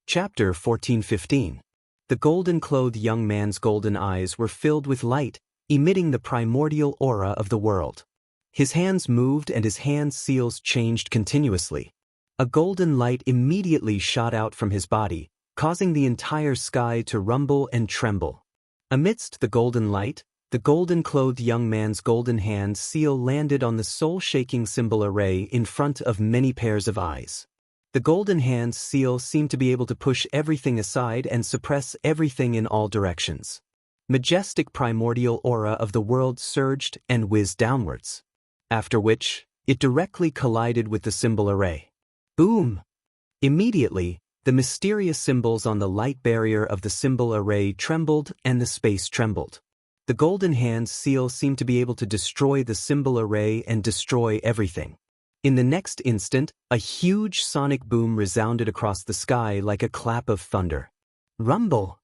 Chapter 14:15. The golden-clothed young man's golden eyes were filled with light, emitting the primordial aura of the world. His hands moved and his hand seals changed continuously. A golden light immediately shot out from his body, causing the entire sky to rumble and tremble. Amidst the golden light, the golden-clothed young man's golden hand seal landed on the soul-shaking symbol array in front of many pairs of eyes. The golden hand seal seemed to be able to push everything aside and suppress everything in all directions. Majestic primordial aura of the world surged and whizzed downwards. After which, it directly collided with the symbol array. Boom! Immediately, the mysterious symbols on the light barrier of the symbol array trembled and the space trembled. The golden hand seal seemed to be able to destroy the symbol array and destroy everything. In the next instant, a huge sonic boom resounded across the sky like a clap of thunder. Rumble!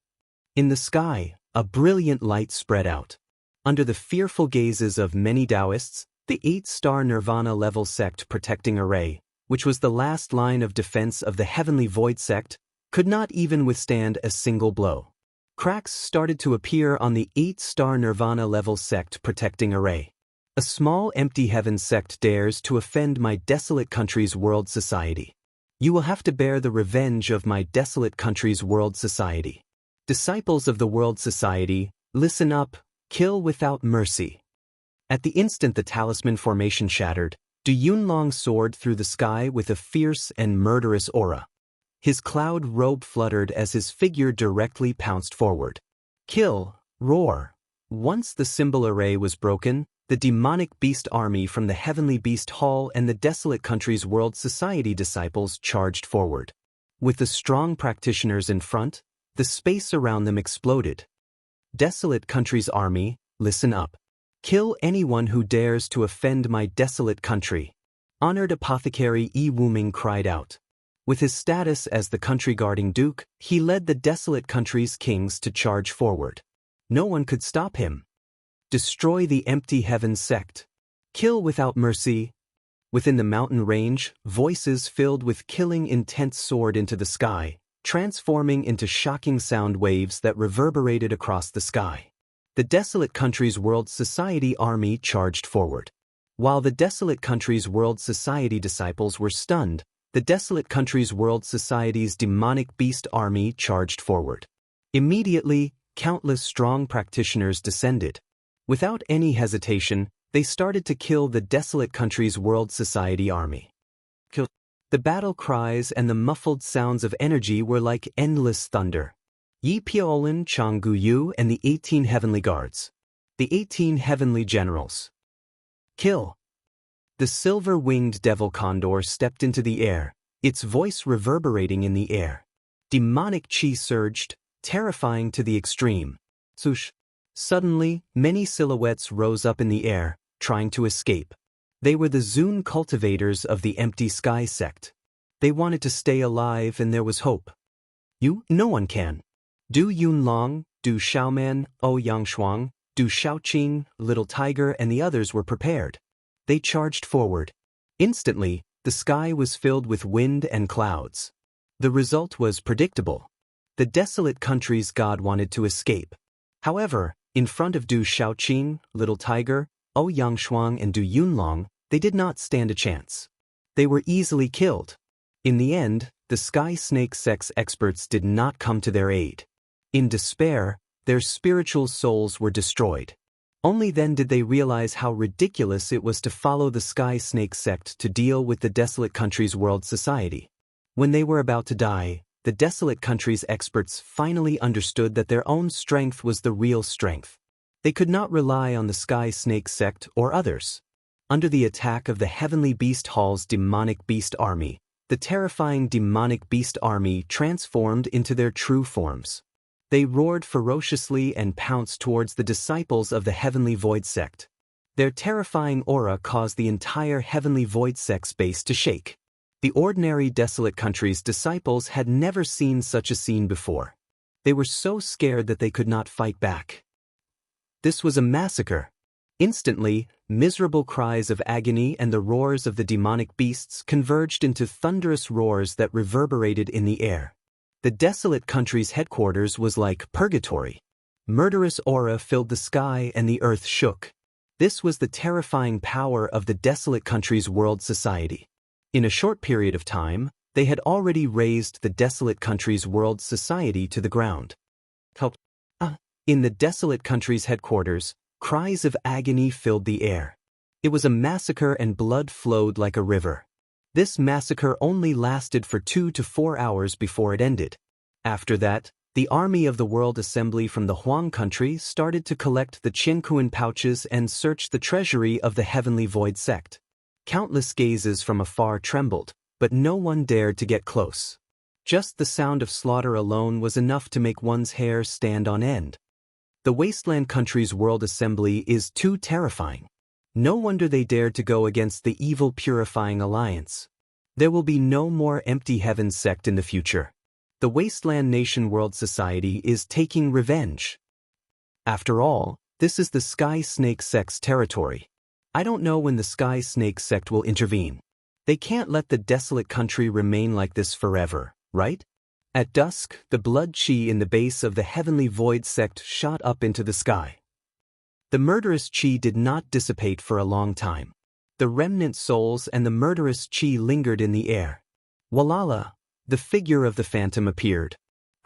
In the sky, a brilliant light spread out. Under the fearful gazes of many Taoists, the 8-star Nirvana-level sect protecting array, which was the last line of defense of the Heavenly Void sect, could not even withstand a single blow. Cracks started to appear on the 8-star Nirvana-level sect protecting array. A small empty heaven sect dares to offend my desolate country's world society. You will have to bear the revenge of my desolate country's world society. Disciples of the world society, listen up, kill without mercy. At the instant the talisman formation shattered, Du Yunlong soared through the sky with a fierce and murderous aura. His cloud robe fluttered as his figure directly pounced forward. Kill, roar. Once the symbol array was broken, the demonic beast army from the Heavenly Beast Hall and the desolate country's world society disciples charged forward. With the strong practitioners in front, the space around them exploded. Desolate country's army, listen up. Kill anyone who dares to offend my desolate country. Honored apothecary Yi Wuming cried out. With his status as the country-guarding duke, he led the desolate country's kings to charge forward. No one could stop him. Destroy the empty heaven sect. Kill without mercy. Within the mountain range, voices filled with killing intent soared into the sky, transforming into shocking sound waves that reverberated across the sky. The desolate country's world society army charged forward. While the desolate country's world society disciples were stunned, the desolate country's world society's demonic beast army charged forward. Immediately, countless strong practitioners descended. Without any hesitation, they started to kill the desolate country's world society army. The battle cries and the muffled sounds of energy were like endless thunder. Yi Piaolin, Chang Guyu, and the 18 heavenly guards. The 18 heavenly generals. Kill. The silver-winged devil condor stepped into the air, its voice reverberating in the air. Demonic chi surged, terrifying to the extreme. Swoosh. Suddenly, many silhouettes rose up in the air, trying to escape. They were the Zun cultivators of the Empty Sky sect. They wanted to stay alive and there was hope. No one can. Du Yunlong, Du Xiaoman, O Yangshuang, Du Xiaoqing, Little Tiger and the others were prepared. They charged forward. Instantly, the sky was filled with wind and clouds. The result was predictable. The desolate country's god wanted to escape. However, in front of Du Xiaoqing, Little Tiger, O Yangshuang and Du Yunlong, they did not stand a chance. They were easily killed. In the end, the Sky Snake Sect's experts did not come to their aid. In despair, their spiritual souls were destroyed. Only then did they realize how ridiculous it was to follow the Sky Snake Sect to deal with the desolate country's world society. When they were about to die, the desolate country's experts finally understood that their own strength was the real strength. They could not rely on the Sky Snake sect or others. Under the attack of the Heavenly Beast Hall's demonic beast army, the terrifying demonic beast army transformed into their true forms. They roared ferociously and pounced towards the disciples of the Heavenly Void sect. Their terrifying aura caused the entire Heavenly Void sect's base to shake. The ordinary desolate country's disciples had never seen such a scene before. They were so scared that they could not fight back. This was a massacre. Instantly, miserable cries of agony and the roars of the demonic beasts converged into thunderous roars that reverberated in the air. The desolate country's headquarters was like purgatory. Murderous aura filled the sky and the earth shook. This was the terrifying power of the desolate country's world society. In a short period of time, they had already razed the desolate country's world society to the ground. In the desolate country's headquarters, cries of agony filled the air. It was a massacre and blood flowed like a river. This massacre only lasted for 2 to 4 hours before it ended. After that, the army of the World Assembly from the Huang country started to collect the Qiankuan pouches and search the treasury of the Heavenly Void sect. Countless gazes from afar trembled, but no one dared to get close. Just the sound of slaughter alone was enough to make one's hair stand on end. The Wasteland country's World Assembly is too terrifying. No wonder they dared to go against the evil purifying alliance. There will be no more empty heaven sect in the future. The Wasteland Nation World Society is taking revenge. After all, this is the Sky Snake sect's territory. I don't know when the Sky Snake sect will intervene. They can't let the desolate country remain like this forever, right? At dusk, the blood chi in the base of the Heavenly Void sect shot up into the sky. The murderous chi did not dissipate for a long time. The remnant souls and the murderous chi lingered in the air. Walala, the figure of the phantom appeared.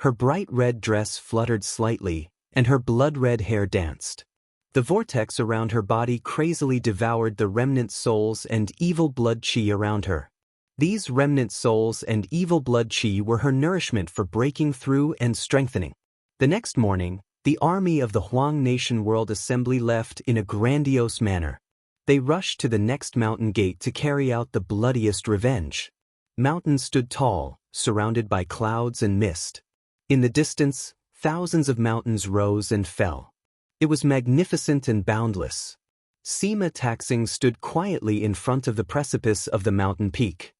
Her bright red dress fluttered slightly, and her blood-red hair danced. The vortex around her body crazily devoured the remnant souls and evil blood chi around her. These remnant souls and evil blood chi were her nourishment for breaking through and strengthening. The next morning, the army of the Huang Nation World Assembly left in a grandiose manner. They rushed to the next mountain gate to carry out the bloodiest revenge. Mountains stood tall, surrounded by clouds and mist. In the distance, thousands of mountains rose and fell. It was magnificent and boundless. Sima Taxing stood quietly in front of the precipice of the mountain peak.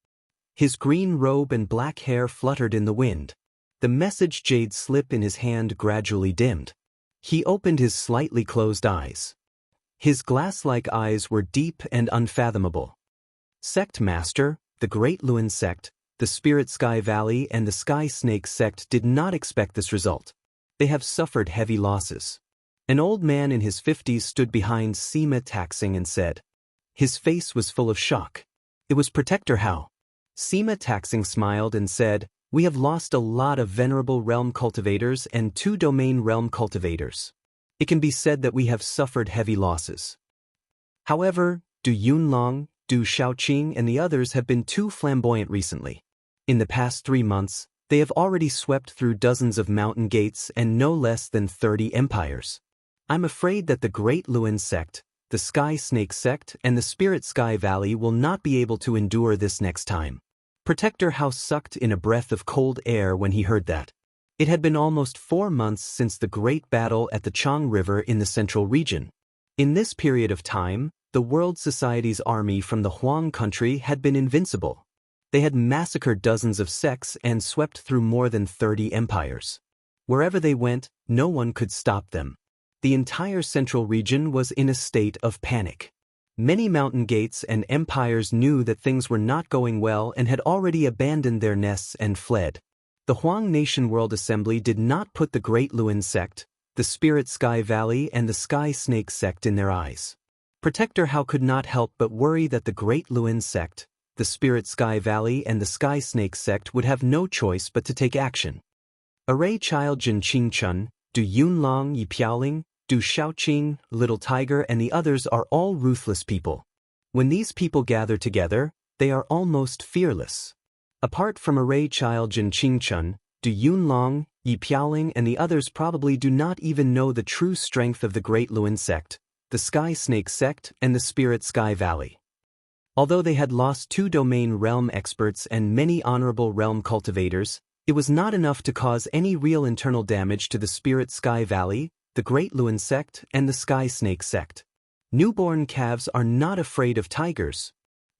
His green robe and black hair fluttered in the wind. The message jade slip in his hand gradually dimmed. He opened his slightly closed eyes. His glass-like eyes were deep and unfathomable. Sect Master, the Great Luin sect, the Spirit Sky Valley and the Sky Snake sect did not expect this result. They have suffered heavy losses. An old man in his 50s stood behind Sima Taxing and said. His face was full of shock. It was Protector Hao. Sima Taxing smiled and said, "We have lost a lot of venerable realm cultivators and 2 domain realm cultivators. It can be said that we have suffered heavy losses. However, Du Yunlong, Du Shaoqing and the others have been too flamboyant recently. In the past 3 months, they have already swept through dozens of mountain gates and no less than 30 empires. I'm afraid that the Great Luin sect, the Sky Snake sect and the Spirit Sky Valley will not be able to endure this next time." Protector Hao sucked in a breath of cold air when he heard that. It had been almost 4 months since the great battle at the Chang River in the central region. In this period of time, the World Society's army from the Huang country had been invincible. They had massacred dozens of sects and swept through more than 30 empires. Wherever they went, no one could stop them. The entire central region was in a state of panic. Many mountain gates and empires knew that things were not going well and had already abandoned their nests and fled. The Huang Nation World Assembly did not put the Great Luin sect, the Spirit Sky Valley and the Sky Snake sect in their eyes. Protector Hao could not help but worry that the Great Luin sect, the Spirit Sky Valley and the Sky Snake sect would have no choice but to take action. Array Child Jin Qingchun, Du Yunlong Yi Piaoling, Du Shaoqing, Little Tiger and the others are all ruthless people. When these people gather together, they are almost fearless. Apart from Array Child Jin Qingchun, Du Yunlong, Yi Piaoling and the others probably do not even know the true strength of the Great Luin sect, the Sky Snake sect and the Spirit Sky Valley. Although they had lost 2 domain realm experts and many honorable realm cultivators, it was not enough to cause any real internal damage to the Spirit Sky Valley, the Great Luin sect and the Sky Snake sect. Newborn calves are not afraid of tigers.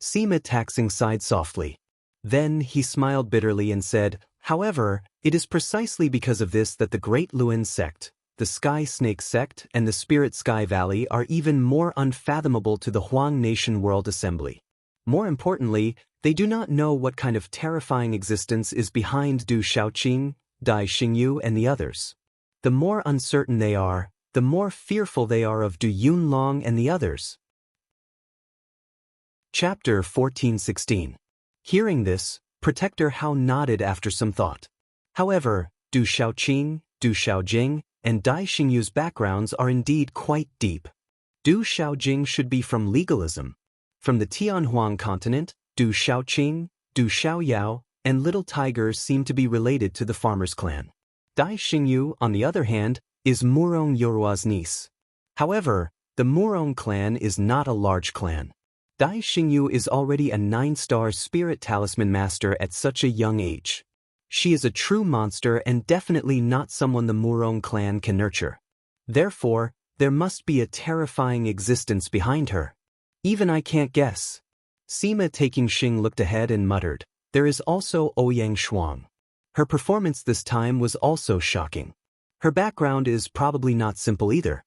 Sima Taxing sighed softly. Then he smiled bitterly and said, "However, it is precisely because of this that the Great Luin sect, the Sky Snake sect and the Spirit Sky Valley are even more unfathomable to the Huang Nation World Assembly. More importantly, they do not know what kind of terrifying existence is behind Du Shaoqing, Dai Xingyu and the others. The more uncertain they are, the more fearful they are of Du Yunlong and the others. Chapter 14:16. Hearing this, Protector Hao nodded after some thought. However, Du Shaoqing, Du Shaojing, and Dai Xingyu's backgrounds are indeed quite deep. Du Shaojing should be from legalism. From the Tianhuang continent, Du Shaoqing, Du Xiaoyao, and Little Tiger seem to be related to the farmer's clan. Dai Xingyu, on the other hand, is Murong Yorua's niece. However, the Murong clan is not a large clan. Dai Xingyu is already a 9-star spirit talisman master at such a young age. She is a true monster and definitely not someone the Murong clan can nurture. Therefore, there must be a terrifying existence behind her. Even I can't guess. Sima taking Xing looked ahead and muttered, "There is also Ouyang Shuang." Her performance this time was also shocking. Her background is probably not simple either.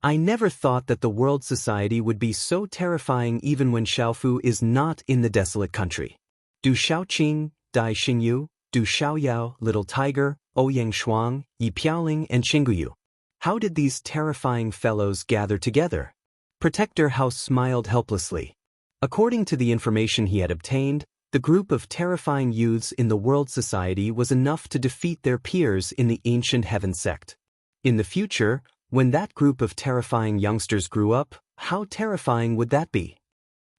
I never thought that the world society would be so terrifying even when Xiaofu is not in the desolate country. Du Shaoqing, Dai Xingyu, Du Xiaoyao, Little Tiger, Ouyang Shuang, Yi Piaoling, and Qingguyu. How did these terrifying fellows gather together? Protector Hao smiled helplessly. According to the information he had obtained, the group of terrifying youths in the world society was enough to defeat their peers in the ancient heaven sect. In the future, when that group of terrifying youngsters grew up, how terrifying would that be?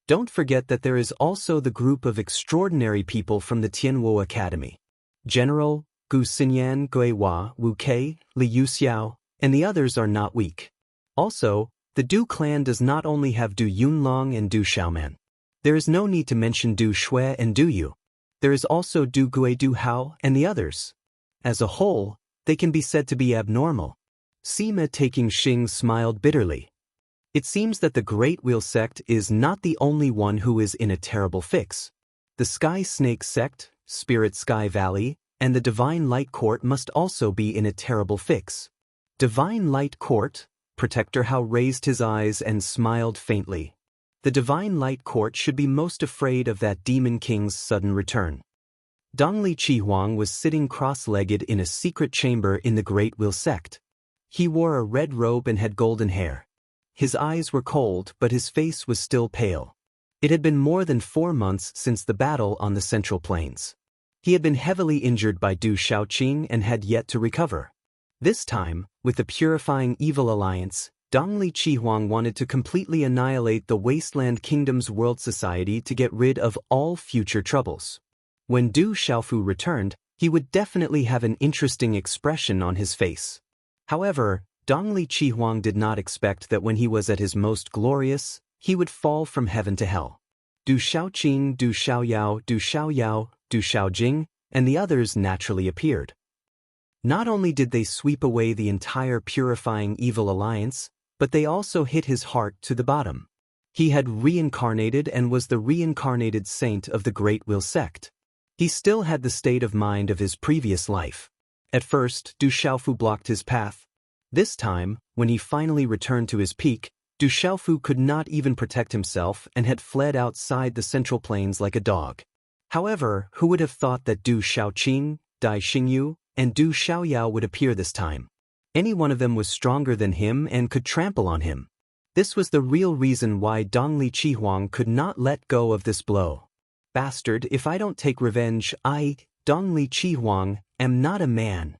Don't forget that there is also the group of extraordinary people from the Tianwo Academy. General, Gu Xinyan, Gui Hua, Wu Kei, Li Yuxiao, and the others are not weak. Also, the Du clan does not only have Du Yunlong and Du Xiaoman. There is no need to mention Du Shui and Du Yu. There is also Du Gui, Du Hao, and the others. As a whole, they can be said to be abnormal. Sima taking Xing smiled bitterly. It seems that the Great Wheel sect is not the only one who is in a terrible fix. The Sky Snake sect, Spirit Sky Valley, and the Divine Light Court must also be in a terrible fix. Divine Light Court? Protector Hao raised his eyes and smiled faintly. The Divine Light Court should be most afraid of that Demon King's sudden return. Dongli Chihuang was sitting cross-legged in a secret chamber in the Great Wheel sect. He wore a red robe and had golden hair. His eyes were cold, but his face was still pale. It had been more than 4 months since the battle on the Central Plains. He had been heavily injured by Du Shaoqing and had yet to recover. This time, with the Purifying Evil Alliance, Dongli Chihuang wanted to completely annihilate the Wasteland Kingdom's world society to get rid of all future troubles. When Du Xiaofu returned, he would definitely have an interesting expression on his face. However, Dongli Chihuang did not expect that when he was at his most glorious, he would fall from heaven to hell. Du Shaoqing, Du Xiaoyao, Du Xiaoyao, Du Shaojing, and the others naturally appeared. Not only did they sweep away the entire Purifying Evil Alliance, but they also hit his heart to the bottom. He had reincarnated and was the reincarnated saint of the Great Wheel sect. He still had the state of mind of his previous life. At first, Du Xiaofu blocked his path. This time, when he finally returned to his peak, Du Xiaofu could not even protect himself and had fled outside the Central Plains like a dog. However, who would have thought that Du Shaoqing, Dai Xingyu, and Du Xiaoyao would appear this time? Any one of them was stronger than him and could trample on him. This was the real reason why Dongli Chihuang could not let go of this blow. Bastard, if I don't take revenge, I, Dongli Chihuang, am not a man.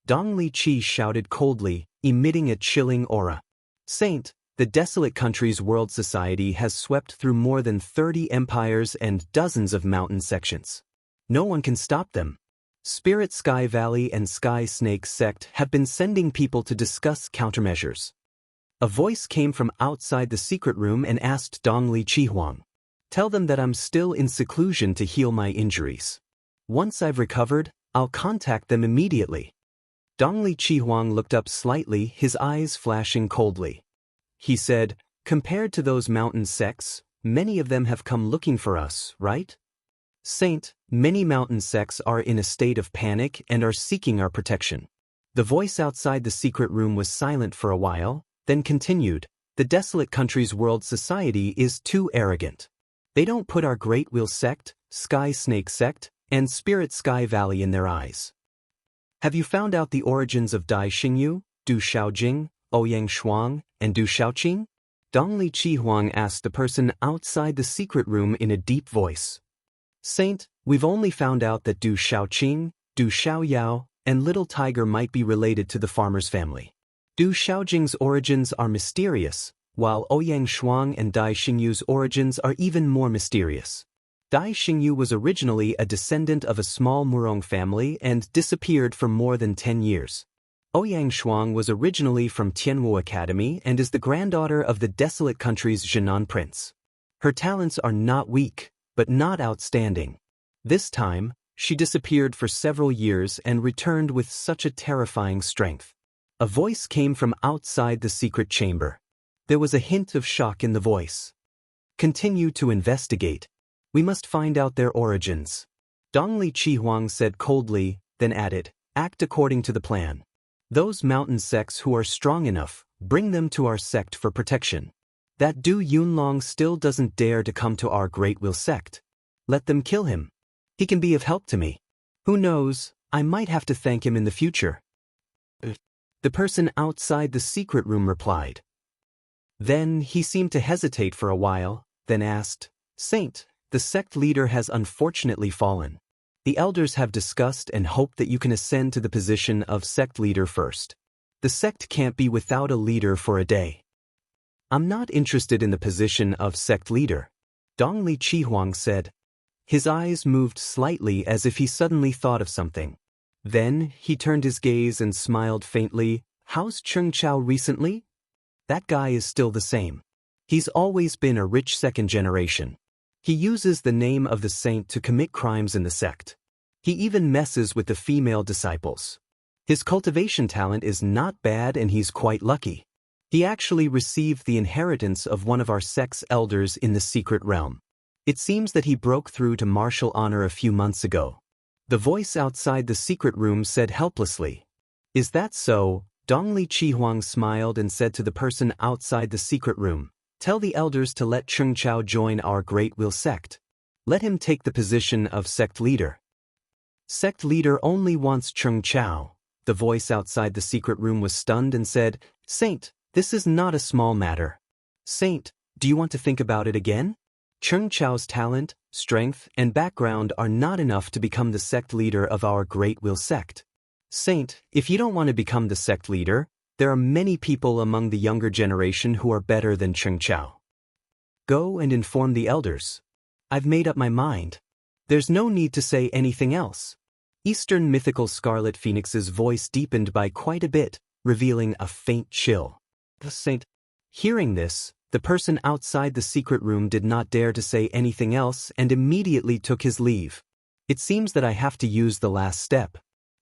Dongli Chi shouted coldly, emitting a chilling aura. Saint, the desolate country's world society has swept through more than 30 empires and dozens of mountain sections. No one can stop them. Spirit Sky Valley and Sky Snake sect have been sending people to discuss countermeasures. A voice came from outside the secret room and asked Dongli Chihuang, "Tell them that I'm still in seclusion to heal my injuries. Once I've recovered, I'll contact them immediately." Dongli Chihuang looked up slightly, his eyes flashing coldly. He said, "Compared to those mountain sects, many of them have come looking for us, right? Saint, many mountain sects are in a state of panic and are seeking our protection." The voice outside the secret room was silent for a while, then continued, "The desolate country's world society is too arrogant. They don't put our Great Wheel sect, Sky Snake sect, and Spirit Sky Valley in their eyes. Have you found out the origins of Dai Xingyu, Du Xiaojing, Ouyang Shuang, and Du Xiaoqing? Dongli Qihuang asked the person outside the secret room in a deep voice. Saint, we've only found out that Du Xiaoqing, Du Xiaoyao, and Little Tiger might be related to the farmer's family. Du Xiaojing's origins are mysterious, while Ouyang Shuang and Dai Xingyu's origins are even more mysterious. Dai Xingyu was originally a descendant of a small Murong family and disappeared for more than 10 years. Ouyang Shuang was originally from Tianwu Academy and is the granddaughter of the desolate country's Jinan prince. Her talents are not weak, but not outstanding. This time, she disappeared for several years and returned with such a terrifying strength. A voice came from outside the secret chamber. There was a hint of shock in the voice. Continue to investigate. We must find out their origins. Dongli Qihuang said coldly, then added, act according to the plan. Those mountain sects who are strong enough, bring them to our sect for protection. That Du Yunlong still doesn't dare to come to our Great Will sect. Let them kill him. He can be of help to me. Who knows, I might have to thank him in the future. The person outside the secret room replied. Then he seemed to hesitate for a while, then asked, Saint, the sect leader has unfortunately fallen. The elders have discussed and hope that you can ascend to the position of sect leader first. The sect can't be without a leader for a day. I'm not interested in the position of sect leader, Dongli Qihuang said. His eyes moved slightly as if he suddenly thought of something. Then he turned his gaze and smiled faintly. How's Cheng Chao recently? That guy is still the same. He's always been a rich second generation. He uses the name of the saint to commit crimes in the sect. He even messes with the female disciples. His cultivation talent is not bad and he's quite lucky. He actually received the inheritance of one of our sect's elders in the secret realm. It seems that he broke through to martial honor a few months ago. The voice outside the secret room said helplessly. Is that so? Dongli Qihuang smiled and said to the person outside the secret room, tell the elders to let Cheng Chao join our Great Will sect. Let him take the position of sect leader. Sect leader only wants Cheng Chao. The voice outside the secret room was stunned and said, Saint, this is not a small matter. Saint, do you want to think about it again? Cheng Chao's talent, strength, and background are not enough to become the sect leader of our Great Will sect. Saint, if you don't want to become the sect leader, there are many people among the younger generation who are better than Cheng Chao. Go and inform the elders. I've made up my mind. There's no need to say anything else. Eastern mythical Scarlet Phoenix's voice deepened by quite a bit, revealing a faint chill. The saint. Hearing this, the person outside the secret room did not dare to say anything else and immediately took his leave. It seems that I have to use the last step.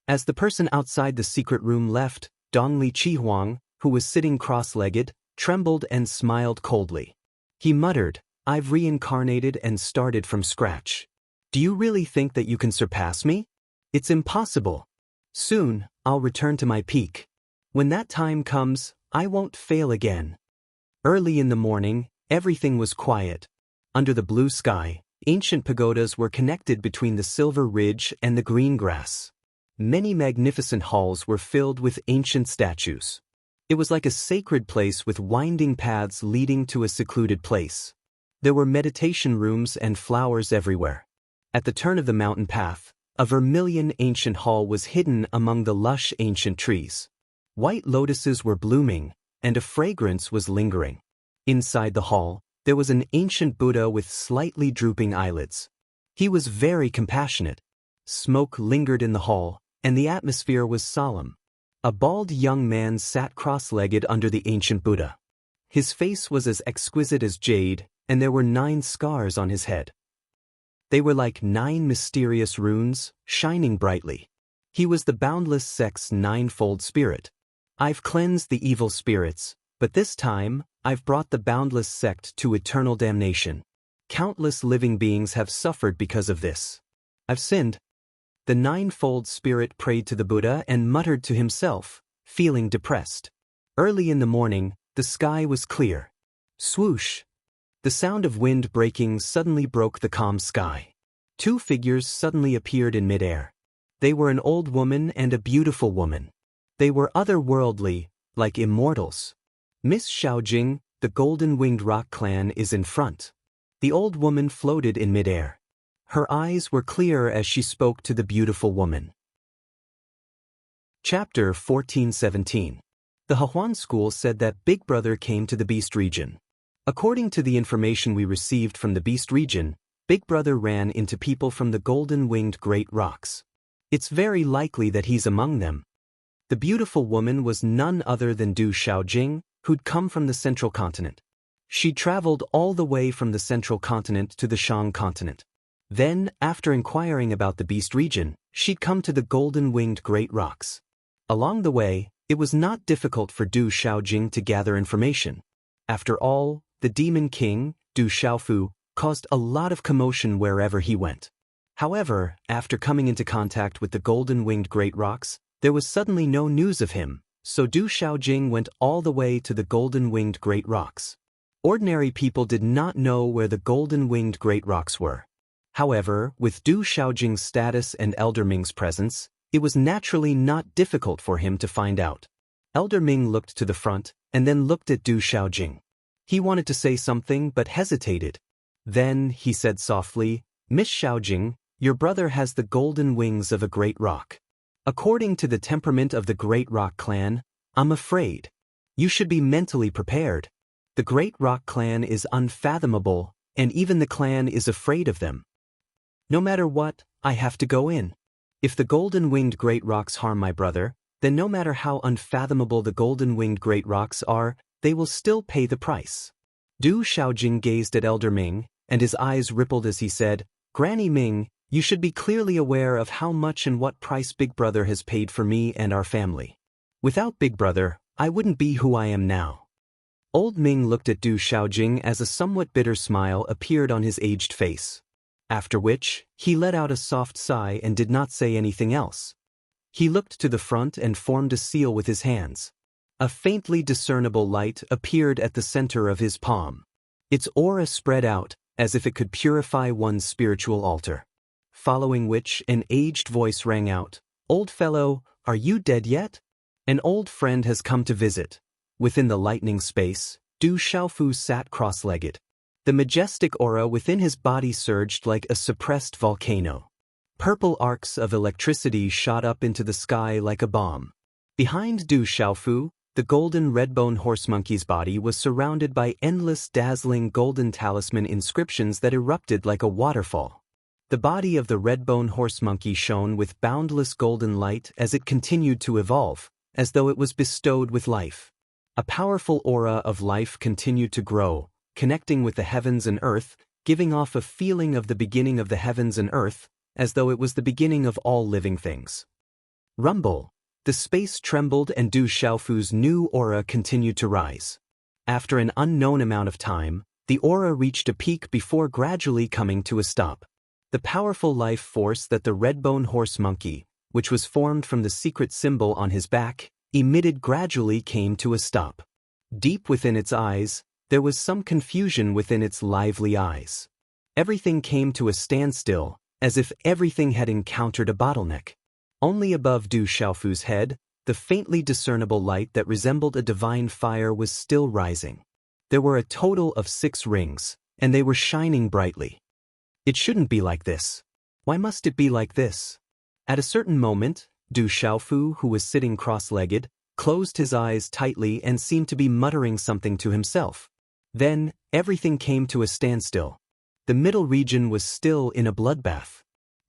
As the person outside the secret room left, Dongli Qihuang, who was sitting cross-legged, trembled and smiled coldly. He muttered, I've reincarnated and started from scratch. Do you really think that you can surpass me? It's impossible. Soon, I'll return to my peak. When that time comes, I won't fail again. Early in the morning, everything was quiet. Under the blue sky, ancient pagodas were connected between the silver ridge and the green grass. Many magnificent halls were filled with ancient statues. It was like a sacred place with winding paths leading to a secluded place. There were meditation rooms and flowers everywhere. At the turn of the mountain path, a vermilion ancient hall was hidden among the lush ancient trees. White lotuses were blooming, and a fragrance was lingering. Inside the hall, there was an ancient Buddha with slightly drooping eyelids. He was very compassionate. Smoke lingered in the hall, and the atmosphere was solemn. A bald young man sat cross-legged under the ancient Buddha. His face was as exquisite as jade, and there were 9 scars on his head. They were like 9 mysterious runes, shining brightly. He was the boundless sect's 9-fold spirit. I've cleansed the evil spirits, but this time, I've brought the boundless sect to eternal damnation. Countless living beings have suffered because of this. I've sinned. The 9-fold spirit prayed to the Buddha and muttered to himself, feeling depressed. Early in the morning, the sky was clear. Swoosh! The sound of wind breaking suddenly broke the calm sky. 2 figures suddenly appeared in midair. They were an old woman and a beautiful woman. They were otherworldly, like immortals. Miss Xiaojing, the golden-winged rock clan, is in front. The old woman floated in midair. Her eyes were clear as she spoke to the beautiful woman. Chapter 1417. The Hahuan school said that Big Brother came to the Beast region. According to the information we received from the Beast region, Big Brother ran into people from the golden-winged great rocks. It's very likely that he's among them. The beautiful woman was none other than Du Xiaojing, who'd come from the central continent. She traveled all the way from the central continent to the Shang continent. Then, after inquiring about the Beast region, she'd come to the golden-winged great rocks. Along the way, it was not difficult for Du Xiaojing to gather information. After all, the Demon King, Du Xiaofu, caused a lot of commotion wherever he went. However, after coming into contact with the golden-winged great rocks, there was suddenly no news of him, so Du Xiaojing went all the way to the golden-winged great rocks. Ordinary people did not know where the golden-winged great rocks were. However, with Du Xiaojing's status and Elder Ming's presence, it was naturally not difficult for him to find out. Elder Ming looked to the front, and then looked at Du Xiaojing. He wanted to say something but hesitated. Then, he said softly, "Miss Xiaojing, your brother has the golden wings of a great rock. According to the temperament of the Great Rock Clan, I'm afraid. You should be mentally prepared. The Great Rock Clan is unfathomable, and even the clan is afraid of them. No matter what, I have to go in. If the golden-winged great rocks harm my brother, then no matter how unfathomable the golden-winged great rocks are, they will still pay the price." Du Xiaojing gazed at Elder Ming, and his eyes rippled as he said, "Granny Ming, you should be clearly aware of how much and what price Big Brother has paid for me and our family. Without Big Brother, I wouldn't be who I am now." Old Ming looked at Du Xiaojing as a somewhat bitter smile appeared on his aged face. After which, he let out a soft sigh and did not say anything else. He looked to the front and formed a seal with his hands. A faintly discernible light appeared at the center of his palm. Its aura spread out, as if it could purify one's spiritual altar. Following which, an aged voice rang out, "Old fellow, are you dead yet? An old friend has come to visit." Within the lightning space, Du Xiaofu sat cross-legged. The majestic aura within his body surged like a suppressed volcano. Purple arcs of electricity shot up into the sky like a bomb. Behind Du Xiaofu, the golden redbone horse monkey's body was surrounded by endless dazzling golden talisman inscriptions that erupted like a waterfall. The body of the redbone horse monkey shone with boundless golden light as it continued to evolve, as though it was bestowed with life. A powerful aura of life continued to grow, connecting with the heavens and earth, giving off a feeling of the beginning of the heavens and earth, as though it was the beginning of all living things. Rumble. The space trembled and Du Xiaofu's new aura continued to rise. After an unknown amount of time, the aura reached a peak before gradually coming to a stop. The powerful life force that the redbone horse monkey, which was formed from the secret symbol on his back, emitted gradually came to a stop. Deep within its eyes, there was some confusion within its lively eyes. Everything came to a standstill, as if everything had encountered a bottleneck. Only above Du Xiaofu's head, the faintly discernible light that resembled a divine fire was still rising. There were a total of 6 rings, and they were shining brightly. It shouldn't be like this. Why must it be like this? At a certain moment, Du Xiaofu, who was sitting cross-legged, closed his eyes tightly and seemed to be muttering something to himself. Then, everything came to a standstill. The middle region was still in a bloodbath.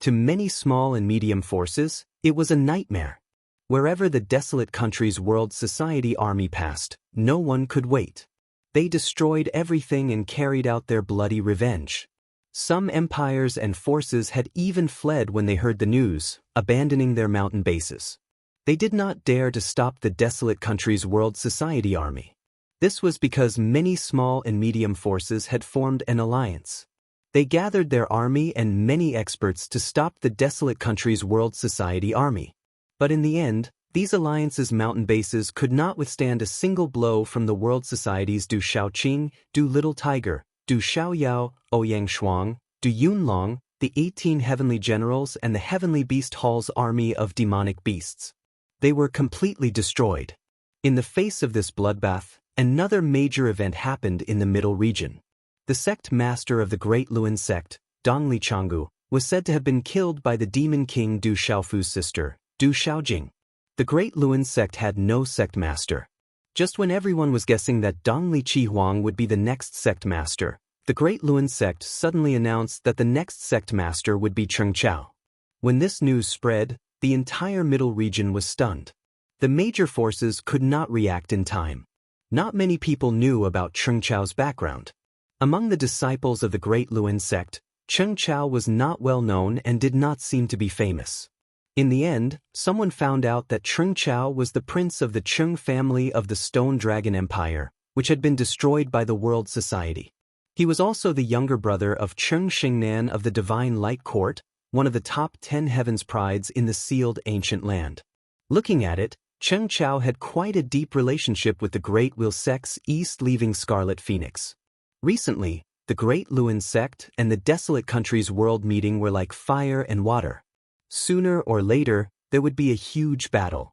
To many small and medium forces, it was a nightmare. Wherever the desolate country's World Society army passed, no one could wait. They destroyed everything and carried out their bloody revenge. Some empires and forces had even fled when they heard the news, abandoning their mountain bases. They did not dare to stop the desolate country's World Society army. This was because many small and medium forces had formed an alliance. They gathered their army and many experts to stop the desolate country's World Society army. But in the end, these alliances' mountain bases could not withstand a single blow from the World Society's Du Xiaoqing, Du Little Tiger, Du Xiaoyao, Ouyang Shuang, Du Yunlong, the 18 heavenly generals and the heavenly beast hall's army of demonic beasts. They were completely destroyed. In the face of this bloodbath, another major event happened in the middle region. The sect master of the Great Luin sect, Dongli Changgu, was said to have been killed by the demon king Du Xiaofu's sister, Du Xiaojing. The Great Luin sect had no sect master. Just when everyone was guessing that Dongli Qihuang would be the next sect master, the Great Luin sect suddenly announced that the next sect master would be Cheng Chao. When this news spread, the entire middle region was stunned. The major forces could not react in time. Not many people knew about Cheng Chao's background. Among the disciples of the Great Luin sect, Cheng Chao was not well known and did not seem to be famous. In the end, someone found out that Cheng Chao was the prince of the Cheng family of the Stone Dragon Empire, which had been destroyed by the World Society. He was also the younger brother of Cheng Xingnan of the Divine Light Court, one of the top 10 heavens prides in the sealed ancient land. Looking at it, Cheng Chao had quite a deep relationship with the Great Will sect's East-leaving Scarlet Phoenix. Recently, the Great Luin sect and the Desolate Country's world meeting were like fire and water. Sooner or later, there would be a huge battle.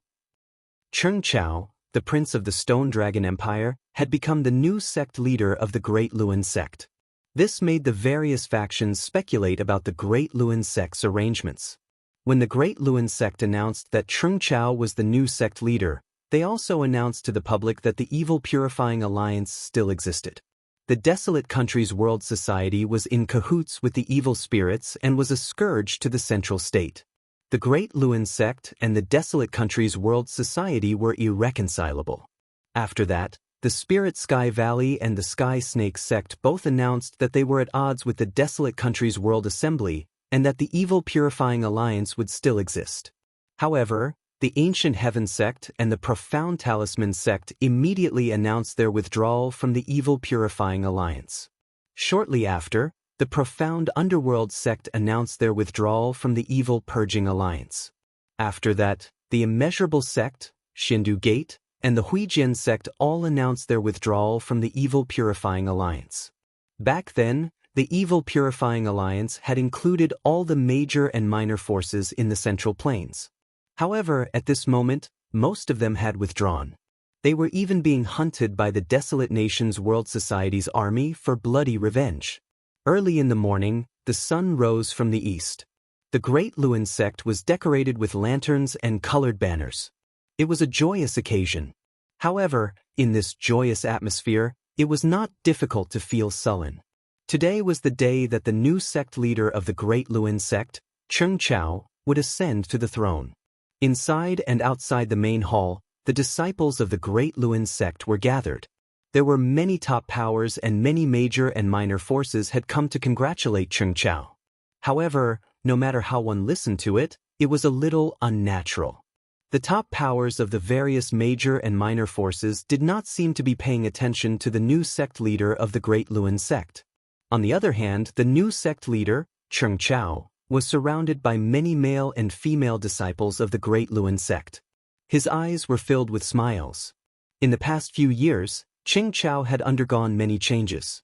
Cheng Chao, the prince of the Stone Dragon Empire, had become the new sect leader of the Great Luin sect. This made the various factions speculate about the Great Luin sect's arrangements. When the Great Luin sect announced that Cheng Chao was the new sect leader, they also announced to the public that the Evil Purifying Alliance still existed. The Desolate Country's World Society was in cahoots with the evil spirits and was a scourge to the central state. The Great Luin sect and the Desolate Country's World Society were irreconcilable. After that, the Spirit Sky Valley and the Sky Snake sect both announced that they were at odds with the Desolate Country's World Assembly and that the Evil Purifying Alliance would still exist. However, the Ancient Heaven sect and the Profound Talisman sect immediately announced their withdrawal from the Evil Purifying Alliance. Shortly after, the Profound Underworld sect announced their withdrawal from the Evil Purging Alliance. After that, the Immeasurable sect, Shindu Gate, and the Huijian sect all announced their withdrawal from the Evil Purifying Alliance. Back then, the Evil Purifying Alliance had included all the major and minor forces in the Central Plains. However, at this moment, most of them had withdrawn. They were even being hunted by the Desolate Nations World Society's army for bloody revenge. Early in the morning, the sun rose from the east. The Great Luin sect was decorated with lanterns and colored banners. It was a joyous occasion. However, in this joyous atmosphere, it was not difficult to feel sullen. Today was the day that the new sect leader of the Great Luin sect, Cheng Chao, would ascend to the throne. Inside and outside the main hall, the disciples of the Great Luin sect were gathered. There were many top powers and many major and minor forces had come to congratulate Cheng Chao. However, no matter how one listened to it, it was a little unnatural. The top powers of the various major and minor forces did not seem to be paying attention to the new sect leader of the Great Luin sect. On the other hand, the new sect leader, Cheng Chao, was surrounded by many male and female disciples of the Great Luin sect. His eyes were filled with smiles. In the past few years, Cheng Chao had undergone many changes.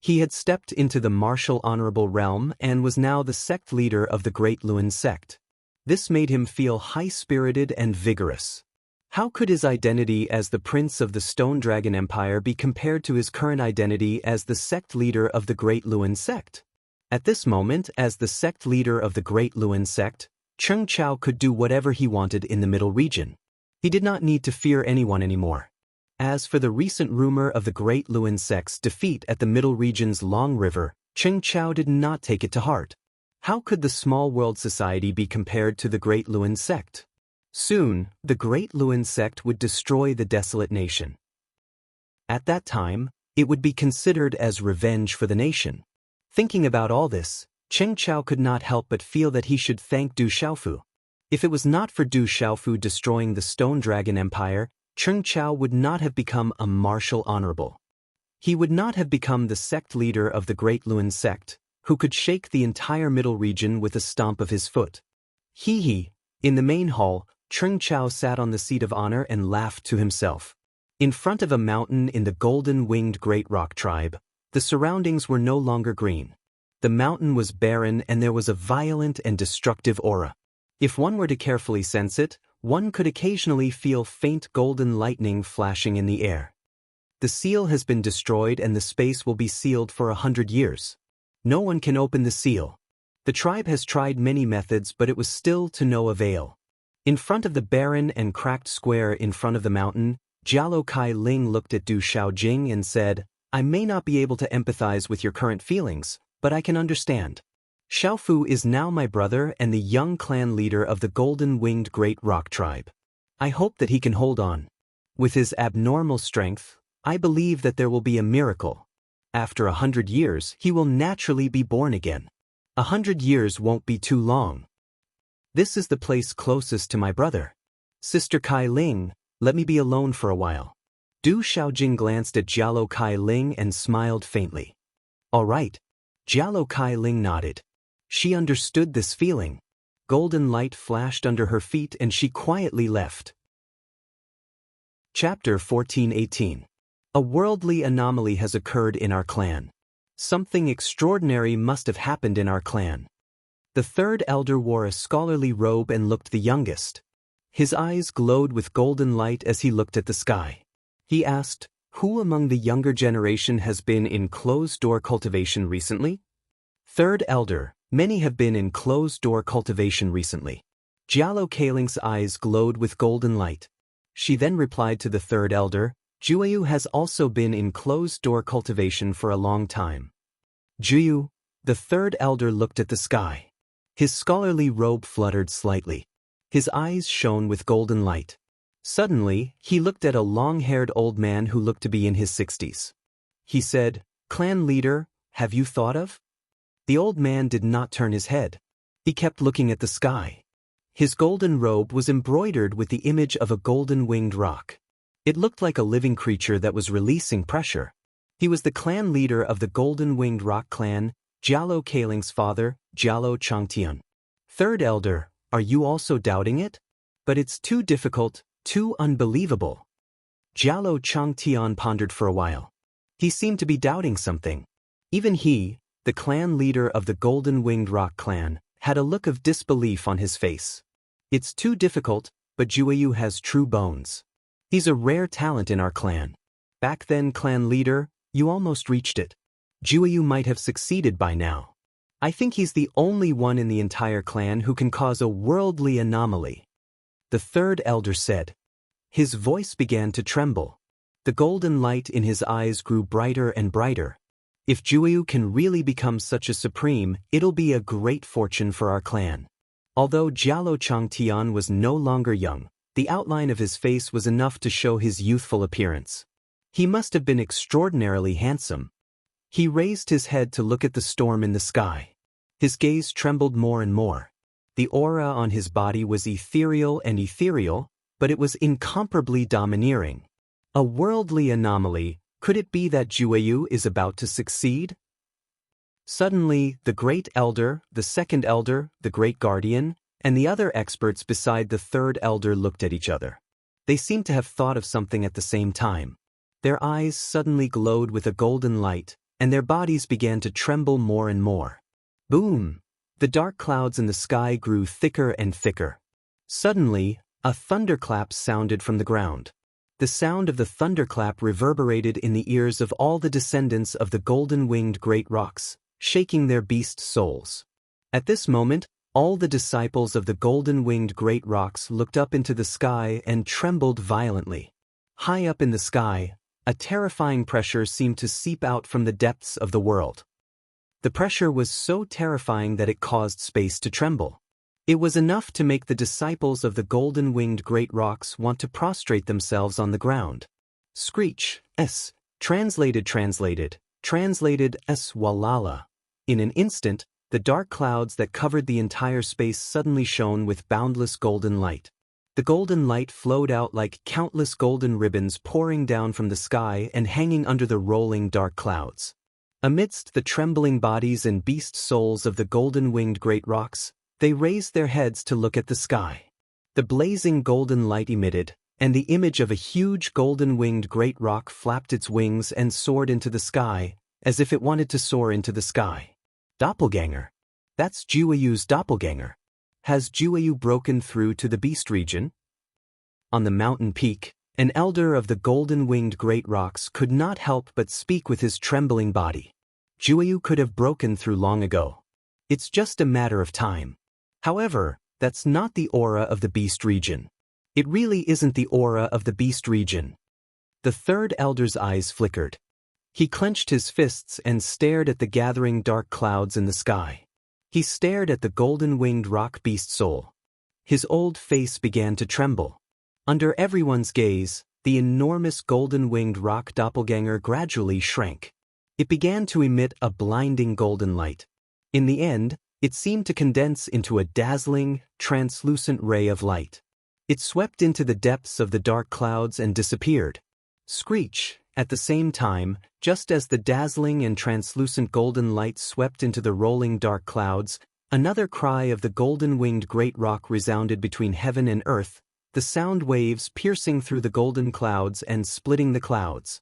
He had stepped into the martial honorable realm and was now the sect leader of the Great Luin sect. This made him feel high-spirited and vigorous. How could his identity as the prince of the Stone Dragon Empire be compared to his current identity as the sect leader of the Great Luin sect? At this moment, as the sect leader of the Great Luin sect, Cheng Chao could do whatever he wanted in the middle region. He did not need to fear anyone anymore. As for the recent rumor of the Great Luin sect's defeat at the middle region's Long River, Cheng Chao did not take it to heart. How could the small world society be compared to the Great Luin sect? Soon, the Great Luin sect would destroy the desolate nation. At that time, it would be considered as revenge for the nation. Thinking about all this, Cheng Chao could not help but feel that he should thank Du Xiaofu. If it was not for Du Xiaofu destroying the Stone Dragon Empire, Cheng Chao would not have become a martial honorable. He would not have become the sect leader of the Great Luin sect, who could shake the entire middle region with a stomp of his foot. In the main hall, Cheng Chao sat on the seat of honor and laughed to himself. In front of a mountain in the golden-winged Great Rock tribe, the surroundings were no longer green. The mountain was barren and there was a violent and destructive aura. If one were to carefully sense it, one could occasionally feel faint golden lightning flashing in the air. The seal has been destroyed and the space will be sealed for 100 years. No one can open the seal. The tribe has tried many methods but it was still to no avail. In front of the barren and cracked square in front of the mountain, Jialo Kai Ling looked at Du Xiaojing and said, "I may not be able to empathize with your current feelings, but I can understand. Xiaofu is now my brother and the young clan leader of the golden-winged great rock tribe. I hope that he can hold on. With his abnormal strength, I believe that there will be a miracle. After 100 years, he will naturally be born again. 100 years won't be too long. This is the place closest to my brother. Sister Kai Ling, let me be alone for a while." Du Xiaojing glanced at Jialo Kai Ling and smiled faintly. "All right." Jialo Kai Ling nodded. She understood this feeling. Golden light flashed under her feet and she quietly left. Chapter 14:18. A worldly anomaly has occurred in our clan. Something extraordinary must have happened in our clan. The third elder wore a scholarly robe and looked the youngest. His eyes glowed with golden light as he looked at the sky. He asked, "Who among the younger generation has been in closed-door cultivation recently?" Third elder, "Many have been in closed-door cultivation recently." Jialo Kailing's eyes glowed with golden light. She then replied to the third elder, "Juyu has also been in closed-door cultivation for a long time." Juyu, the third elder looked at the sky. His scholarly robe fluttered slightly. His eyes shone with golden light. Suddenly, he looked at a long-haired old man who looked to be in his 60s. He said, "Clan leader, have you thought of?" The old man did not turn his head. He kept looking at the sky. His golden robe was embroidered with the image of a golden-winged rock. It looked like a living creature that was releasing pressure. He was the clan leader of the golden-winged rock clan, Jialo Kailing's father, Jialo Changtian. Third elder, "Are you also doubting it? But it's too difficult, too unbelievable." Jialo Changtian pondered for a while. He seemed to be doubting something. Even he, the clan leader of the golden-winged rock clan, had a look of disbelief on his face. "It's too difficult, but Juyu has true bones. He's a rare talent in our clan. Back then, clan leader, you almost reached it. Juyu might have succeeded by now. I think he's the only one in the entire clan who can cause a worldly anomaly." The third elder said. His voice began to tremble. The golden light in his eyes grew brighter and brighter. "If Juyu can really become such a supreme, it'll be a great fortune for our clan." Although Jialo Changtian was no longer young, the outline of his face was enough to show his youthful appearance. He must have been extraordinarily handsome. He raised his head to look at the storm in the sky. His gaze trembled more and more. The aura on his body was ethereal, but it was incomparably domineering. A worldly anomaly. Could it be that Juyu is about to succeed? Suddenly, the great elder, the second elder, the great guardian, and the other experts beside the third elder looked at each other. They seemed to have thought of something at the same time. Their eyes suddenly glowed with a golden light, and their bodies began to tremble more and more. Boom! The dark clouds in the sky grew thicker and thicker. Suddenly, a thunderclap sounded from the ground. The sound of the thunderclap reverberated in the ears of all the descendants of the golden-winged great rocks, shaking their beast souls. At this moment, all the disciples of the golden-winged great rocks looked up into the sky and trembled violently. High up in the sky, a terrifying pressure seemed to seep out from the depths of the world. The pressure was so terrifying that it caused space to tremble. It was enough to make the disciples of the golden-winged great rocks want to prostrate themselves on the ground. Screech, s. Translated s. Walala. In an instant, the dark clouds that covered the entire space suddenly shone with boundless golden light. The golden light flowed out like countless golden ribbons pouring down from the sky and hanging under the rolling dark clouds. Amidst the trembling bodies and beast souls of the golden-winged great rocks, they raised their heads to look at the sky. The blazing golden light emitted, and the image of a huge golden-winged great rock flapped its wings and soared into the sky, as if it wanted to soar into the sky. Doppelganger. That's Jueyu's doppelganger. Has Jueyu broken through to the beast region? On the mountain peak, an elder of the golden-winged great rocks could not help but speak with his trembling body. Jueyu could have broken through long ago. It's just a matter of time. However, that's not the aura of the beast region. It really isn't the aura of the beast region. The third elder's eyes flickered. He clenched his fists and stared at the gathering dark clouds in the sky. He stared at the golden-winged rock beast soul. His old face began to tremble. Under everyone's gaze, the enormous golden-winged rock doppelganger gradually shrank. It began to emit a blinding golden light. In the end, it seemed to condense into a dazzling, translucent ray of light. It swept into the depths of the dark clouds and disappeared. Screech, at the same time, just as the dazzling and translucent golden light swept into the rolling dark clouds, another cry of the golden-winged great rock resounded between heaven and earth, the sound waves piercing through the golden clouds and splitting the clouds.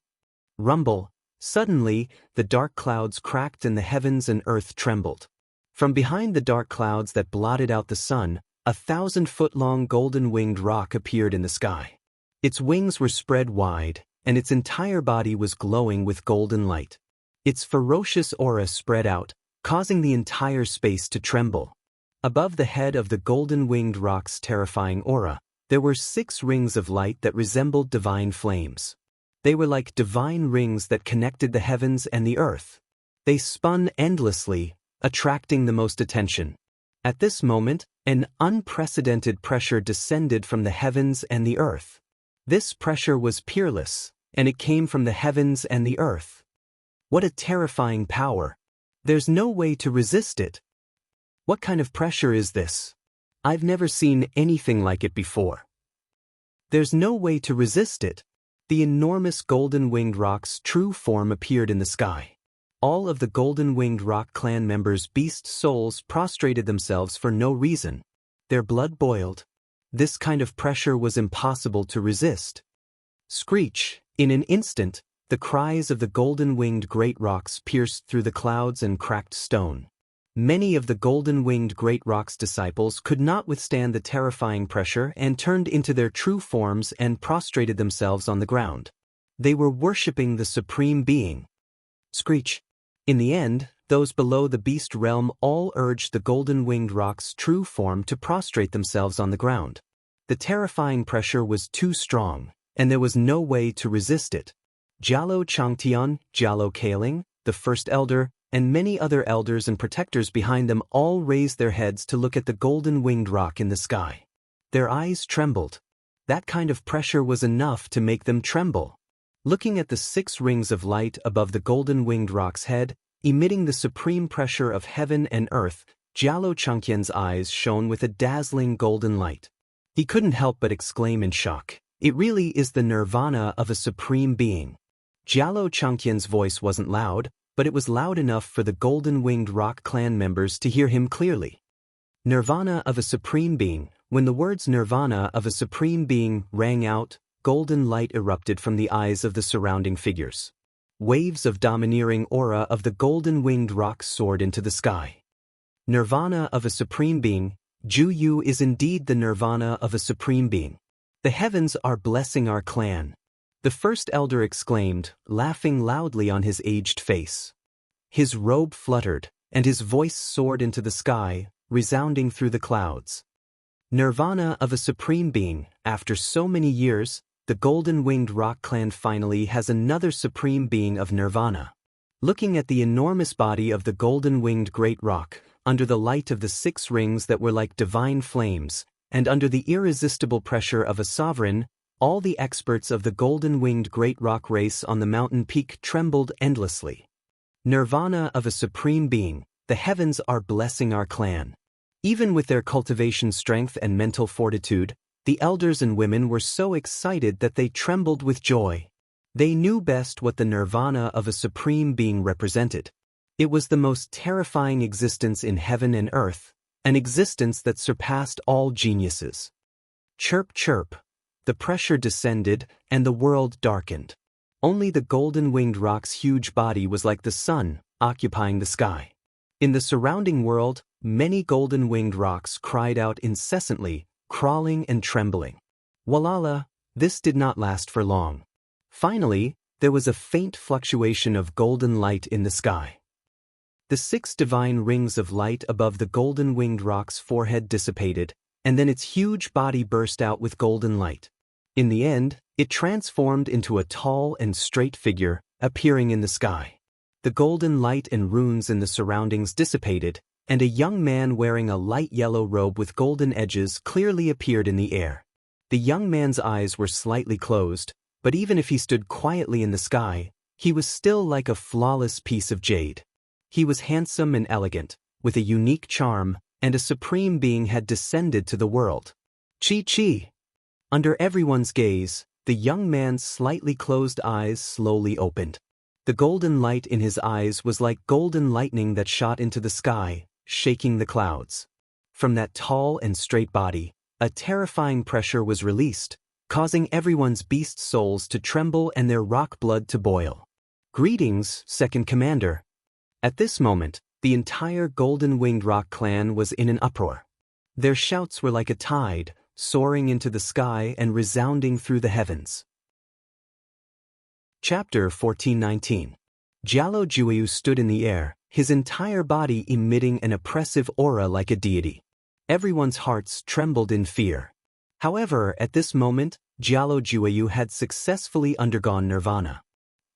Rumble. Suddenly, the dark clouds cracked and the heavens and earth trembled. From behind the dark clouds that blotted out the sun, a 1,000-foot-long golden-winged rock appeared in the sky. Its wings were spread wide, and its entire body was glowing with golden light. Its ferocious aura spread out, causing the entire space to tremble. Above the head of the golden-winged rock's terrifying aura, there were 6 rings of light that resembled divine flames. They were like divine rings that connected the heavens and the earth. They spun endlessly, attracting the most attention. At this moment, an unprecedented pressure descended from the heavens and the earth. This pressure was peerless, and it came from the heavens and the earth. What a terrifying power! There's no way to resist it. What kind of pressure is this? I've never seen anything like it before. There's no way to resist it. The enormous golden-winged rock's true form appeared in the sky. All of the golden-winged rock clan members' beast souls prostrated themselves for no reason. Their blood boiled. This kind of pressure was impossible to resist. Screech. In an instant, the cries of the golden-winged great rocks pierced through the clouds and cracked stone. Many of the golden-winged great rock's disciples could not withstand the terrifying pressure and turned into their true forms and prostrated themselves on the ground. They were worshipping the Supreme Being. Screech. In the end, those below the beast realm all urged the golden-winged rock's true form to prostrate themselves on the ground. The terrifying pressure was too strong, and there was no way to resist it. Jialo Changtian, Jialo Kaling, the first elder, and many other elders and protectors behind them all raised their heads to look at the golden-winged rock in the sky. Their eyes trembled. That kind of pressure was enough to make them tremble. Looking at the 6 rings of light above the golden-winged rock's head, emitting the supreme pressure of heaven and earth, Jialo Changtian's eyes shone with a dazzling golden light. He couldn't help but exclaim in shock. It really is the nirvana of a supreme being. Jialo Changtian's voice wasn't loud, but it was loud enough for the golden-winged rock clan members to hear him clearly. Nirvana of a supreme being. When the words nirvana of a supreme being rang out, golden light erupted from the eyes of the surrounding figures. Waves of domineering aura of the golden-winged rock soared into the sky. Nirvana of a supreme being. Jueyu is indeed the nirvana of a supreme being. The heavens are blessing our clan. The first elder exclaimed, laughing loudly on his aged face. His robe fluttered, and his voice soared into the sky, resounding through the clouds. Nirvana of a supreme being. After so many years, the golden-winged rock clan finally has another supreme being of nirvana. Looking at the enormous body of the golden-winged great rock, under the light of the 6 rings that were like divine flames, and under the irresistible pressure of a sovereign, all the experts of the golden-winged great rock race on the mountain peak trembled endlessly. Nirvana of a supreme being. The heavens are blessing our clan. Even with their cultivation strength and mental fortitude, the elders and women were so excited that they trembled with joy. They knew best what the nirvana of a supreme being represented. It was the most terrifying existence in heaven and earth, an existence that surpassed all geniuses. Chirp, chirp. The pressure descended, and the world darkened. Only the golden-winged rock's huge body was like the sun, occupying the sky. In the surrounding world, many golden-winged rocks cried out incessantly, crawling and trembling. Walala, this did not last for long. Finally, there was a faint fluctuation of golden light in the sky. The 6 divine rings of light above the golden-winged rock's forehead dissipated, and then its huge body burst out with golden light. In the end, it transformed into a tall and straight figure, appearing in the sky. The golden light and runes in the surroundings dissipated, and a young man wearing a light yellow robe with golden edges clearly appeared in the air. The young man's eyes were slightly closed, but even if he stood quietly in the sky, he was still like a flawless piece of jade. He was handsome and elegant, with a unique charm, and a supreme being had descended to the world. Chi-Chi! Under everyone's gaze, the young man's slightly closed eyes slowly opened. The golden light in his eyes was like golden lightning that shot into the sky, shaking the clouds. From that tall and straight body, a terrifying pressure was released, causing everyone's beast souls to tremble and their rock blood to boil. Greetings, Second Commander. At this moment, the entire golden-winged rock clan was in an uproar. Their shouts were like a tide, soaring into the sky and resounding through the heavens. Chapter 1419. Jialo Jueyu stood in the air, his entire body emitting an oppressive aura like a deity. Everyone's hearts trembled in fear. However, at this moment, Jialo Jueyu had successfully undergone nirvana.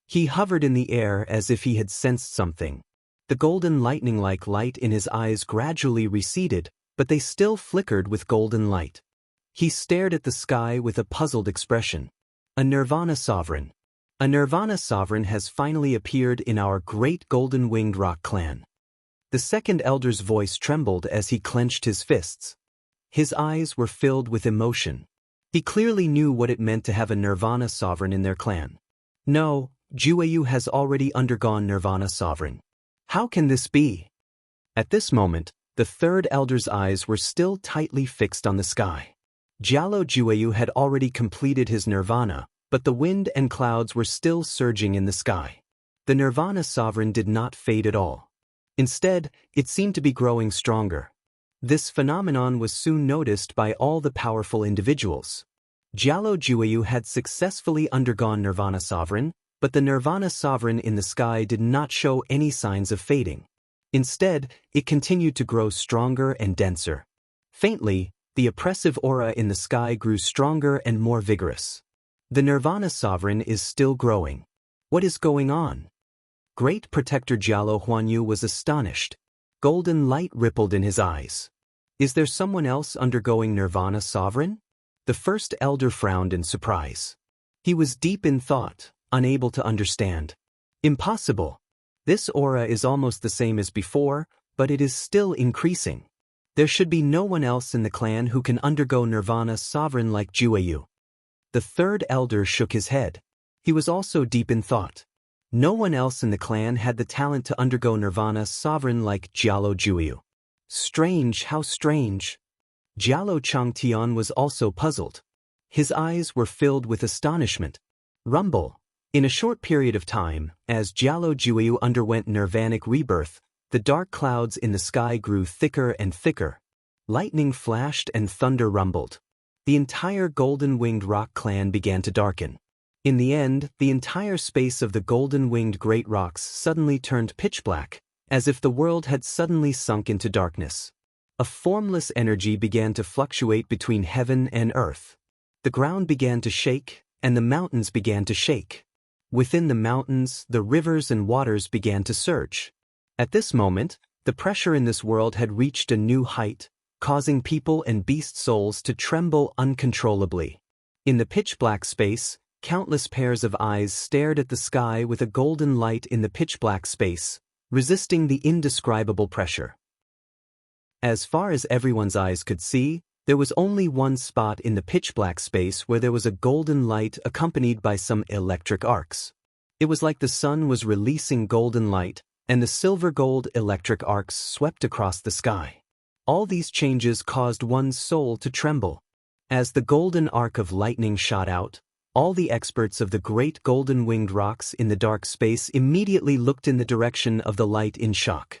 He hovered in the air as if he had sensed something. The golden lightning-like light in his eyes gradually receded, but they still flickered with golden light. He stared at the sky with a puzzled expression. A Nirvana Sovereign. A Nirvana Sovereign has finally appeared in our great golden-winged rock clan. The second elder's voice trembled as he clenched his fists. His eyes were filled with emotion. He clearly knew what it meant to have a Nirvana Sovereign in their clan. No, Jueyu has already undergone Nirvana Sovereign. How can this be? At this moment, the third elder's eyes were still tightly fixed on the sky. Jialo Jueyu had already completed his nirvana, but the wind and clouds were still surging in the sky. The Nirvana Sovereign did not fade at all. Instead, it seemed to be growing stronger. This phenomenon was soon noticed by all the powerful individuals. Jialo Jueyu had successfully undergone Nirvana Sovereign, but the Nirvana Sovereign in the sky did not show any signs of fading. Instead, it continued to grow stronger and denser. Faintly, the oppressive aura in the sky grew stronger and more vigorous. The Nirvana Sovereign is still growing. What is going on? Great Protector Jialo Huanyu was astonished. Golden light rippled in his eyes. Is there someone else undergoing Nirvana Sovereign? The first elder frowned in surprise. He was deep in thought, unable to understand. Impossible. This aura is almost the same as before, but it is still increasing. There should be no one else in the clan who can undergo Nirvana Sovereign like Jueyu. The third elder shook his head. He was also deep in thought. No one else in the clan had the talent to undergo Nirvana Sovereign like Jialo Jueyu. Strange, how strange. Jialo Changtian was also puzzled. His eyes were filled with astonishment. Rumble. In a short period of time, as Jialo Jueyu underwent nirvanic rebirth, the dark clouds in the sky grew thicker and thicker. Lightning flashed and thunder rumbled. The entire golden-winged rock clan began to darken. In the end, the entire space of the golden-winged great rocks suddenly turned pitch black, as if the world had suddenly sunk into darkness. A formless energy began to fluctuate between heaven and earth. The ground began to shake, and the mountains began to shake. Within the mountains, the rivers and waters began to surge. At this moment, the pressure in this world had reached a new height, causing people and beast souls to tremble uncontrollably. In the pitch-black space, countless pairs of eyes stared at the sky with a golden light in the pitch-black space, resisting the indescribable pressure. As far as everyone's eyes could see, there was only one spot in the pitch-black space where there was a golden light accompanied by some electric arcs. It was like the sun was releasing golden light, and the silver-gold electric arcs swept across the sky. All these changes caused one's soul to tremble. As the golden arc of lightning shot out, all the experts of the great golden-winged rocks in the dark space immediately looked in the direction of the light in shock.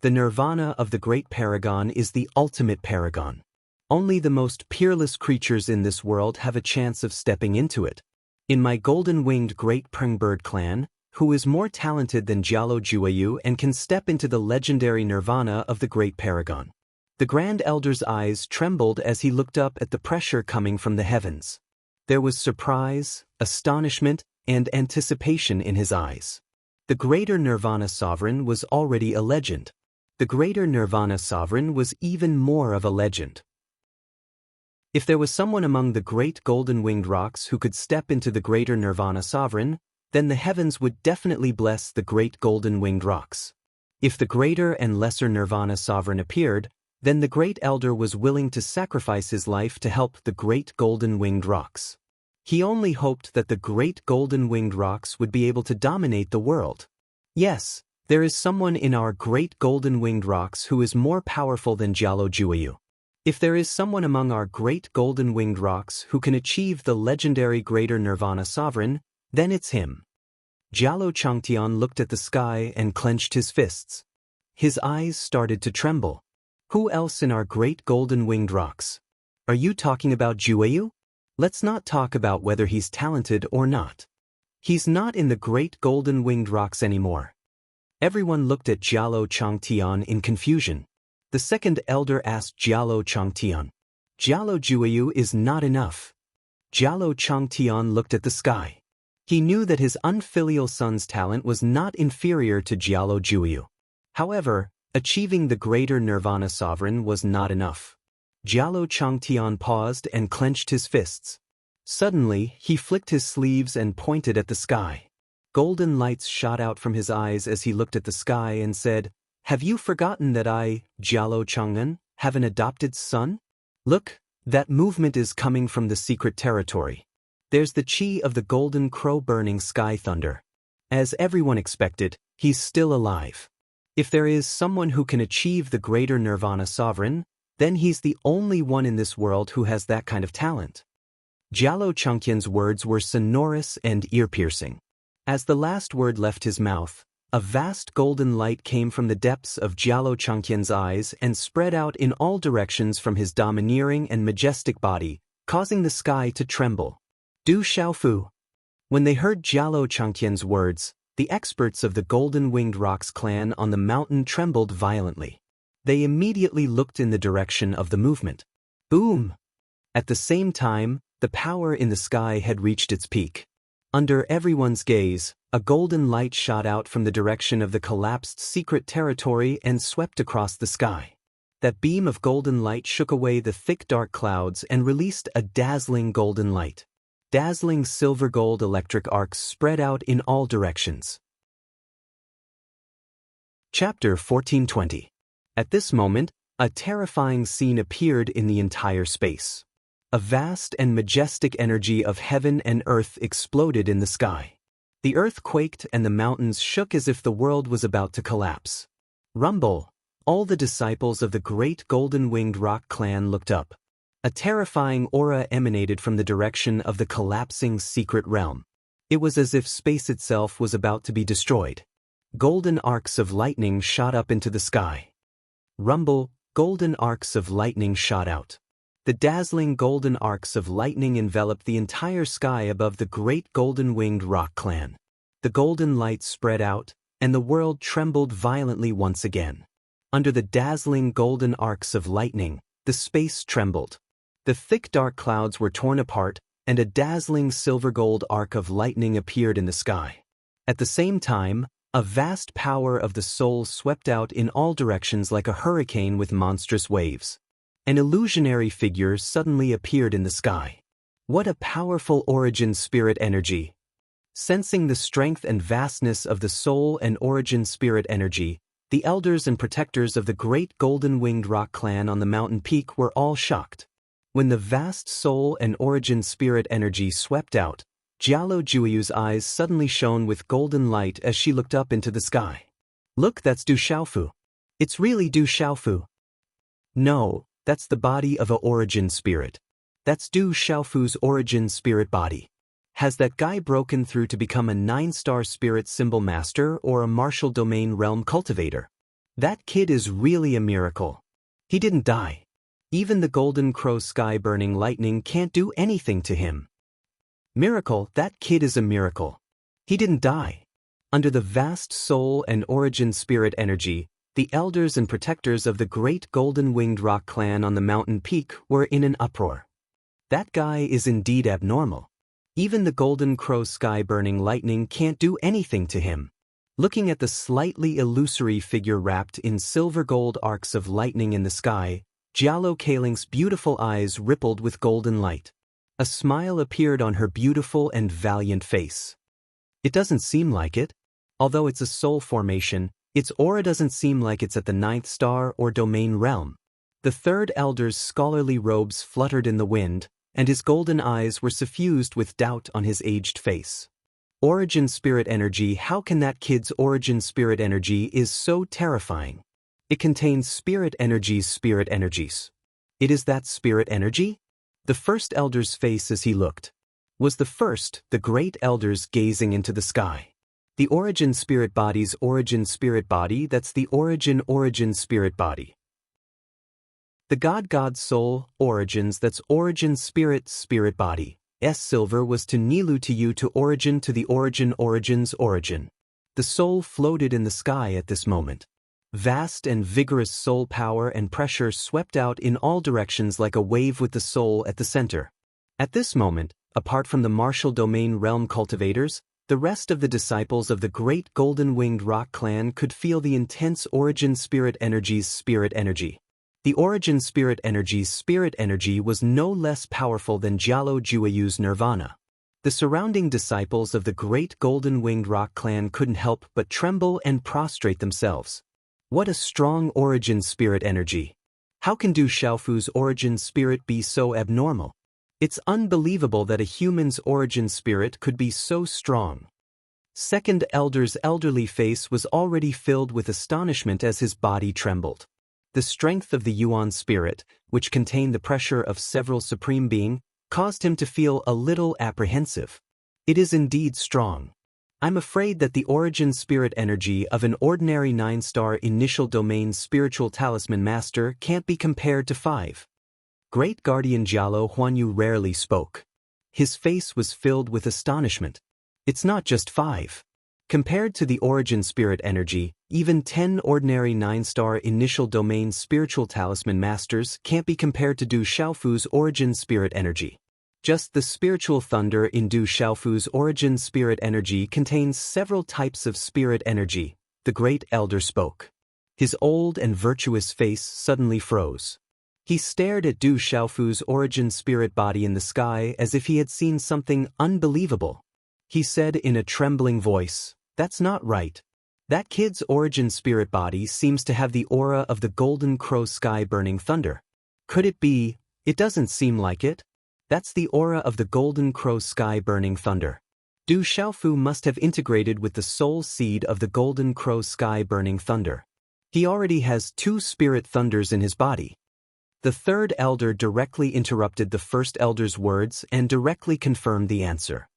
The nirvana of the great paragon is the ultimate paragon. Only the most peerless creatures in this world have a chance of stepping into it. In my golden-winged great Prengbird clan, who is more talented than Jialo Juayu and can step into the legendary nirvana of the great paragon. The Grand Elder's eyes trembled as he looked up at the pressure coming from the heavens. There was surprise, astonishment, and anticipation in his eyes. The greater Nirvana Sovereign was already a legend. The greater Nirvana Sovereign was even more of a legend. If there was someone among the great golden-winged rocks who could step into the greater Nirvana Sovereign, then the heavens would definitely bless the great golden-winged rocks. If the greater and lesser Nirvana Sovereign appeared, then the great elder was willing to sacrifice his life to help the great golden-winged rocks. He only hoped that the great golden-winged rocks would be able to dominate the world. Yes, there is someone in our great golden-winged rocks who is more powerful than Jialo Juayu. If there is someone among our great golden-winged rocks who can achieve the legendary greater Nirvana Sovereign, then it's him. Jialo Changtian looked at the sky and clenched his fists. His eyes started to tremble. Who else in our great golden-winged rocks? Are you talking about Juayu? Let's not talk about whether he's talented or not. He's not in the great golden-winged rocks anymore. Everyone looked at Jialo Changtian in confusion. The second elder asked Jialo Changtian, "Jialo Juayu is not enough." Jialo Changtian looked at the sky. He knew that his unfilial son's talent was not inferior to Jialo Juayu. However, achieving the greater Nirvana Sovereign was not enough. Jialo Changtian paused and clenched his fists. Suddenly, he flicked his sleeves and pointed at the sky. Golden lights shot out from his eyes as he looked at the sky and said, "Have you forgotten that I, Jialo Chang'an, have an adopted son? Look, that movement is coming from the secret territory. There's the chi of the golden crow burning sky thunder. As everyone expected, he's still alive. If there is someone who can achieve the greater Nirvana Sovereign, then he's the only one in this world who has that kind of talent." Jialo Changtian's words were sonorous and ear-piercing. As the last word left his mouth, a vast golden light came from the depths of Jialo Changtian's eyes and spread out in all directions from his domineering and majestic body, causing the sky to tremble. Du Xiaofu. When they heard Jialo Changtian's words, the experts of the Golden-Winged Rocks clan on the mountain trembled violently. They immediately looked in the direction of the movement. Boom! At the same time, the power in the sky had reached its peak. Under everyone's gaze, a golden light shot out from the direction of the collapsed secret territory and swept across the sky. That beam of golden light shook away the thick dark clouds and released a dazzling golden light. Dazzling silver-gold electric arcs spread out in all directions. Chapter 1420. At this moment, a terrifying scene appeared in the entire space. A vast and majestic energy of heaven and earth exploded in the sky. The earth quaked and the mountains shook as if the world was about to collapse. Rumble! All the disciples of the great golden-winged rock clan looked up. A terrifying aura emanated from the direction of the collapsing secret realm. It was as if space itself was about to be destroyed. Golden arcs of lightning shot up into the sky. Rumble! Golden arcs of lightning shot out. The dazzling golden arcs of lightning enveloped the entire sky above the great golden-winged rock clan. The golden light spread out, and the world trembled violently once again. Under the dazzling golden arcs of lightning, the space trembled. The thick dark clouds were torn apart, and a dazzling silver-gold arc of lightning appeared in the sky. At the same time, a vast power of the soul swept out in all directions like a hurricane with monstrous waves. An illusionary figure suddenly appeared in the sky. What a powerful origin spirit energy! Sensing the strength and vastness of the soul and origin spirit energy, the elders and protectors of the great golden-winged rock clan on the mountain peak were all shocked. When the vast soul and origin spirit energy swept out, Jialo Juiyu's eyes suddenly shone with golden light as she looked up into the sky. Look, that's Du Xiaofu. It's really Du Xiaofu. No, that's the body of a origin spirit. That's Du Xiaofu's origin spirit body. Has that guy broken through to become a 9-star spirit symbol master or a martial domain realm cultivator? That kid is really a miracle. He didn't die. Even the golden crow sky-burning lightning can't do anything to him. Miracle, that kid is a miracle. He didn't die. Under the vast soul and origin spirit energy, the elders and protectors of the great golden-winged rock clan on the mountain peak were in an uproar. That guy is indeed abnormal. Even the golden crow sky-burning lightning can't do anything to him. Looking at the slightly illusory figure wrapped in silver-gold arcs of lightning in the sky, Giallo Kaling's beautiful eyes rippled with golden light. A smile appeared on her beautiful and valiant face. It doesn't seem like it. Although it's a soul formation, its aura doesn't seem like it's at the 9th star or domain realm. The third elder's scholarly robes fluttered in the wind, and his golden eyes were suffused with doubt on his aged face. Origin spirit energy. How can that kid's origin spirit energy is so terrifying? It contains spirit energies. It is that spirit energy? The first elder's face as he looked. Was the great elders gazing into the sky. The origin spirit body's origin spirit body, that's the origin spirit body. The God soul, origins, that's origin spirit body. Silver was to Nilu, to you, to origin, to the origins origin. The soul floated in the sky at this moment. Vast and vigorous soul power and pressure swept out in all directions like a wave with the soul at the center. At this moment, apart from the martial domain realm cultivators, the rest of the disciples of the great golden-winged rock clan could feel the intense origin spirit energy. The origin spirit energy was no less powerful than Giallo Juayu's nirvana. The surrounding disciples of the great golden-winged rock clan couldn't help but tremble and prostrate themselves. What a strong origin spirit energy! How can Du Xiaofu's origin spirit be so abnormal? It's unbelievable that a human's origin spirit could be so strong. Second elder's elderly face was already filled with astonishment as his body trembled. The strength of the Yuan spirit, which contained the pressure of several supreme being, caused him to feel a little apprehensive. It is indeed strong. I'm afraid that the origin spirit energy of an ordinary 9-star initial domain spiritual talisman master can't be compared to 5. Great Guardian Giallo Huanyu rarely spoke. His face was filled with astonishment. It's not just 5. Compared to the origin spirit energy, even 10 ordinary 9-star initial domain spiritual talisman masters can't be compared to Du Xiaofu's origin spirit energy. Just the spiritual thunder in Du Xiaofu's origin spirit energy contains several types of spirit energy, the great elder spoke. His old and virtuous face suddenly froze. He stared at Du Xiaofu's origin spirit body in the sky as if he had seen something unbelievable. He said in a trembling voice, "That's not right. That kid's origin spirit body seems to have the aura of the golden crow sky burning thunder. Could it be? It doesn't seem like it. That's the aura of the golden crow sky burning thunder. Du Xiaofu must have integrated with the soul seed of the golden crow sky burning thunder. He already has 2 spirit thunders in his body." The third elder directly interrupted the first elder's words and directly confirmed the answer.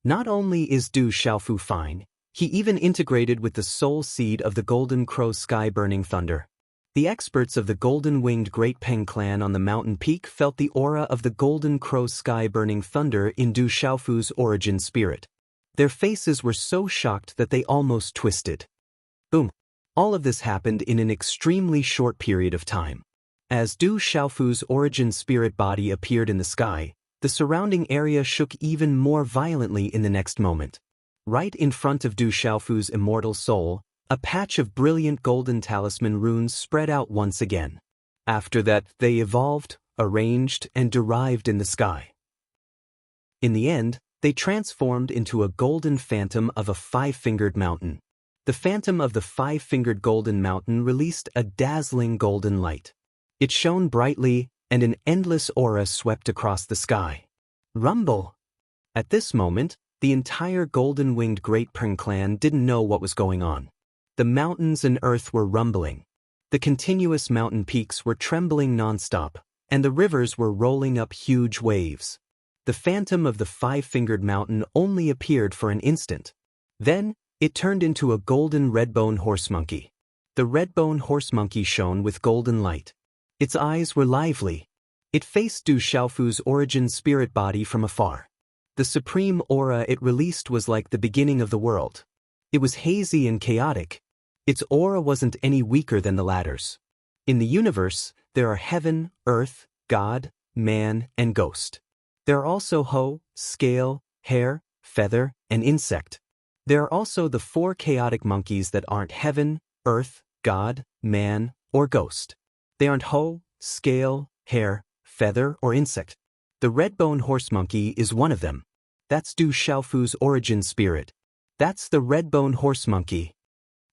Not only is Du Xiaofu fine, he even integrated with the soul seed of the golden crow sky burning thunder. The experts of the golden-winged Great Peng clan on the mountain peak felt the aura of the golden crow sky burning thunder in Du Xiaofu's origin spirit. Their faces were so shocked that they almost twisted. Boom! All of this happened in an extremely short period of time. As Du Xiaofu's origin spirit body appeared in the sky, the surrounding area shook even more violently in the next moment. Right in front of Du Xiaofu's immortal soul, a patch of brilliant golden talisman runes spread out once again. After that, they evolved, arranged, and derived in the sky. In the end, they transformed into a golden phantom of a 5-fingered mountain. The phantom of the 5-fingered golden mountain released a dazzling golden light. It shone brightly, and an endless aura swept across the sky. Rumble! At this moment, the entire golden-winged Great Peng clan didn't know what was going on. The mountains and earth were rumbling. The continuous mountain peaks were trembling non-stop, and the rivers were rolling up huge waves. The phantom of the 5-fingered mountain only appeared for an instant. Then, it turned into a golden red-bone horse monkey. the red-bone horse monkey shone with golden light. Its eyes were lively. It faced Du Xiaofu's origin spirit body from afar. The supreme aura it released was like the beginning of the world. It was hazy and chaotic. Its aura wasn't any weaker than the latter's. In the universe, there are heaven, earth, God, man, and ghost. There are also hoe, scale, hair, feather, and insect. There are also the four chaotic monkeys that aren't heaven, earth, God, man, or ghost. They aren't hoe, scale, hair, feather, or insect. The red-bone horse monkey is one of them. That's Du Xiaofu's origin spirit. That's the red-bone horse monkey.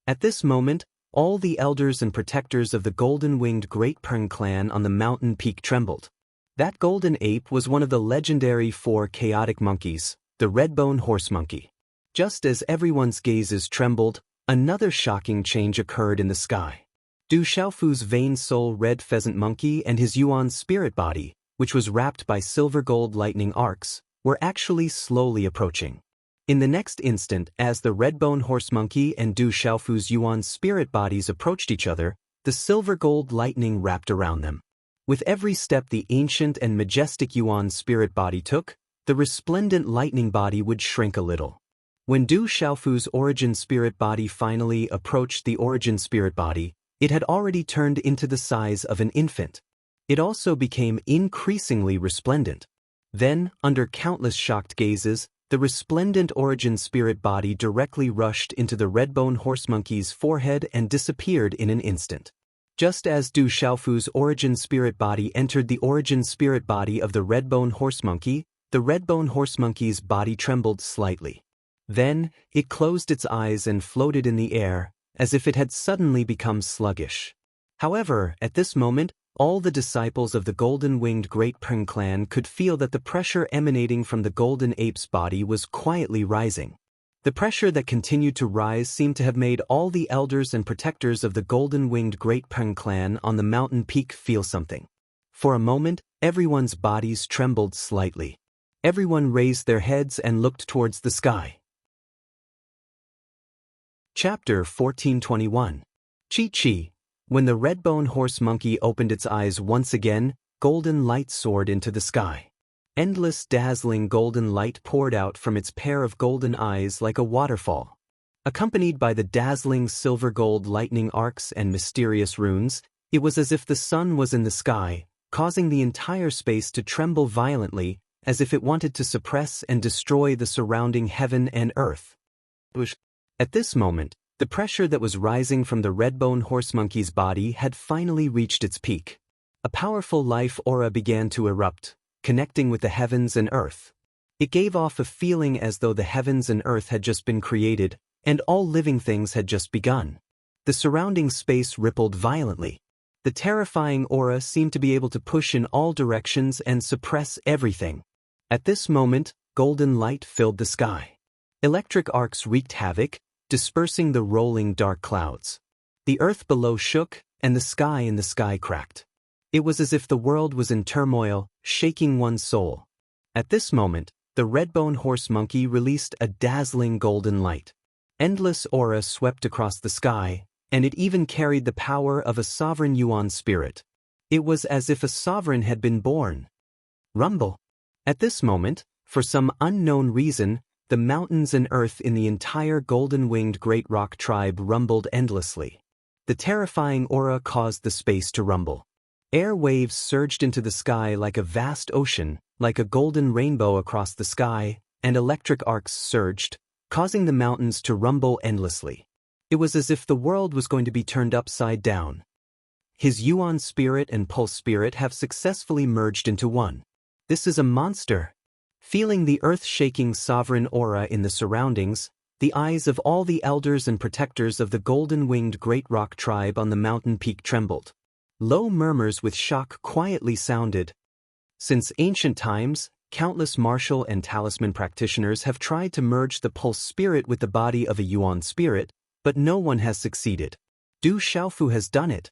At this moment, all the elders and protectors of the golden-winged Great Peng clan on the mountain peak trembled. That golden ape was one of the legendary four chaotic monkeys, the red-bone horse monkey. Just as everyone's gazes trembled, another shocking change occurred in the sky. Du Xiaofu's vain soul red pheasant monkey and his yuan spirit body, which was wrapped by silver gold lightning arcs, were actually slowly approaching. In the next instant, as the red-bone horse monkey and Du Xiaofu's yuan spirit bodies approached each other, the silver gold lightning wrapped around them. With every step the ancient and majestic yuan spirit body took, the resplendent lightning body would shrink a little. When Du Xiaofu's origin spirit body finally approached the origin spirit body, it had already turned into the size of an infant. It also became increasingly resplendent. Then, under countless shocked gazes, the resplendent origin spirit body directly rushed into the red-bone horse monkey's forehead and disappeared in an instant. Just as Du Xiaofu's origin spirit body entered the origin spirit body of the red-bone horse monkey, the red-bone horse monkey's body trembled slightly. Then, it closed its eyes and floated in the air, as if it had suddenly become sluggish. However, at this moment, all the disciples of the golden-winged Great Peng clan could feel that the pressure emanating from the golden ape's body was quietly rising. The pressure that continued to rise seemed to have made all the elders and protectors of the golden-winged Great Peng clan on the mountain peak feel something. For a moment, everyone's bodies trembled slightly. Everyone raised their heads and looked towards the sky. Chapter 1421. Chi-Chi. When the red-bone horse monkey opened its eyes once again, golden light soared into the sky. Endless dazzling golden light poured out from its pair of golden eyes like a waterfall. Accompanied by the dazzling silver gold lightning arcs and mysterious runes, it was as if the sun was in the sky, causing the entire space to tremble violently, as if it wanted to suppress and destroy the surrounding heaven and earth. At this moment, the pressure that was rising from the red-bone horse monkey's body had finally reached its peak. A powerful life aura began to erupt, connecting with the heavens and earth. It gave off a feeling as though the heavens and earth had just been created, and all living things had just begun. The surrounding space rippled violently. The terrifying aura seemed to be able to push in all directions and suppress everything. At this moment, golden light filled the sky. Electric arcs wreaked havoc, dispersing the rolling dark clouds. The earth below shook, and the sky in the sky cracked. It was as if the world was in turmoil, shaking one's soul. At this moment, the red-bone horse monkey released a dazzling golden light. Endless aura swept across the sky, and it even carried the power of a sovereign yuan spirit. It was as if a sovereign had been born. Rumble. At this moment, for some unknown reason, the mountains and earth in the entire golden-winged Great Rock tribe rumbled endlessly. The terrifying aura caused the space to rumble. Air waves surged into the sky like a vast ocean, like a golden rainbow across the sky, and electric arcs surged, causing the mountains to rumble endlessly. It was as if the world was going to be turned upside down. His yuan spirit and pulse spirit have successfully merged into one. This is a monster. Feeling the earth-shaking sovereign aura in the surroundings, the eyes of all the elders and protectors of the golden-winged Great Rock tribe on the mountain peak trembled. Low murmurs with shock quietly sounded. Since ancient times, countless martial and talisman practitioners have tried to merge the pulse spirit with the body of a yuan spirit, but no one has succeeded. Du Xiaofu has done it.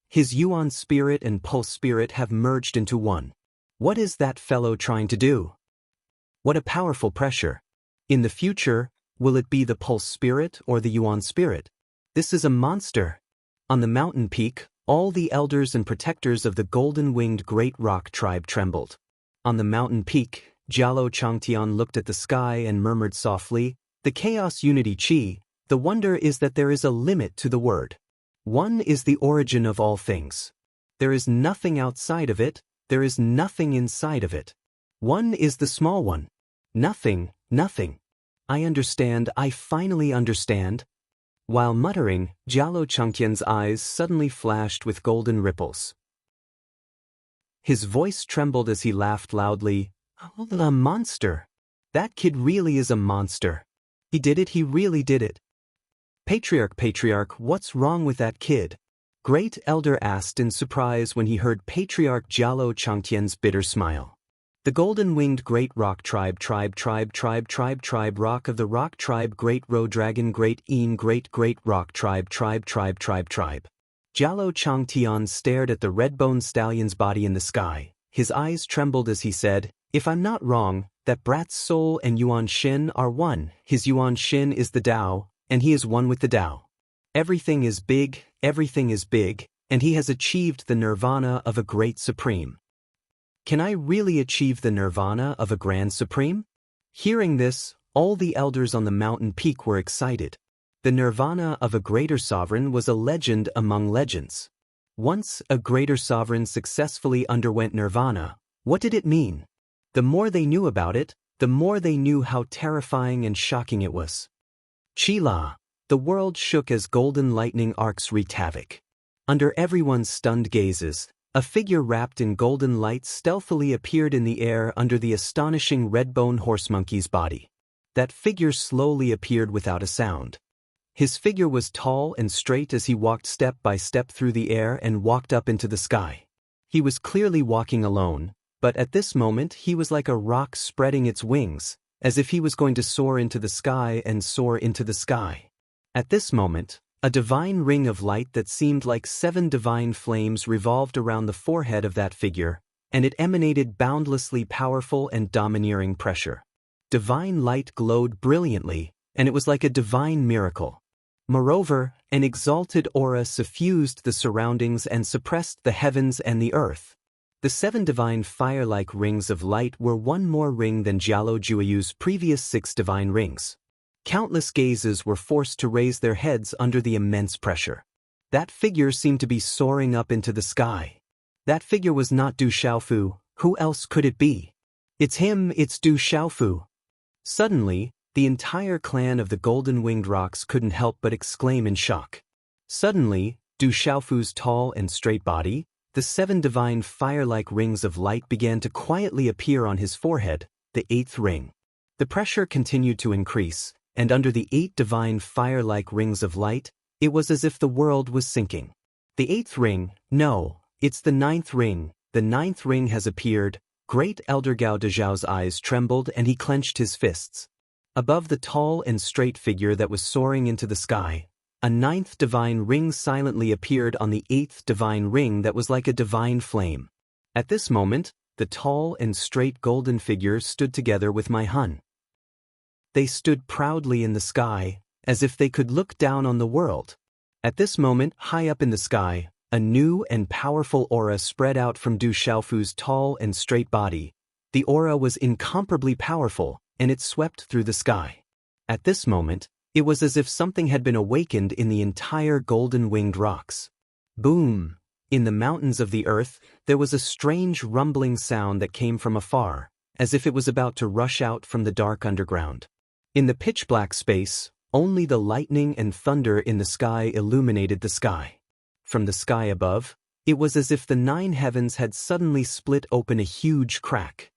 His yuan spirit and pulse spirit have merged into one. What is that fellow trying to do? What a powerful pressure. In the future, will it be the pulse spirit or the yuan spirit? This is a monster. On the mountain peak, all the elders and protectors of the golden-winged great rock tribe trembled. On the mountain peak, Jialo Changtian looked at the sky and murmured softly, "The chaos unity chi, the wonder is that there is a limit to the word. One is the origin of all things. There is nothing outside of it, there is nothing inside of it. One is the small one. Nothing, nothing. I understand, I finally understand." While muttering, Jialo Changtian's eyes suddenly flashed with golden ripples. His voice trembled as he laughed loudly. "Oh, the monster! That kid really is a monster. He did it, he really did it." Patriarch, what's wrong with that kid?" Great Elder asked in surprise when he heard Patriarch Jialo Changtian's bitter smile. The golden-winged great rock tribe rock of the rock tribe great road dragon great rock tribe. Jialo Changtian stared at the red-boned stallion's body in the sky. His eyes trembled as he said, "If I'm not wrong, that brat's soul and Yuan Shin are one. His Yuan Shin is the Tao, and he is one with the Tao. Everything is big, and he has achieved the nirvana of a great supreme." Can I really achieve the nirvana of a grand supreme? Hearing this, all the elders on the mountain peak were excited. The nirvana of a greater sovereign was a legend among legends. Once a greater sovereign successfully underwent nirvana, what did it mean? The more they knew about it, the more they knew how terrifying and shocking it was. Chila, the world shook as golden lightning arcs wreaked havoc. Under everyone's stunned gazes, a figure wrapped in golden light stealthily appeared in the air under the astonishing red-boned horse monkey's body. That figure slowly appeared without a sound. His figure was tall and straight as he walked step by step through the air and walked up into the sky. He was clearly walking alone, but at this moment he was like a rock spreading its wings, as if he was going to soar into the sky and soar into the sky. At this moment, a divine ring of light that seemed like 7 divine flames revolved around the forehead of that figure, and it emanated boundlessly powerful and domineering pressure. Divine light glowed brilliantly, and it was like a divine miracle. Moreover, an exalted aura suffused the surroundings and suppressed the heavens and the earth. The 7 divine fire-like rings of light were one more ring than Jialo Jueyu's previous 6 divine rings. Countless gazes were forced to raise their heads under the immense pressure. That figure seemed to be soaring up into the sky. That figure was not Du Xiaofu, who else could it be? It's him, it's Du Xiaofu. Suddenly, the entire clan of the golden-winged rocks couldn't help but exclaim in shock. Suddenly, Du Xiaofu's tall and straight body, the 7 divine fire-like rings of light began to quietly appear on his forehead, the 8th ring. The pressure continued to increase, and under the 8 divine fire-like rings of light, it was as if the world was sinking. The 8th ring, no, it's the 9th ring. The 9th ring has appeared. Great Elder Gao Dezhao's eyes trembled and he clenched his fists. Above the tall and straight figure that was soaring into the sky, a 9th divine ring silently appeared on the 8th divine ring that was like a divine flame. At this moment, the tall and straight golden figure stood together with my Hun. They stood proudly in the sky, as if they could look down on the world. At this moment, high up in the sky, a new and powerful aura spread out from Du Xiaofu's tall and straight body. The aura was incomparably powerful, and it swept through the sky. At this moment, it was as if something had been awakened in the entire golden-winged rocks. Boom! In the mountains of the earth, there was a strange rumbling sound that came from afar, as if it was about to rush out from the dark underground. In the pitch-black space, only the lightning and thunder in the sky illuminated the sky. From the sky above, it was as if the 9 heavens had suddenly split open a huge crack.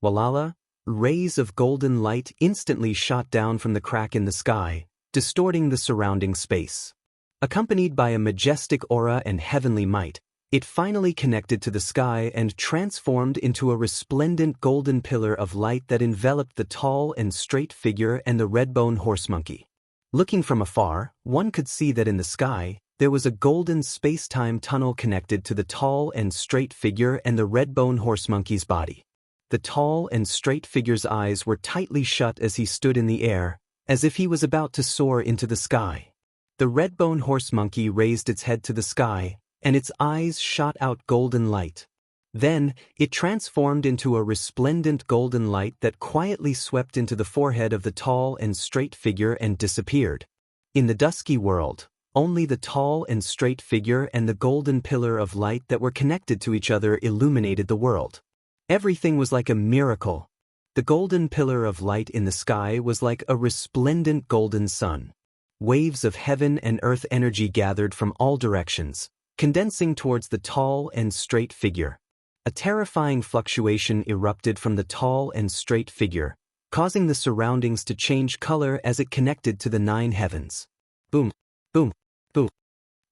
Walala, rays of golden light instantly shot down from the crack in the sky, distorting the surrounding space. Accompanied by a majestic aura and heavenly might, it finally connected to the sky and transformed into a resplendent golden pillar of light that enveloped the tall and straight figure and the red-boned horse monkey. Looking from afar, one could see that in the sky, there was a golden space-time tunnel connected to the tall and straight figure and the red-boned horse monkey's body. The tall and straight figure's eyes were tightly shut as he stood in the air, as if he was about to soar into the sky. The red-bone horse monkey raised its head to the sky, and its eyes shot out golden light. Then, it transformed into a resplendent golden light that quietly swept into the forehead of the tall and straight figure and disappeared. In the dusky world, only the tall and straight figure and the golden pillar of light that were connected to each other illuminated the world. Everything was like a miracle. The golden pillar of light in the sky was like a resplendent golden sun. Waves of heaven and earth energy gathered from all directions, condensing towards the tall and straight figure. A terrifying fluctuation erupted from the tall and straight figure, causing the surroundings to change color as it connected to the 9 heavens. Boom, boom, boom,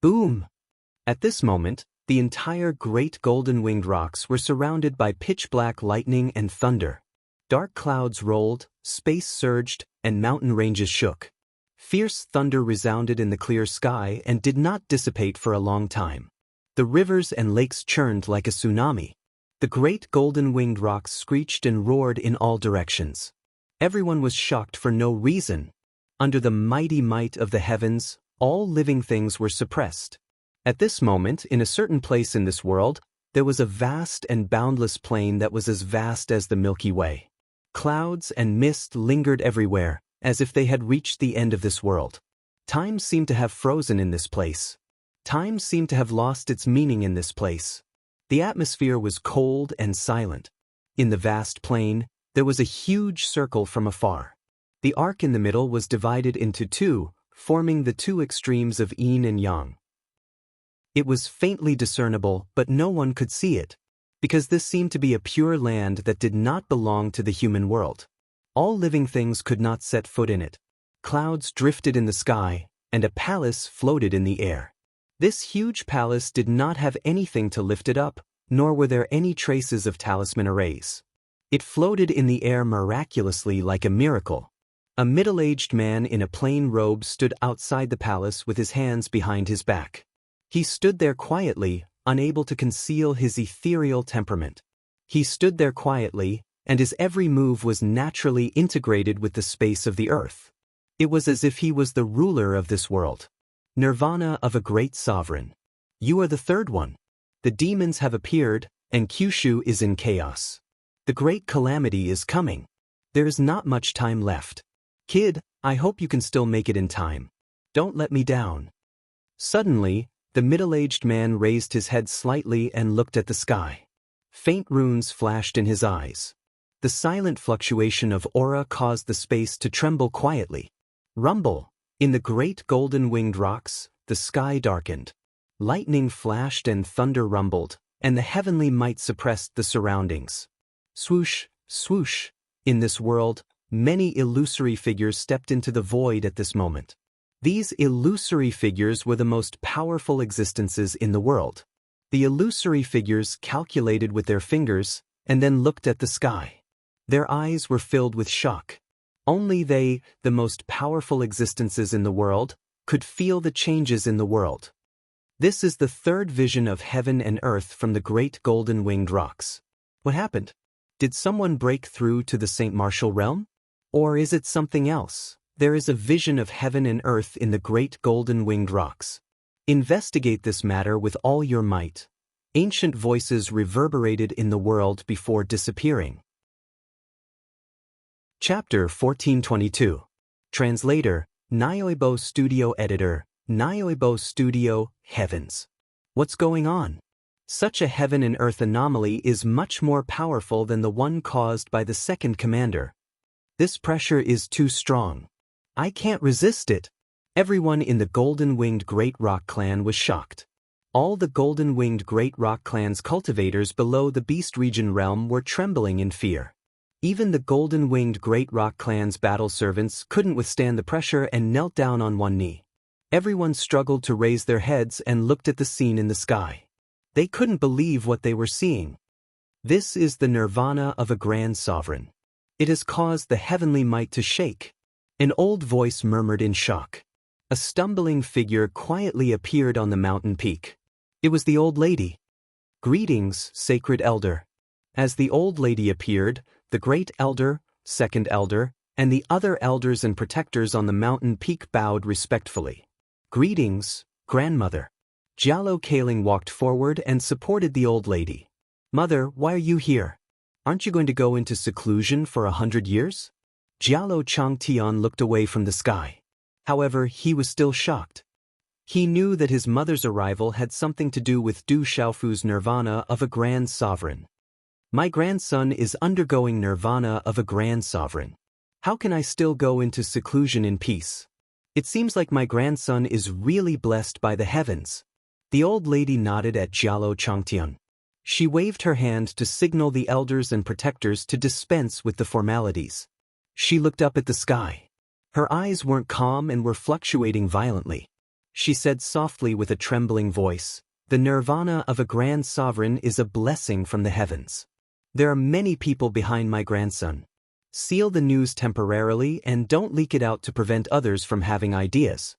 boom. At this moment, the entire great golden-winged rocks were surrounded by pitch-black lightning and thunder. Dark clouds rolled, space surged, and mountain ranges shook. Fierce thunder resounded in the clear sky and did not dissipate for a long time. The rivers and lakes churned like a tsunami. The great golden-winged rocks screeched and roared in all directions. Everyone was shocked for no reason. Under the mighty might of the heavens, all living things were suppressed. At this moment, in a certain place in this world, there was a vast and boundless plain that was as vast as the Milky Way. Clouds and mist lingered everywhere, as if they had reached the end of this world. Time seemed to have frozen in this place. Time seemed to have lost its meaning in this place. The atmosphere was cold and silent. In the vast plain, there was a huge circle from afar. The arc in the middle was divided into 2, forming the 2 extremes of yin and yang. It was faintly discernible, but no one could see it, because this seemed to be a pure land that did not belong to the human world. All living things could not set foot in it. Clouds drifted in the sky, and a palace floated in the air. This huge palace did not have anything to lift it up, nor were there any traces of talisman arrays. It floated in the air miraculously like a miracle. A middle-aged man in a plain robe stood outside the palace with his hands behind his back. He stood there quietly, unable to conceal his ethereal temperament. He stood there quietly, and his every move was naturally integrated with the space of the earth. It was as if he was the ruler of this world. Nirvana of a great sovereign. You are the third one. The demons have appeared, and Kyushu is in chaos. The great calamity is coming. There is not much time left. Kid, I hope you can still make it in time. Don't let me down. Suddenly, the middle-aged man raised his head slightly and looked at the sky. Faint runes flashed in his eyes. The silent fluctuation of aura caused the space to tremble quietly. Rumble. In the great golden-winged rocks, the sky darkened. Lightning flashed and thunder rumbled, and the heavenly might suppressed the surroundings. Swoosh, swoosh. In this world, many illusory figures stepped into the void at this moment. These illusory figures were the most powerful existences in the world. The illusory figures calculated with their fingers, and then looked at the sky. Their eyes were filled with shock. Only they, the most powerful existences in the world, could feel the changes in the world. This is the third vision of heaven and earth from the great golden-winged rocks. What happened? Did someone break through to the St. Martial realm? Or is it something else? There is a vision of heaven and earth in the great golden-winged rocks. Investigate this matter with all your might. Ancient voices reverberated in the world before disappearing. Chapter 1422. Translator, Nyoibo Studio Editor, Nyoibo Studio, Heavens. What's going on? Such a heaven and earth anomaly is much more powerful than the one caused by the second commander. This pressure is too strong. I can't resist it. Everyone in the golden-winged Great Rock clan was shocked. All the golden-winged Great Rock clan's cultivators below the Beast Region realm were trembling in fear. Even the golden-winged Great Rock clan's battle servants couldn't withstand the pressure and knelt down on one knee. Everyone struggled to raise their heads and looked at the scene in the sky. They couldn't believe what they were seeing. This is the nirvana of a grand sovereign. It has caused the heavenly might to shake. An old voice murmured in shock. A stumbling figure quietly appeared on the mountain peak. It was the old lady. Greetings, sacred elder. As the old lady appeared, the great elder, second elder, and the other elders and protectors on the mountain peak bowed respectfully. Greetings, grandmother. Jialo Kaling walked forward and supported the old lady. Mother, why are you here? Aren't you going to go into seclusion for 100 years? Jialo Changtian looked away from the sky. However, he was still shocked. He knew that his mother's arrival had something to do with Du Xiaofu's nirvana of a grand sovereign. My grandson is undergoing nirvana of a grand sovereign. How can I still go into seclusion in peace? It seems like my grandson is really blessed by the heavens. The old lady nodded at Jialo Changtian. She waved her hand to signal the elders and protectors to dispense with the formalities. She looked up at the sky. Her eyes weren't calm and were fluctuating violently. She said softly with a trembling voice, "The nirvana of a grand sovereign is a blessing from the heavens. There are many people behind my grandson. Seal the news temporarily and don't leak it out to prevent others from having ideas."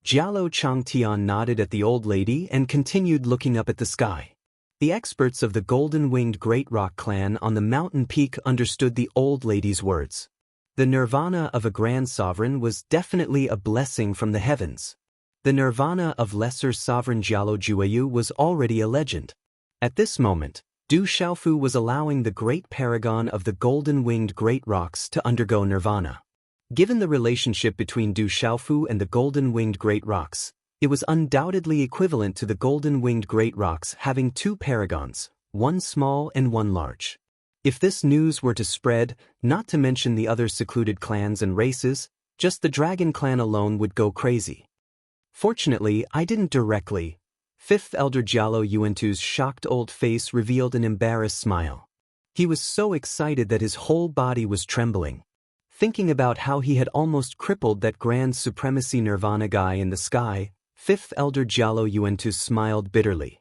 Jialo Changtian nodded at the old lady and continued looking up at the sky. The experts of the golden-winged Great Rock clan on the mountain peak understood the old lady's words. The nirvana of a grand sovereign was definitely a blessing from the heavens. The nirvana of lesser sovereign Jialo Jueyu was already a legend. At this moment, Du Xiaofu was allowing the great paragon of the golden-winged Great Rocks to undergo nirvana. Given the relationship between Du Xiaofu and the golden-winged Great Rocks, it was undoubtedly equivalent to the golden-winged Great Rocks having two paragons, one small and one large. If this news were to spread, not to mention the other secluded clans and races, just the Dragon Clan alone would go crazy. Fortunately, I didn't directly. Fifth Elder Jialo Yuantu's shocked old face revealed an embarrassed smile. He was so excited that his whole body was trembling. Thinking about how he had almost crippled that grand supremacy nirvana guy in the sky, Fifth Elder Jialo Yuantu smiled bitterly.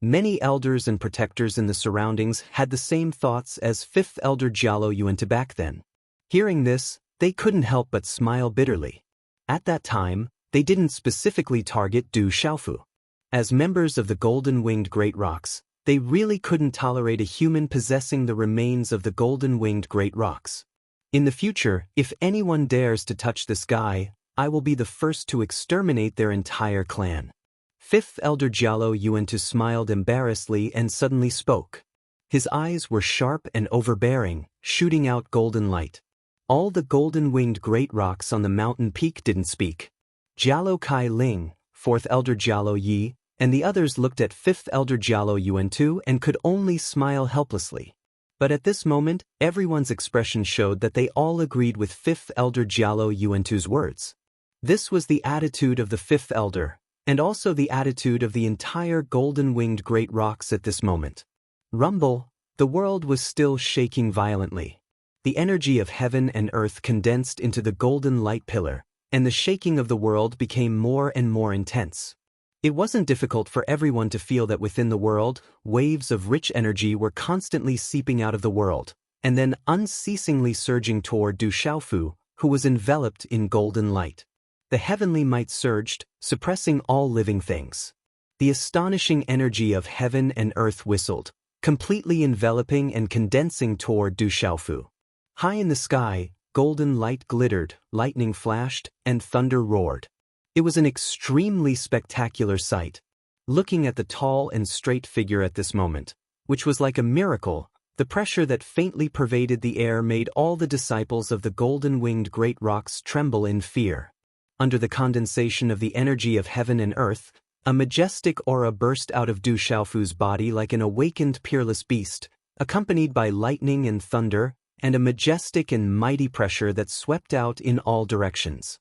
Many elders and protectors in the surroundings had the same thoughts as Fifth Elder Jialo Yuantu back then. Hearing this, they couldn't help but smile bitterly. At that time, they didn't specifically target Du Xiaofu. As members of the golden-winged Great Rocks, they really couldn't tolerate a human possessing the remains of the golden-winged Great Rocks. In the future, if anyone dares to touch this guy, I will be the first to exterminate their entire clan. Fifth Elder Jialo Yuantu smiled embarrassedly and suddenly spoke. His eyes were sharp and overbearing, shooting out golden light. All the golden-winged Great Rocks on the mountain peak didn't speak. Jialo Kai Ling, Fourth Elder Jialo Yi, and the others looked at Fifth Elder Jialo Yuantu and could only smile helplessly. But at this moment, everyone's expression showed that they all agreed with Fifth Elder Jialo Yuantu's words. This was the attitude of the Fifth Elder, and also the attitude of the entire golden-winged Great Rocks at this moment. Rumble, the world was still shaking violently. The energy of heaven and earth condensed into the golden light pillar, and the shaking of the world became more and more intense. It wasn't difficult for everyone to feel that within the world, waves of rich energy were constantly seeping out of the world, and then unceasingly surging toward Du Xiaofu, who was enveloped in golden light. The heavenly might surged, suppressing all living things. The astonishing energy of heaven and earth whistled, completely enveloping and condensing toward Du Xiaofu. High in the sky, golden light glittered, lightning flashed, and thunder roared. It was an extremely spectacular sight. Looking at the tall and straight figure at this moment, which was like a miracle, the pressure that faintly pervaded the air made all the disciples of the golden-winged Great Rocks tremble in fear. Under the condensation of the energy of heaven and earth, a majestic aura burst out of Du Xiaofu's body like an awakened peerless beast, accompanied by lightning and thunder, and a majestic and mighty pressure that swept out in all directions.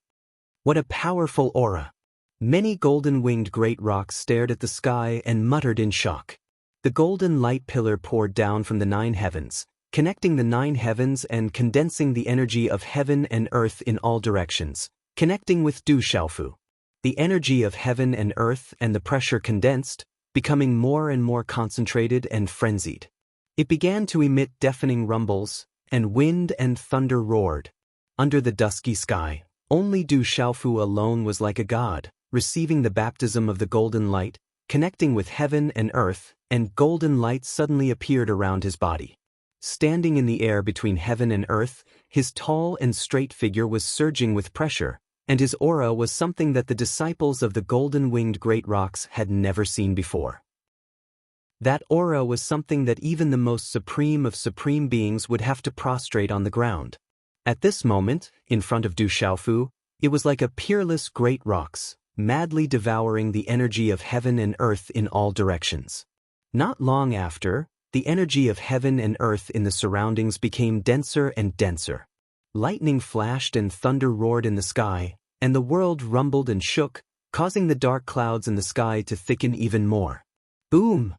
What a powerful aura! Many golden-winged Great Rocks stared at the sky and muttered in shock. The golden light pillar poured down from the 9 heavens, connecting the 9 heavens and condensing the energy of heaven and earth in all directions, connecting with Du Xiaofu. The energy of heaven and earth and the pressure condensed, becoming more and more concentrated and frenzied. It began to emit deafening rumbles, and wind and thunder roared. Under the dusky sky, only Du Xiaofu alone was like a god, receiving the baptism of the golden light, connecting with heaven and earth, and golden light suddenly appeared around his body. Standing in the air between heaven and earth, his tall and straight figure was surging with pressure, and his aura was something that the disciples of the golden-winged great rocks had never seen before. That aura was something that even the most supreme of supreme beings would have to prostrate on the ground. At this moment, in front of Du Xiaofu, it was like a peerless great rocks, madly devouring the energy of heaven and earth in all directions. Not long after, the energy of heaven and earth in the surroundings became denser and denser. Lightning flashed and thunder roared in the sky, and the world rumbled and shook, causing the dark clouds in the sky to thicken even more. Boom!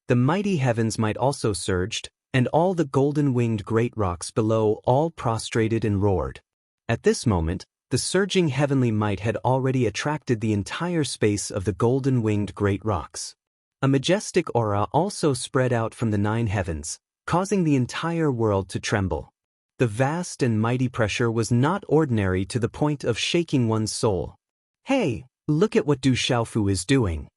The mighty heavens might also surged, and all the golden-winged great rocks below all prostrated and roared. At this moment, the surging heavenly might had already attracted the entire space of the golden-winged great rocks. A majestic aura also spread out from the 9 heavens, causing the entire world to tremble. The vast and mighty pressure was not ordinary to the point of shaking one's soul. Hey, look at what Du Xiaofu is doing.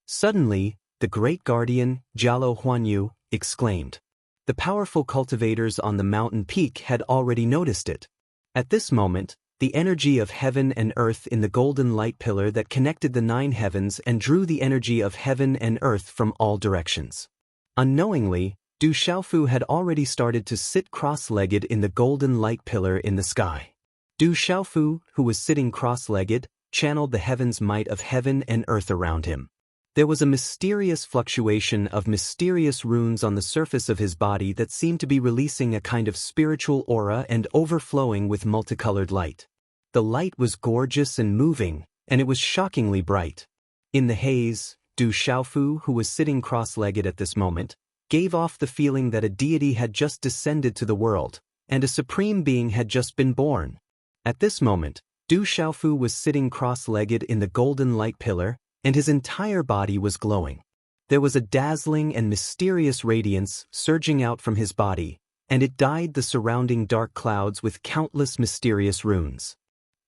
Suddenly, the great guardian, Jialo Huanyu, exclaimed. The powerful cultivators on the mountain peak had already noticed it. At this moment, the energy of heaven and earth in the golden light pillar that connected the 9 heavens and drew the energy of heaven and earth from all directions. Unknowingly, Du Xiaofu had already started to sit cross-legged in the golden light pillar in the sky. Du Xiaofu, who was sitting cross-legged, channeled the heaven's might of heaven and earth around him. There was a mysterious fluctuation of mysterious runes on the surface of his body that seemed to be releasing a kind of spiritual aura and overflowing with multicolored light. The light was gorgeous and moving, and it was shockingly bright. In the haze, Du Xiaofu, who was sitting cross-legged at this moment, gave off the feeling that a deity had just descended to the world, and a supreme being had just been born. At this moment, Du Xiaofu was sitting cross-legged in the golden light pillar, and his entire body was glowing. There was a dazzling and mysterious radiance surging out from his body, and it dyed the surrounding dark clouds with countless mysterious runes.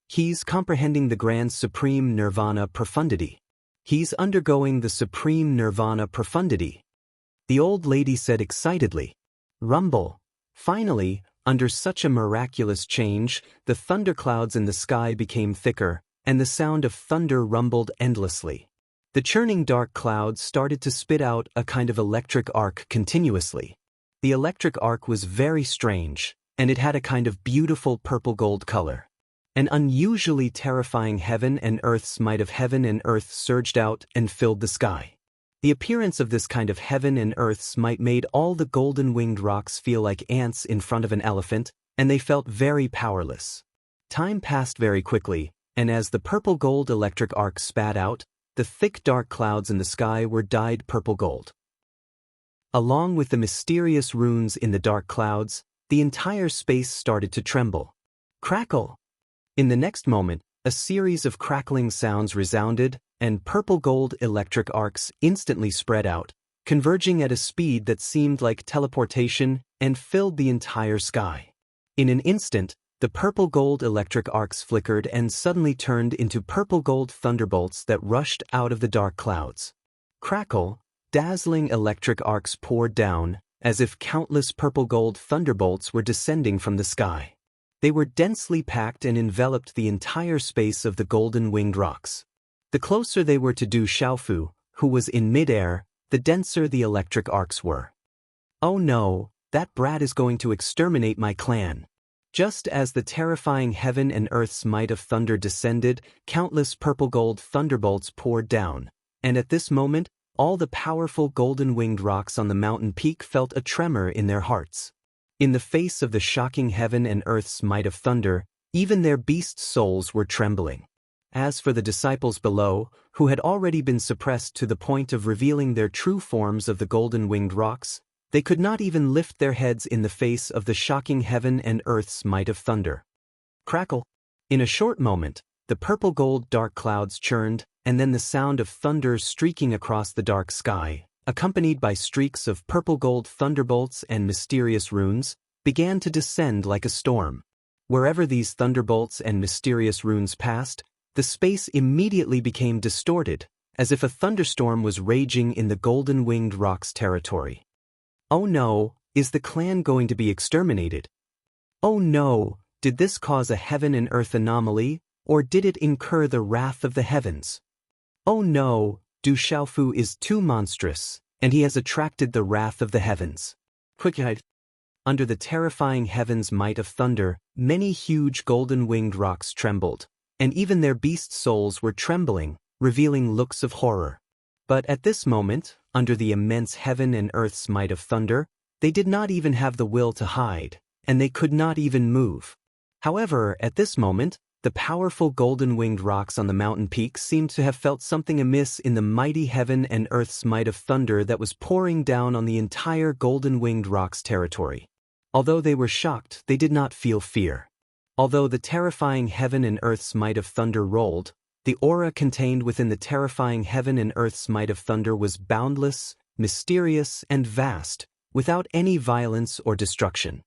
He's comprehending the grand supreme nirvana profundity. He's undergoing the supreme nirvana profundity. The old lady said excitedly. Rumble. Finally, under such a miraculous change, the thunderclouds in the sky became thicker, and the sound of thunder rumbled endlessly. The churning dark clouds started to spit out a kind of electric arc continuously. The electric arc was very strange, and it had a kind of beautiful purple-gold color. An unusually terrifying heaven and earth's might of heaven and earth surged out and filled the sky. The appearance of this kind of heaven and earth's might made all the golden-winged rocks feel like ants in front of an elephant, and they felt very powerless. Time passed very quickly, and as the purple-gold electric arc spat out, the thick dark clouds in the sky were dyed purple-gold. Along with the mysterious runes in the dark clouds, the entire space started to tremble. Crackle! In the next moment, a series of crackling sounds resounded, and purple-gold electric arcs instantly spread out, converging at a speed that seemed like teleportation and filled the entire sky. In an instant, the purple-gold electric arcs flickered and suddenly turned into purple-gold thunderbolts that rushed out of the dark clouds. Crackle, dazzling electric arcs poured down, as if countless purple-gold thunderbolts were descending from the sky. They were densely packed and enveloped the entire space of the golden-winged rocks. The closer they were to Du Xiaofu, who was in mid-air, the denser the electric arcs were. Oh no, that brat is going to exterminate my clan. Just as the terrifying heaven and earth's might of thunder descended, countless purple-gold thunderbolts poured down, and at this moment, all the powerful golden-winged rocks on the mountain peak felt a tremor in their hearts. In the face of the shocking heaven and earth's might of thunder, even their beast souls were trembling. As for the disciples below, who had already been suppressed to the point of revealing their true forms of the golden-winged rocks, they could not even lift their heads in the face of the shocking heaven and earth's might of thunder. Crackle! In a short moment, the purple-gold dark clouds churned, and then the sound of thunder streaking across the dark sky, accompanied by streaks of purple-gold thunderbolts and mysterious runes, began to descend like a storm. Wherever these thunderbolts and mysterious runes passed, the space immediately became distorted, as if a thunderstorm was raging in the golden-winged rocks territory. Oh no, is the clan going to be exterminated? Oh no, did this cause a heaven and earth anomaly, or did it incur the wrath of the heavens? Oh no, Du Xiaofu is too monstrous, and he has attracted the wrath of the heavens. Quick-eyed. Under the terrifying heaven's might of thunder, many huge golden-winged rocks trembled, and even their beast souls were trembling, revealing looks of horror. But at this moment, under the immense heaven and earth's might of thunder, they did not even have the will to hide, and they could not even move. However, at this moment, the powerful golden-winged rocks on the mountain peaks seemed to have felt something amiss in the mighty heaven and earth's might of thunder that was pouring down on the entire golden-winged rocks territory. Although they were shocked, they did not feel fear. Although the terrifying heaven and earth's might of thunder rolled, the aura contained within the terrifying heaven and earth's might of thunder was boundless, mysterious, and vast, without any violence or destruction.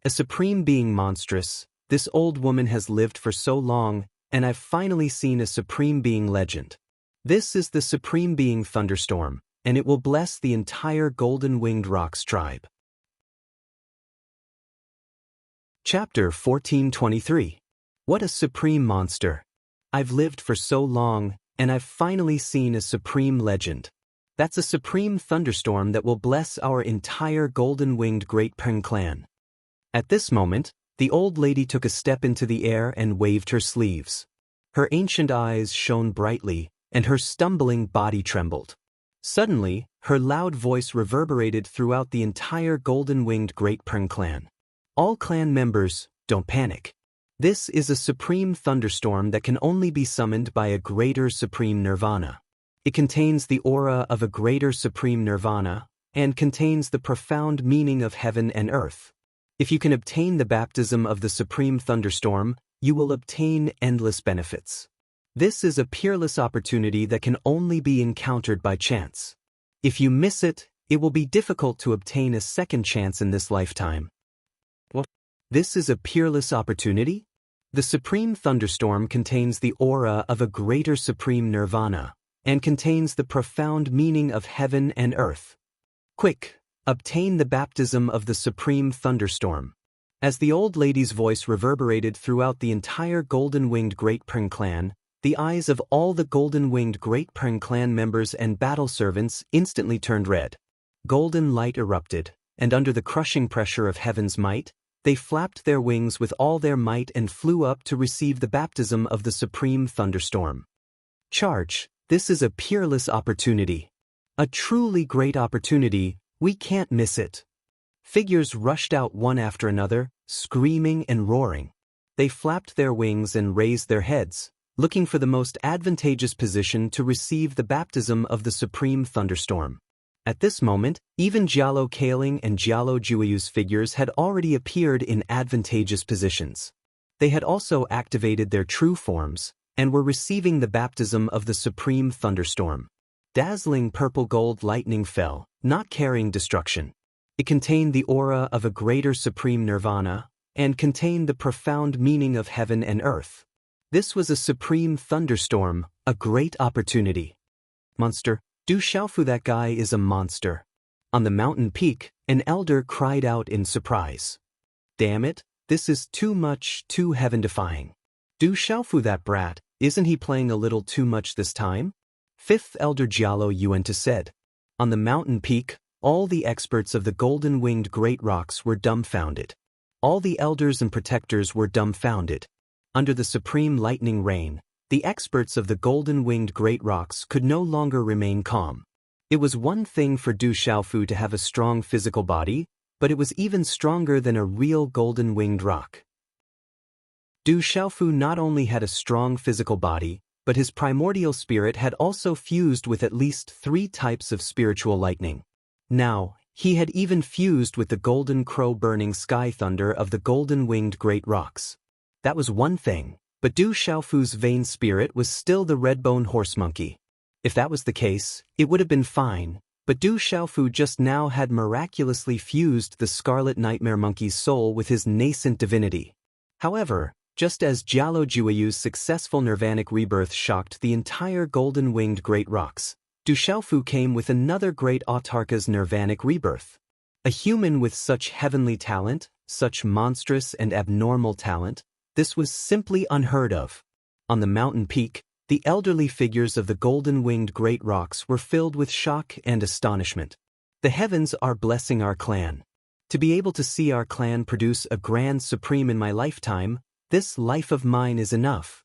A supreme being monstrous, this old woman has lived for so long, and I've finally seen a supreme being legend. This is the supreme being thunderstorm, and it will bless the entire golden-winged rocks tribe. Chapter 1423. What a supreme monster. I've lived for so long, and I've finally seen a supreme legend. That's a supreme thunderstorm that will bless our entire golden-winged Great Peng clan. At this moment, the old lady took a step into the air and waved her sleeves. Her ancient eyes shone brightly, and her stumbling body trembled. Suddenly, her loud voice reverberated throughout the entire golden-winged Great Peng clan. All clan members, don't panic. This is a supreme thunderstorm that can only be summoned by a greater supreme nirvana. It contains the aura of a greater supreme nirvana, and contains the profound meaning of heaven and earth. If you can obtain the baptism of the supreme thunderstorm, you will obtain endless benefits. This is a peerless opportunity that can only be encountered by chance. If you miss it, it will be difficult to obtain a second chance in this lifetime. What? This is a peerless opportunity? The supreme thunderstorm contains the aura of a greater supreme nirvana, and contains the profound meaning of heaven and earth. Quick! Obtain the baptism of the supreme thunderstorm. As the old lady's voice reverberated throughout the entire golden-winged Great Peng clan, the eyes of all the golden-winged Great Peng clan members and battle servants instantly turned red. Golden light erupted, and under the crushing pressure of heaven's might, they flapped their wings with all their might and flew up to receive the baptism of the supreme thunderstorm. Charge! This is a peerless opportunity. A truly great opportunity. We can't miss it. Figures rushed out one after another, screaming and roaring. They flapped their wings and raised their heads, looking for the most advantageous position to receive the baptism of the supreme thunderstorm. At this moment, even Jialo Kaling and Jialo Jueyu's figures had already appeared in advantageous positions. They had also activated their true forms, and were receiving the baptism of the supreme thunderstorm. Dazzling purple-gold lightning fell, not carrying destruction. It contained the aura of a greater supreme nirvana, and contained the profound meaning of heaven and earth. This was a supreme thunderstorm, a great opportunity. Monster, Du Xiaofu, that guy is a monster. On the mountain peak, an elder cried out in surprise. Damn it, this is too much, too heaven-defying. Du Xiaofu, that brat, isn't he playing a little too much this time? Fifth Elder Jialo Yuanta said. On the mountain peak, all the experts of the golden-winged great rocks were dumbfounded. All the elders and protectors were dumbfounded. Under the supreme lightning rain, the experts of the golden-winged great rocks could no longer remain calm. It was one thing for Du Xiaofu to have a strong physical body, but it was even stronger than a real golden-winged rock. Du Xiaofu not only had a strong physical body, but his primordial spirit had also fused with at least 3 types of spiritual lightning. Now, he had even fused with the golden crow burning sky thunder of the golden-winged great rocks. That was one thing, but Du Xiaofu's vain spirit was still the red-bone horse monkey. If that was the case, it would have been fine, but Du Xiaofu just now had miraculously fused the scarlet nightmare monkey's soul with his nascent divinity. However, just as Jialo Jueyu's successful nirvanic rebirth shocked the entire golden-winged great rocks, Du Xiaofu came with another great autarka's nirvanic rebirth. A human with such heavenly talent, such monstrous and abnormal talent, this was simply unheard of. On the mountain peak, the elderly figures of the golden-winged great rocks were filled with shock and astonishment. The heavens are blessing our clan. To be able to see our clan produce a grand supreme in my lifetime, this life of mine is enough.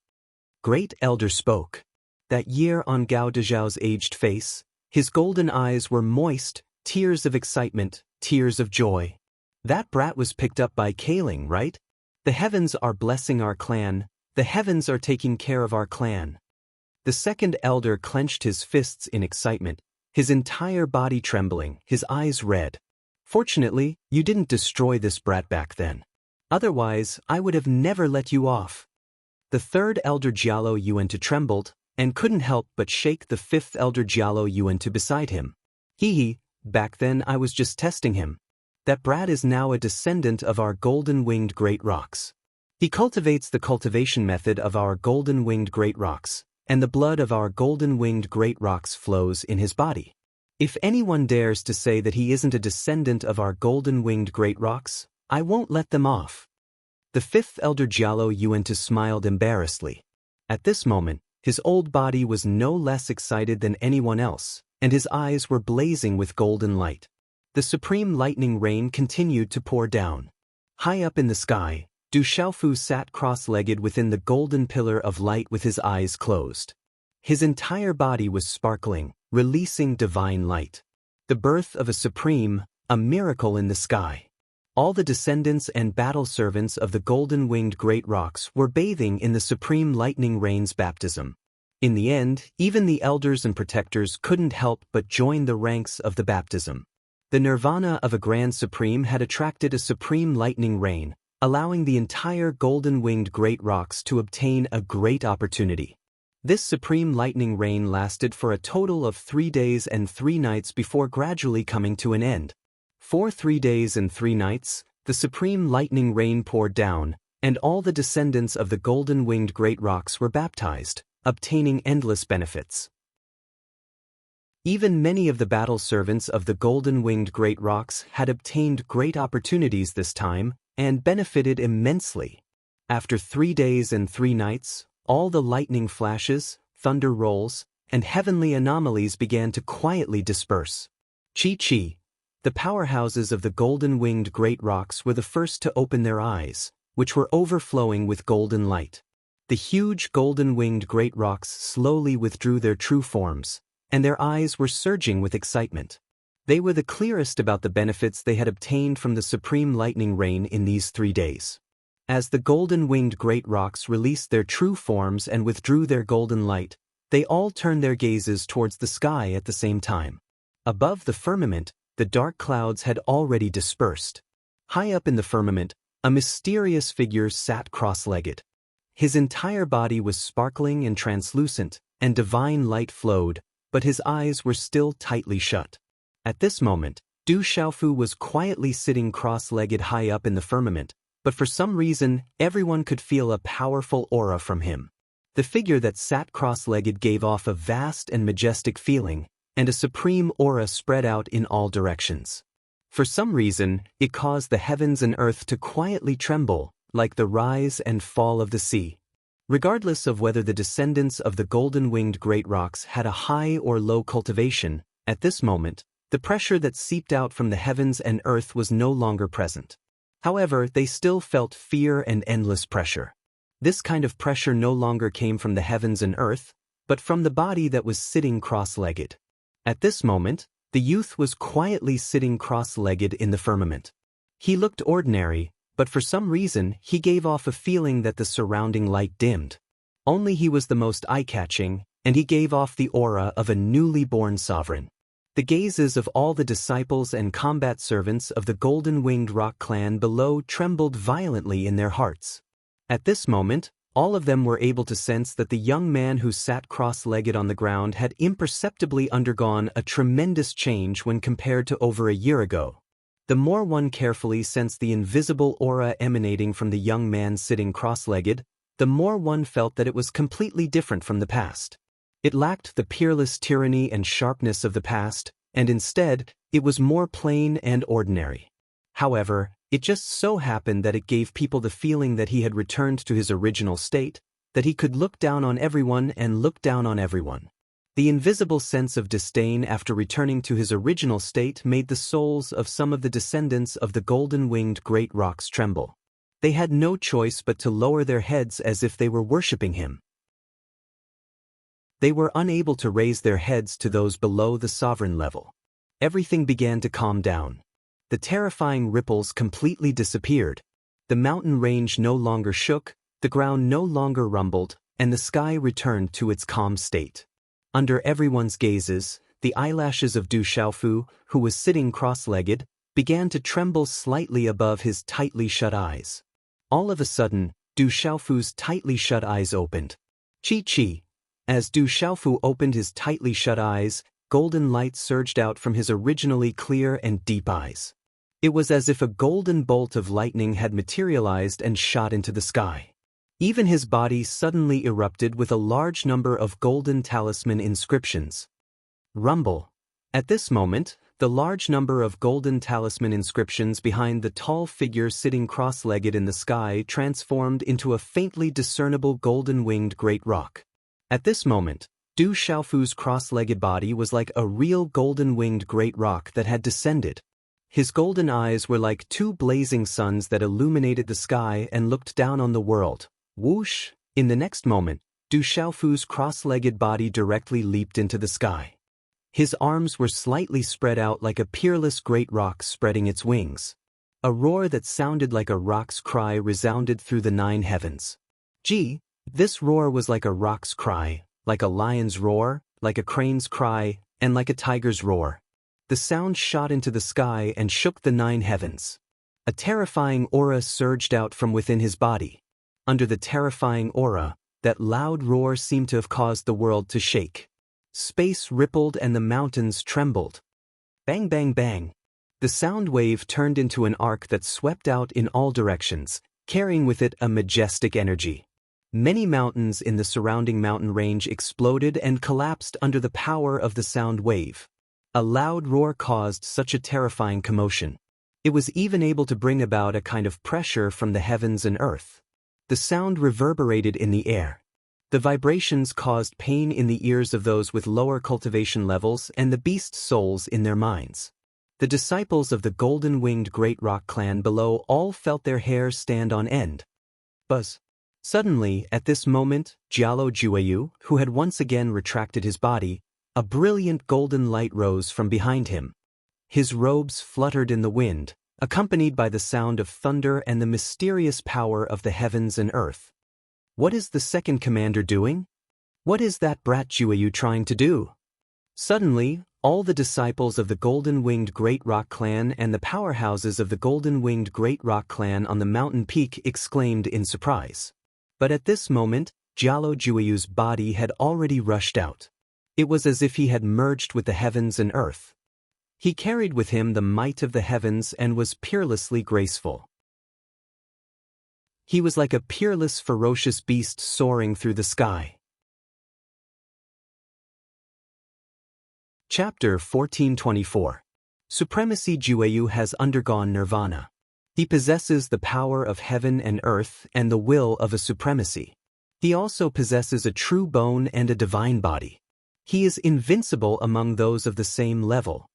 Great Elder spoke. That year on Gao Dejiao's aged face, his golden eyes were moist, tears of excitement, tears of joy. That brat was picked up by Kaling, right? The heavens are blessing our clan, the heavens are taking care of our clan. The second elder clenched his fists in excitement, his entire body trembling, his eyes red. Fortunately, you didn't destroy this brat back then. Otherwise, I would have never let you off. The third elder Jialo Yuantu trembled, and couldn't help but shake the fifth elder Jialo Yuantu beside him. Hee, back then I was just testing him. That brat is now a descendant of our golden-winged great rocks. He cultivates the cultivation method of our golden-winged great rocks, and the blood of our golden-winged great rocks flows in his body. If anyone dares to say that he isn't a descendant of our golden-winged great rocks, I won't let them off. The fifth elder Jialo Yuantu smiled embarrassedly. At this moment, his old body was no less excited than anyone else, and his eyes were blazing with golden light. The supreme lightning rain continued to pour down. High up in the sky, Du Xiaofu sat cross-legged within the golden pillar of light with his eyes closed. His entire body was sparkling, releasing divine light. The birth of a supreme, a miracle in the sky. All the descendants and battle servants of the golden-winged great rocks were bathing in the supreme lightning rain's baptism. In the end, even the elders and protectors couldn't help but join the ranks of the baptism. The nirvana of a grand supreme had attracted a supreme lightning rain, allowing the entire golden-winged great rocks to obtain a great opportunity. This supreme lightning rain lasted for a total of 3 days and 3 nights before gradually coming to an end. For 3 days and 3 nights, the supreme lightning rain poured down, and all the descendants of the golden-winged great rocks were baptized, obtaining endless benefits. Even many of the battle servants of the golden-winged great rocks had obtained great opportunities this time, and benefited immensely. After 3 days and 3 nights, all the lightning flashes, thunder rolls, and heavenly anomalies began to quietly disperse. Chi-Chi, the powerhouses of the golden-winged great rocks were the first to open their eyes, which were overflowing with golden light. The huge golden-winged great rocks slowly withdrew their true forms, and their eyes were surging with excitement. They were the clearest about the benefits they had obtained from the supreme lightning rain in these 3 days. As the golden-winged great rocks released their true forms and withdrew their golden light, they all turned their gazes towards the sky at the same time. Above the firmament, the dark clouds had already dispersed. High up in the firmament, a mysterious figure sat cross-legged. His entire body was sparkling and translucent, and divine light flowed, but his eyes were still tightly shut. At this moment, Du Xiaofu was quietly sitting cross-legged high up in the firmament, but for some reason, everyone could feel a powerful aura from him. The figure that sat cross-legged gave off a vast and majestic feeling, and a supreme aura spread out in all directions. For some reason, it caused the heavens and earth to quietly tremble, like the rise and fall of the sea. Regardless of whether the descendants of the golden-winged great rocks had a high or low cultivation, at this moment, the pressure that seeped out from the heavens and earth was no longer present. However, they still felt fear and endless pressure. This kind of pressure no longer came from the heavens and earth, but from the body that was sitting cross-legged. At this moment, the youth was quietly sitting cross-legged in the firmament. He looked ordinary, but for some reason he gave off a feeling that the surrounding light dimmed. Only he was the most eye-catching, and he gave off the aura of a newly born sovereign. The gazes of all the disciples and combat servants of the golden-winged rock clan below trembled violently in their hearts. At this moment, all of them were able to sense that the young man who sat cross-legged on the ground had imperceptibly undergone a tremendous change when compared to over a year ago. The more one carefully sensed the invisible aura emanating from the young man sitting cross-legged, the more one felt that it was completely different from the past. It lacked the peerless tyranny and sharpness of the past, and instead, it was more plain and ordinary. However, it just so happened that it gave people the feeling that he had returned to his original state, that he could look down on everyone and look down on everyone. The invisible sense of disdain after returning to his original state made the souls of some of the descendants of the golden-winged great rocks tremble. They had no choice but to lower their heads as if they were worshipping him. They were unable to raise their heads to those below the sovereign level. Everything began to calm down. The terrifying ripples completely disappeared. The mountain range no longer shook, the ground no longer rumbled, and the sky returned to its calm state. Under everyone's gazes, the eyelashes of Du Xiaofu, who was sitting cross-legged, began to tremble slightly above his tightly shut eyes. All of a sudden, Du Xiaofu's tightly shut eyes opened. Chi-chi. As Du Xiaofu opened his tightly shut eyes, golden light surged out from his originally clear and deep eyes. It was as if a golden bolt of lightning had materialized and shot into the sky. Even his body suddenly erupted with a large number of golden talisman inscriptions. Rumble. At this moment, the large number of golden talisman inscriptions behind the tall figure sitting cross-legged in the sky transformed into a faintly discernible golden-winged great rock. At this moment, Du Xiaofu's cross-legged body was like a real golden-winged great rock that had descended. His golden eyes were like two blazing suns that illuminated the sky and looked down on the world. Whoosh! In the next moment, Du Xiaofu's cross-legged body directly leaped into the sky. His arms were slightly spread out like a peerless great rock spreading its wings. A roar that sounded like a rock's cry resounded through the 9 heavens. Gee, this roar was like a rock's cry, like a lion's roar, like a crane's cry, and like a tiger's roar. The sound shot into the sky and shook the 9 heavens. A terrifying aura surged out from within his body. Under the terrifying aura, that loud roar seemed to have caused the world to shake. Space rippled and the mountains trembled. Bang bang bang. The sound wave turned into an arc that swept out in all directions, carrying with it a majestic energy. Many mountains in the surrounding mountain range exploded and collapsed under the power of the sound wave. A loud roar caused such a terrifying commotion. It was even able to bring about a kind of pressure from the heavens and earth. The sound reverberated in the air. The vibrations caused pain in the ears of those with lower cultivation levels and the beast souls in their minds. The disciples of the golden-winged great rock clan below all felt their hair stand on end. Buzz. Suddenly, at this moment, Jialo Jueyu, who had once again retracted his body, a brilliant golden light rose from behind him. His robes fluttered in the wind, accompanied by the sound of thunder and the mysterious power of the heavens and earth. What is the second commander doing? What is that brat Jueyu trying to do? Suddenly, all the disciples of the golden-winged great rock clan and the powerhouses of the golden-winged great rock clan on the mountain peak exclaimed in surprise. But at this moment, Jialo Jueyu's body had already rushed out. It was as if he had merged with the heavens and earth. He carried with him the might of the heavens and was peerlessly graceful. He was like a peerless, ferocious beast soaring through the sky. Chapter 1424. Supremacy. Jueyu has undergone nirvana. He possesses the power of heaven and earth and the will of a supremacy. He also possesses a true bone and a divine body. He is invincible among those of the same level.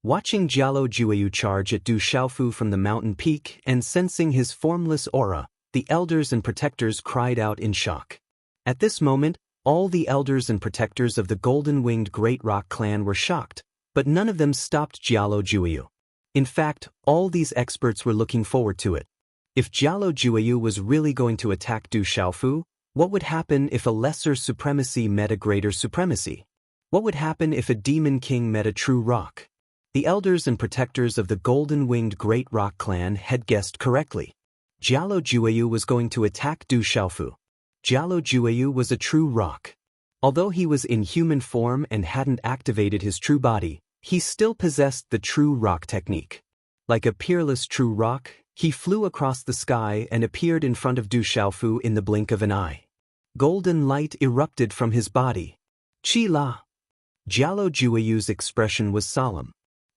Watching Jialo Jueyu charge at Du Xiaofu from the mountain peak and sensing his formless aura, the elders and protectors cried out in shock. At this moment, all the elders and protectors of the golden-winged great rock clan were shocked, but none of them stopped Jialo Jueyu. In fact, all these experts were looking forward to it. If Jialo Jueyu was really going to attack Du Xiaofu, what would happen if a lesser supremacy met a greater supremacy? What would happen if a demon king met a true rock? The elders and protectors of the golden-winged great rock clan had guessed correctly. Jialo Jueyu was going to attack Du Xiaofu. Jialo Jueyu was a true rock. Although he was in human form and hadn't activated his true body, he still possessed the true rock technique. Like a peerless true rock, he flew across the sky and appeared in front of Du Xiaofu in the blink of an eye. Golden light erupted from his body. Chi La. Jialo Jueyu's expression was solemn.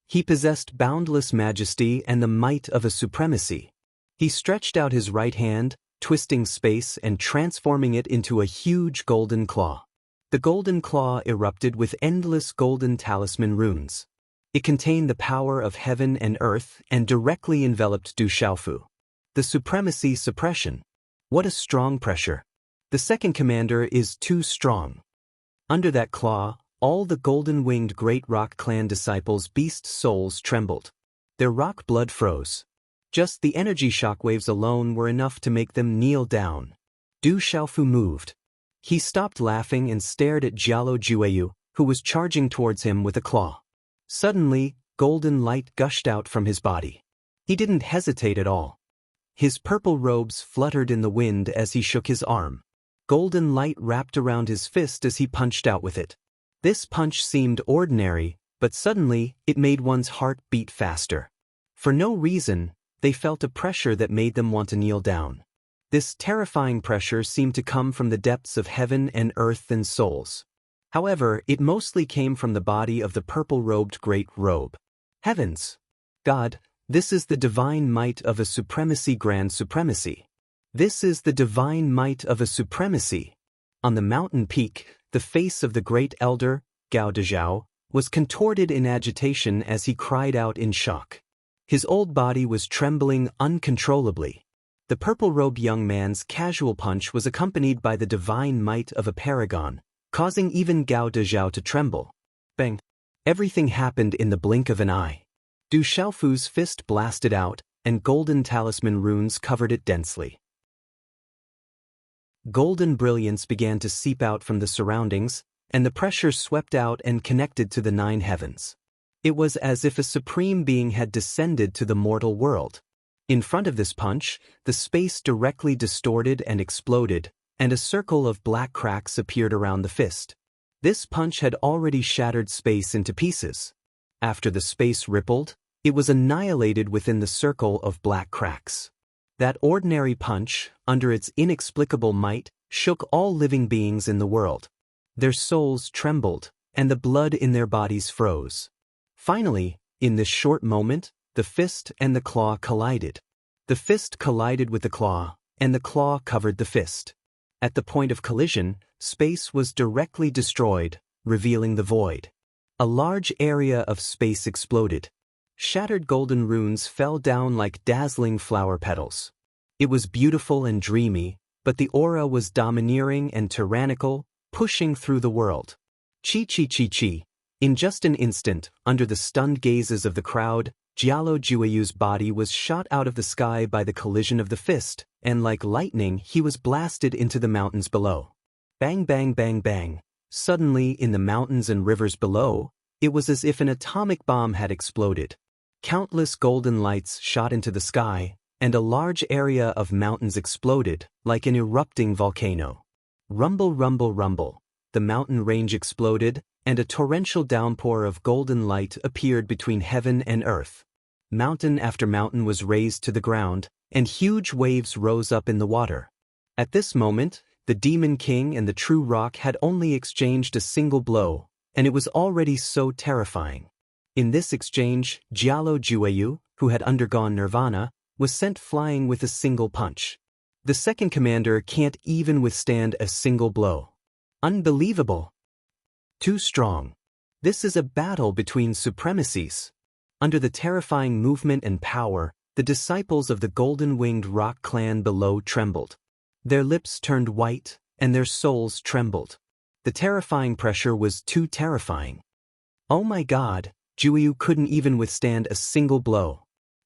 He possessed boundless majesty and the might of a supremacy. He stretched out his right hand, twisting space and transforming it into a huge golden claw. The golden claw erupted with endless golden talisman runes. It contained the power of heaven and earth and directly enveloped Du Xiaofu. The supremacy suppression. What a strong pressure. The second commander is too strong. Under that claw, all the golden-winged Great Rock Clan disciples' beast souls trembled. Their rock blood froze. Just the energy shockwaves alone were enough to make them kneel down. Du Xiaofu moved. He stopped laughing and stared at Jialo Jueyu, who was charging towards him with a claw. Suddenly, golden light gushed out from his body. He didn't hesitate at all. His purple robes fluttered in the wind as he shook his arm. Golden light wrapped around his fist as he punched out with it. This punch seemed ordinary, but suddenly, it made one's heart beat faster. For no reason, they felt a pressure that made them want to kneel down. This terrifying pressure seemed to come from the depths of heaven and earth and souls. However, it mostly came from the body of the purple-robed Great Robe. Heavens! God, this is the divine might of a supremacy, grand supremacy. This is the divine might of a supremacy. On the mountain peak, the face of the great elder, Gao Dezhao, was contorted in agitation as he cried out in shock. His old body was trembling uncontrollably. The purple-robed young man's casual punch was accompanied by the divine might of a paragon, causing even Gao Dezhao to tremble. Bang! Everything happened in the blink of an eye. Du Xiaofu's fist blasted out, and golden talisman runes covered it densely. Golden brilliance began to seep out from the surroundings, and the pressure swept out and connected to the 9 heavens. It was as if a supreme being had descended to the mortal world. In front of this punch, the space directly distorted and exploded, and a circle of black cracks appeared around the fist. This punch had already shattered space into pieces. After the space rippled, it was annihilated within the circle of black cracks. That ordinary punch, under its inexplicable might, shook all living beings in the world. Their souls trembled, and the blood in their bodies froze. Finally, in this short moment, the fist and the claw collided. The fist collided with the claw, and the claw covered the fist. At the point of collision, space was directly destroyed, revealing the void. A large area of space exploded. Shattered golden runes fell down like dazzling flower petals. It was beautiful and dreamy, but the aura was domineering and tyrannical, pushing through the world. Chi. In just an instant, under the stunned gazes of the crowd, Jialo Jueyu's body was shot out of the sky by the collision of the fist, and like lightning he was blasted into the mountains below. Bang bang bang bang. Suddenly, in the mountains and rivers below, it was as if an atomic bomb had exploded. Countless golden lights shot into the sky, and a large area of mountains exploded, like an erupting volcano. Rumble rumble rumble. The mountain range exploded, and a torrential downpour of golden light appeared between heaven and earth. Mountain after mountain was razed to the ground, and huge waves rose up in the water. At this moment, the Demon King and the True Rock had only exchanged a single blow, and it was already so terrifying. In this exchange, Jialo Jueyu, who had undergone nirvana, was sent flying with a single punch. The second commander can't even withstand a single blow. Unbelievable! Too strong. This is a battle between supremacies. Under the terrifying movement and power, the disciples of the golden-winged rock clan below trembled. Their lips turned white, and their souls trembled. The terrifying pressure was too terrifying. Oh my God, Jueyu couldn't even withstand a single blow.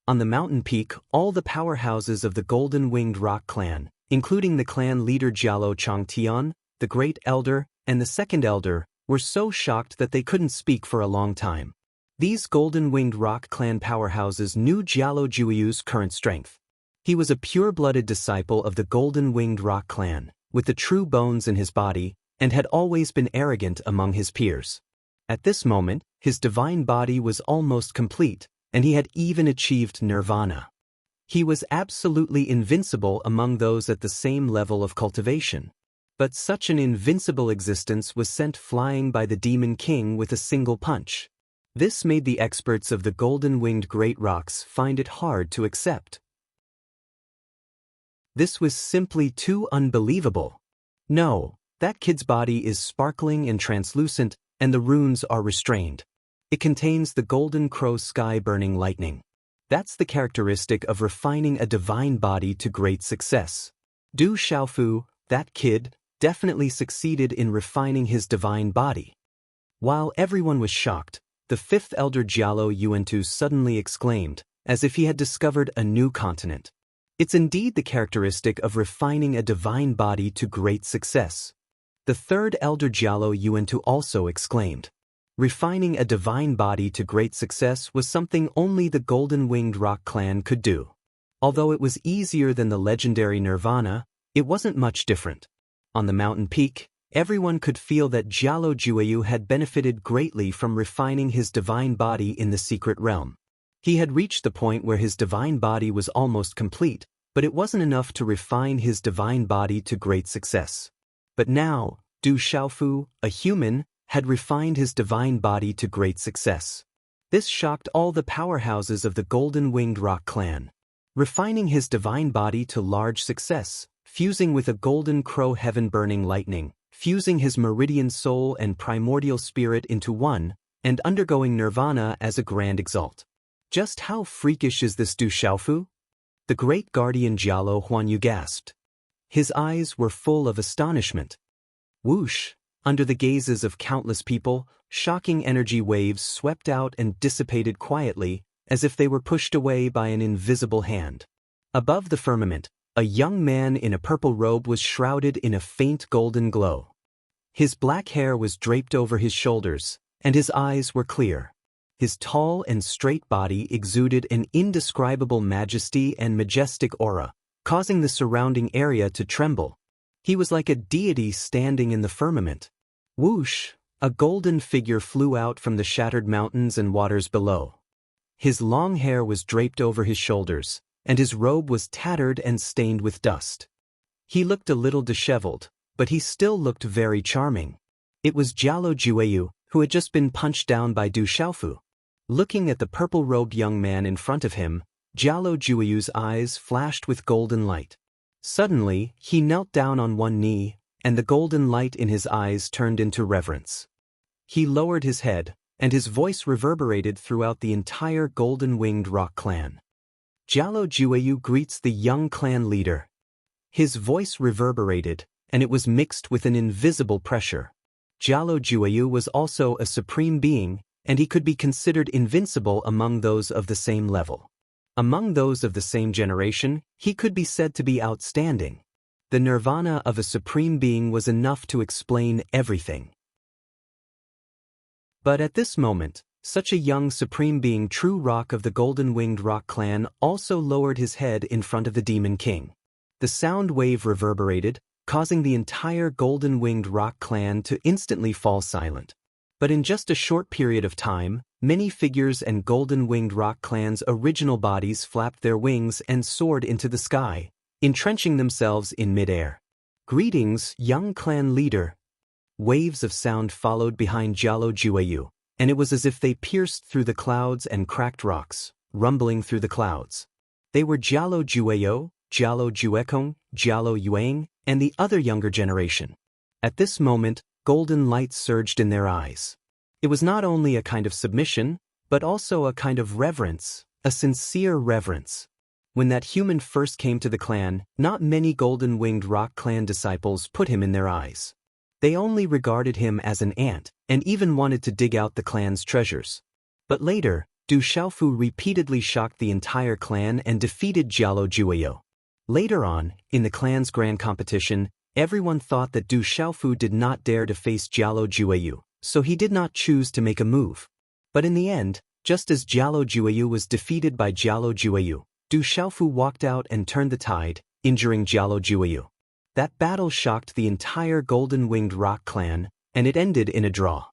On the mountain peak, all the powerhouses of the golden-winged rock clan, including the clan leader Jialo Changtian, the great elder, and the second elder, were so shocked that they couldn't speak for a long time. These golden-winged rock clan powerhouses knew Jialo Jueyu's current strength. He was a pure-blooded disciple of the golden-winged rock clan, with the true bones in his body, and had always been arrogant among his peers. At this moment, his divine body was almost complete, and he had even achieved nirvana. He was absolutely invincible among those at the same level of cultivation. But such an invincible existence was sent flying by the Demon King with a single punch. This made the experts of the golden-winged great rocks find it hard to accept. This was simply too unbelievable. No, that kid's body is sparkling and translucent, and the runes are restrained. It contains the golden crow sky-burning lightning. That's the characteristic of refining a divine body to great success. Du Xiaofu, that kid, definitely succeeded in refining his divine body. While everyone was shocked, the fifth elder Jialo Yuantu suddenly exclaimed, as if he had discovered a new continent. It's indeed the characteristic of refining a divine body to great success. The third elder Jialo Yuantu also exclaimed. Refining a divine body to great success was something only the Golden-Winged Rock Clan could do. Although it was easier than the legendary Nirvana, it wasn't much different. On the mountain peak, everyone could feel that Jialo Jueyu had benefited greatly from refining his divine body in the secret realm. He had reached the point where his divine body was almost complete, but it wasn't enough to refine his divine body to great success. But now, Du Xiaofu, a human, had refined his divine body to great success. This shocked all the powerhouses of the Golden-Winged Rock Clan. Refining his divine body to large success, fusing with a golden crow heaven-burning lightning, fusing his meridian soul and primordial spirit into one, and undergoing nirvana as a grand exalt. Just how freakish is this Du Xiaofu? The great guardian Jialo Huanyu gasped. His eyes were full of astonishment. Whoosh! Under the gazes of countless people, shocking energy waves swept out and dissipated quietly, as if they were pushed away by an invisible hand. Above the firmament, a young man in a purple robe was shrouded in a faint golden glow. His black hair was draped over his shoulders, and his eyes were clear. His tall and straight body exuded an indescribable majesty and majestic aura, causing the surrounding area to tremble. He was like a deity standing in the firmament. Whoosh! A golden figure flew out from the shattered mountains and waters below. His long hair was draped over his shoulders, and his robe was tattered and stained with dust. He looked a little disheveled, but he still looked very charming. It was Jialo Jueyu, who had just been punched down by Du Xiaofu. Looking at the purple-robed young man in front of him, Jialo Jueyu's eyes flashed with golden light. Suddenly, he knelt down on one knee, and the golden light in his eyes turned into reverence. He lowered his head, and his voice reverberated throughout the entire Golden-Winged Rock Clan. Jialo Jueyu greets the young clan leader. His voice reverberated, and it was mixed with an invisible pressure. Jialo Jueyu was also a supreme being, and he could be considered invincible among those of the same level. Among those of the same generation, he could be said to be outstanding. The nirvana of a supreme being was enough to explain everything. But at this moment, such a young supreme being, true rock of the Golden-Winged Rock Clan, also lowered his head in front of the Demon King. The sound wave reverberated, causing the entire Golden-Winged Rock Clan to instantly fall silent. But in just a short period of time, many figures and Golden-Winged Rock Clan's original bodies flapped their wings and soared into the sky, entrenching themselves in midair. Greetings, young clan leader. Waves of sound followed behind Jialo Jueyu, and it was as if they pierced through the clouds and cracked rocks, rumbling through the clouds. They were Jialo Jueyo, Jialo Juekong, Jialo Yuang, and the other younger generation. At this moment, golden light surged in their eyes. It was not only a kind of submission, but also a kind of reverence, a sincere reverence. When that human first came to the clan, not many Golden-Winged Rock Clan disciples put him in their eyes. They only regarded him as an ant, and even wanted to dig out the clan's treasures. But later, Du Xiaofu repeatedly shocked the entire clan and defeated Jialo Jueyo. Later on, in the clan's grand competition, everyone thought that Du Xiaofu did not dare to face Jialo Jueyu, so he did not choose to make a move. But in the end, just as Jialo Jueyu was defeated by Jialo Jueyu, Du Xiaofu walked out and turned the tide, injuring Jialo Jueyu. That battle shocked the entire Golden-Winged Rock Clan, and it ended in a draw.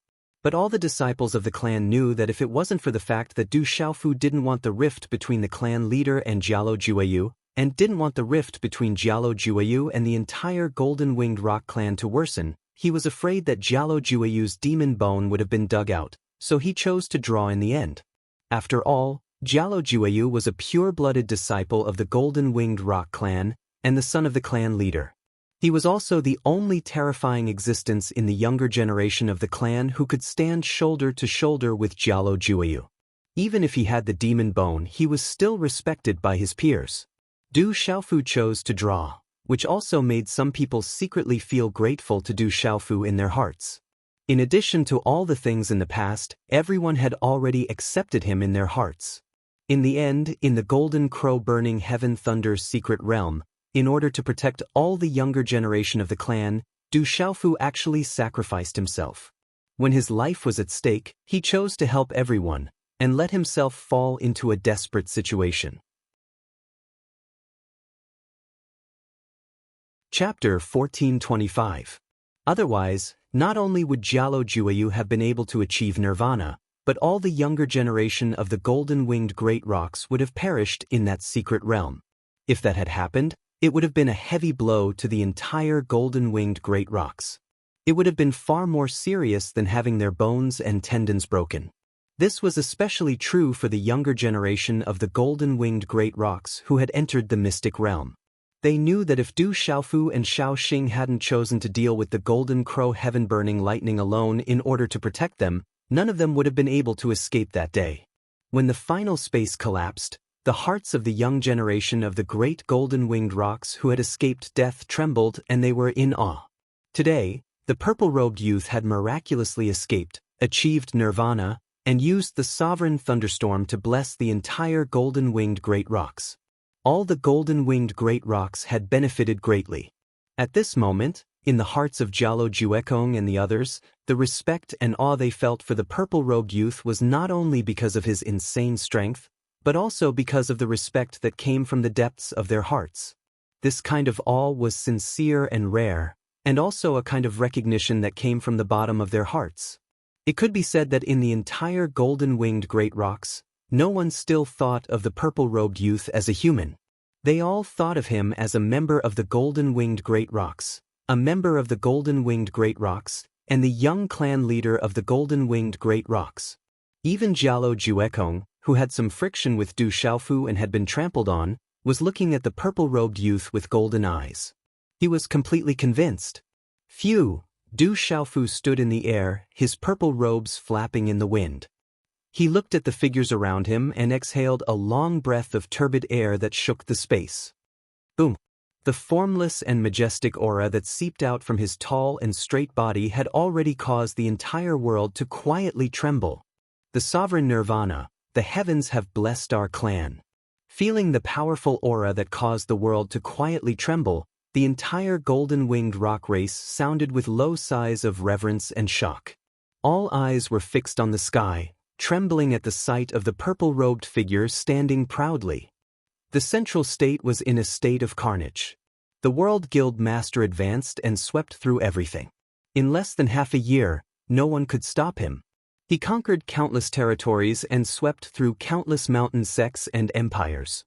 But all the disciples of the clan knew that if it wasn't for the fact that Du Xiaofu didn't want the rift between the clan leader and Jialo Jueyu, and didn't want the rift between Jialo Jueyu and the entire Golden-Winged Rock Clan to worsen, he was afraid that Jialo Jueyu's demon bone would have been dug out, so he chose to draw in the end. After all, Jialo Jueyu was a pure-blooded disciple of the Golden-Winged Rock Clan, and the son of the clan leader. He was also the only terrifying existence in the younger generation of the clan who could stand shoulder to shoulder with Jialo Jueyu. Even if he had the demon bone, he was still respected by his peers. Du Xiaofu chose to draw, which also made some people secretly feel grateful to Du Xiaofu in their hearts. In addition to all the things in the past, everyone had already accepted him in their hearts. In the end, in the Golden Crow Burning Heaven Thunder's secret realm, in order to protect all the younger generation of the clan, Du Xiaofu actually sacrificed himself. When his life was at stake, he chose to help everyone, and let himself fall into a desperate situation. Chapter 1425. Otherwise, not only would Jialo Jueyu have been able to achieve nirvana, but all the younger generation of the golden-winged great rocks would have perished in that secret realm. If that had happened, it would have been a heavy blow to the entire golden-winged great rocks. It would have been far more serious than having their bones and tendons broken. This was especially true for the younger generation of the golden-winged great rocks who had entered the mystic realm. They knew that if Du Xiaofu and Xiao Xing hadn't chosen to deal with the Golden Crow Heaven-Burning Lightning alone in order to protect them, none of them would have been able to escape that day. When the final space collapsed, the hearts of the young generation of the great golden-winged rocks who had escaped death trembled and they were in awe. Today, the purple-robed youth had miraculously escaped, achieved nirvana, and used the sovereign thunderstorm to bless the entire golden-winged great rocks. All the golden-winged great rocks had benefited greatly. At this moment, in the hearts of Jialo Juekong and the others, the respect and awe they felt for the purple-robed youth was not only because of his insane strength, but also because of the respect that came from the depths of their hearts. This kind of awe was sincere and rare, and also a kind of recognition that came from the bottom of their hearts. It could be said that in the entire golden-winged great rocks, no one still thought of the purple-robed youth as a human. They all thought of him as a member of the golden-winged great rocks, a member of the golden-winged great rocks, and the young clan leader of the golden-winged great rocks. Even Jialo Juekong, who had some friction with Du Xiaofu and had been trampled on, was looking at the purple-robed youth with golden eyes. He was completely convinced. Phew! Du Xiaofu stood in the air, his purple robes flapping in the wind. He looked at the figures around him and exhaled a long breath of turbid air that shook the space. Boom! The formless and majestic aura that seeped out from his tall and straight body had already caused the entire world to quietly tremble. The sovereign nirvana, the heavens have blessed our clan. Feeling the powerful aura that caused the world to quietly tremble, the entire golden-winged rock race sounded with low sighs of reverence and shock. All eyes were fixed on the sky, trembling at the sight of the purple-robed figure standing proudly. The central state was in a state of carnage. The World Guild Master advanced and swept through everything. In less than half a year, no one could stop him. He conquered countless territories and swept through countless mountain sects and empires.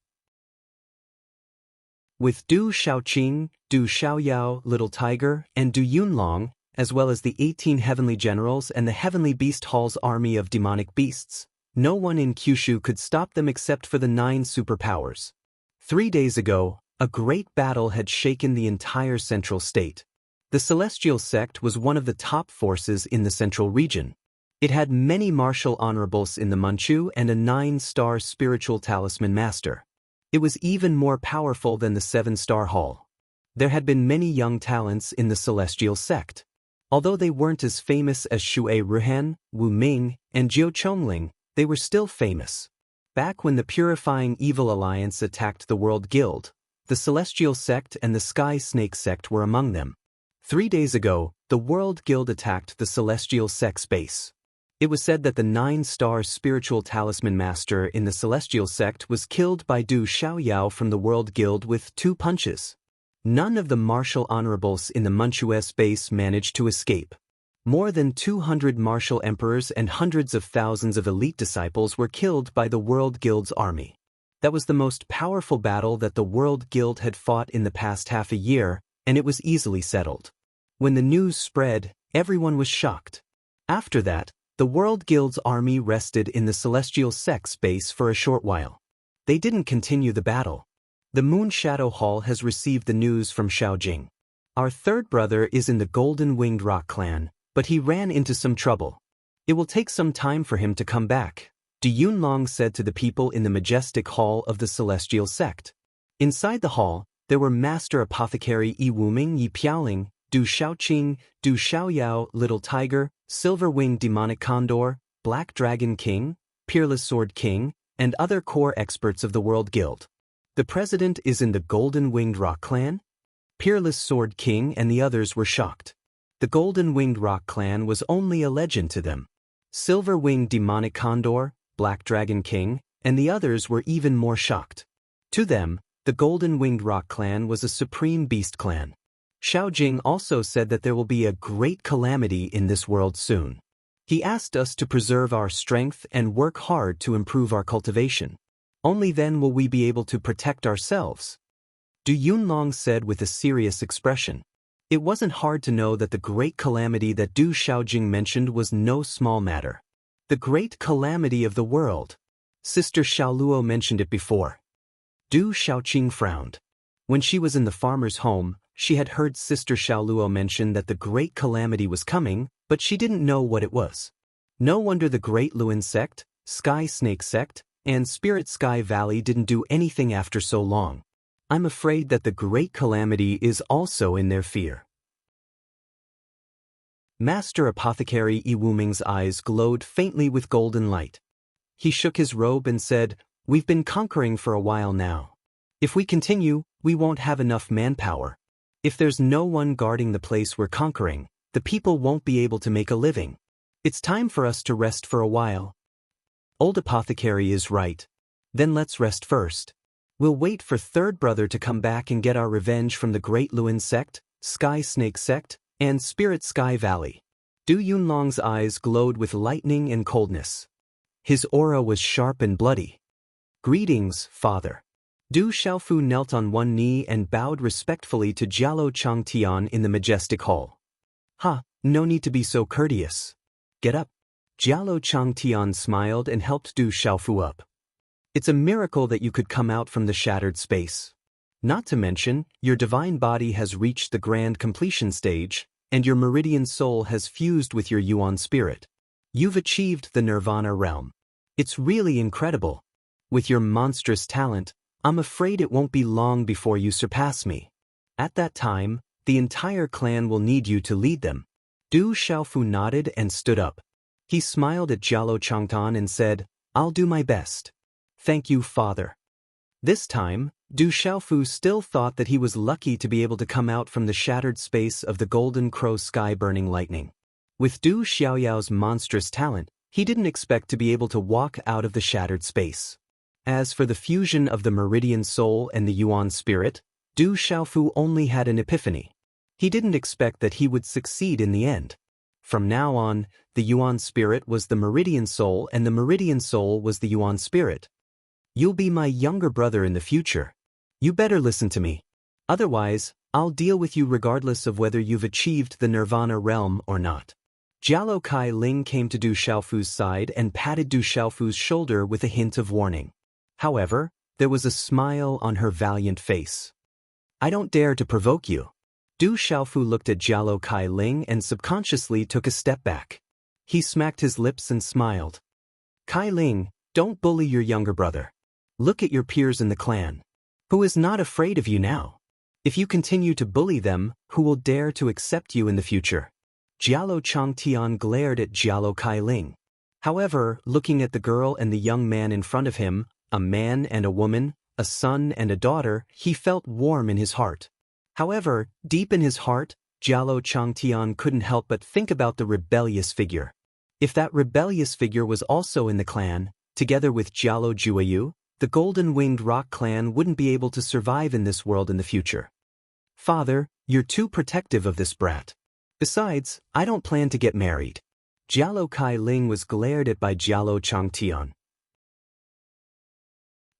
With Du Xiaoqing, Du Xiaoyao, Little Tiger, and Du Yunlong, as well as the 18 heavenly generals and the heavenly beast hall's army of demonic beasts, no one in Kyushu could stop them except for the 9 superpowers. 3 days ago, a great battle had shaken the entire central state. The Celestial Sect was one of the top forces in the central region. It had many martial honorables in the Manchu and a 9-star spiritual talisman master. It was even more powerful than the 7-star hall. There had been many young talents in the Celestial Sect. Although they weren't as famous as Xue Ruhan, Wu Ming, and Jiu Chongling, they were still famous. Back when the Purifying Evil Alliance attacked the World Guild, the Celestial Sect and the Sky Snake Sect were among them. 3 days ago, the World Guild attacked the Celestial Sect's base. It was said that the 9-star spiritual talisman master in the Celestial Sect was killed by Du Xiaoyao from the World Guild with 2 punches. None of the martial honorables in the Manchu's base managed to escape. More than 200 martial emperors and hundreds of thousands of elite disciples were killed by the World Guild's army. That was the most powerful battle that the World Guild had fought in the past half a year, and it was easily settled. When the news spread, everyone was shocked. After that, the World Guild's army rested in the Celestial Sect's base for a short while. They didn't continue the battle. The Moon Shadow Hall has received the news from Xiaojing. Our third brother is in the Golden Winged Rock clan, but he ran into some trouble. It will take some time for him to come back, Du Yunlong said to the people in the majestic hall of the Celestial Sect. Inside the hall, there were Master Apothecary Yi Wuming, Yi Piaoling, Du Xiaoqing, Du Xiaoyao, Little Tiger, Silver-Winged Demonic Condor, Black Dragon King, Peerless Sword King, and other core experts of the World Guild. The president is in the Golden Winged Rock clan? Peerless Sword King and the others were shocked. The Golden Winged Rock clan was only a legend to them. Silver-Winged Demonic Condor, Black Dragon King, and the others were even more shocked. To them, the Golden Winged Rock clan was a supreme beast clan. Xiaojing also said that there will be a great calamity in this world soon. He asked us to preserve our strength and work hard to improve our cultivation. Only then will we be able to protect ourselves. Du Yunlong said with a serious expression. It wasn't hard to know that the great calamity that Du Xiaojing mentioned was no small matter. The great calamity of the world. Sister Xiaoluo mentioned it before. Du Xiaoqing frowned. When she was in the farmer's home, she had heard Sister Xiaoluo mention that the great calamity was coming, but she didn't know what it was. No wonder the Great Luin Sect, Sky Snake Sect, and Spirit Sky Valley didn't do anything after so long. I'm afraid that the great calamity is also in their fear. Master Apothecary Yi Wuming's eyes glowed faintly with golden light. He shook his robe and said, "We've been conquering for a while now. If we continue, we won't have enough manpower. If there's no one guarding the place we're conquering, the people won't be able to make a living. It's time for us to rest for a while." Old Apothecary is right. Then let's rest first. We'll wait for third brother to come back and get our revenge from the Great Luin Sect, Sky Snake Sect, and Spirit Sky Valley. Du Yunlong's eyes glowed with lightning and coldness. His aura was sharp and bloody. "Greetings, father." Du Xiaofu knelt on one knee and bowed respectfully to Jialo Changtian in the majestic hall. No need to be so courteous. Get up. Jialo Changtian smiled and helped Du Xiaofu up. It's a miracle that you could come out from the shattered space. Not to mention, your divine body has reached the grand completion stage, and your meridian soul has fused with your Yuan spirit. You've achieved the Nirvana realm. It's really incredible. With your monstrous talent, I'm afraid it won't be long before you surpass me. At that time, the entire clan will need you to lead them. Du Xiaofu nodded and stood up. He smiled at Jialo Changtan and said, "I'll do my best." "Thank you, father." This time, Du Xiaofu still thought that he was lucky to be able to come out from the shattered space of the Golden Crow Sky Burning Lightning. With Du Xiaoyao's monstrous talent, he didn't expect to be able to walk out of the shattered space. As for the fusion of the Meridian Soul and the Yuan Spirit, Du Xiaofu only had an epiphany. He didn't expect that he would succeed in the end. From now on, the Yuan Spirit was the Meridian Soul and the Meridian Soul was the Yuan Spirit. "You'll be my younger brother in the future. You better listen to me. Otherwise, I'll deal with you regardless of whether you've achieved the Nirvana realm or not." Jialo Kai Ling came to Du Xiaofu's side and patted Du Xiaofu's shoulder with a hint of warning. However, there was a smile on her valiant face. "I don't dare to provoke you." Du Xiaofu looked at Jialo Kai Ling and subconsciously took a step back. He smacked his lips and smiled. "Kai Ling, don't bully your younger brother. Look at your peers in the clan. Who is not afraid of you now? If you continue to bully them, who will dare to accept you in the future?" Jialo Changtian glared at Jialo Kai Ling. However, looking at the girl and the young man in front of him, a man and a woman, a son and a daughter, he felt warm in his heart. However, deep in his heart, Jialo Changtian couldn't help but think about the rebellious figure. If that rebellious figure was also in the clan, together with Jialo Juayu, the Golden Winged Rock clan wouldn't be able to survive in this world in the future. "Father, you're too protective of this brat. Besides, I don't plan to get married." Jialo Kai Ling was glared at by Jialo Changtian.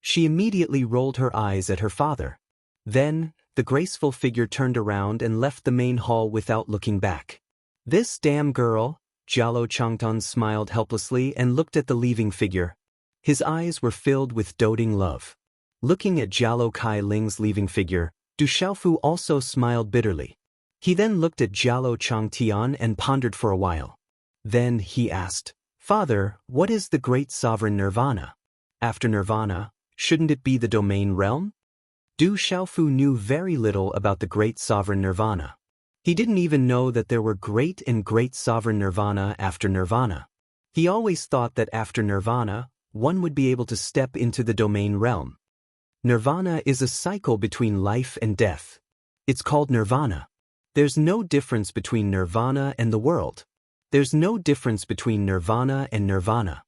She immediately rolled her eyes at her father. Then, the graceful figure turned around and left the main hall without looking back. "This damn girl," Jialo Changtan smiled helplessly and looked at the leaving figure. His eyes were filled with doting love. Looking at Jialo Kai Ling's leaving figure, Du Xiaofu also smiled bitterly. He then looked at Jialo Changtian and pondered for a while. Then he asked, "Father, what is the great sovereign nirvana? After nirvana, shouldn't it be the domain realm?" Du Xiaofu knew very little about the great sovereign nirvana. He didn't even know that there were great and great sovereign nirvana after nirvana. He always thought that after nirvana, one would be able to step into the domain realm. Nirvana is a cycle between life and death. It's called nirvana. There's no difference between nirvana and the world. There's no difference between nirvana and nirvana.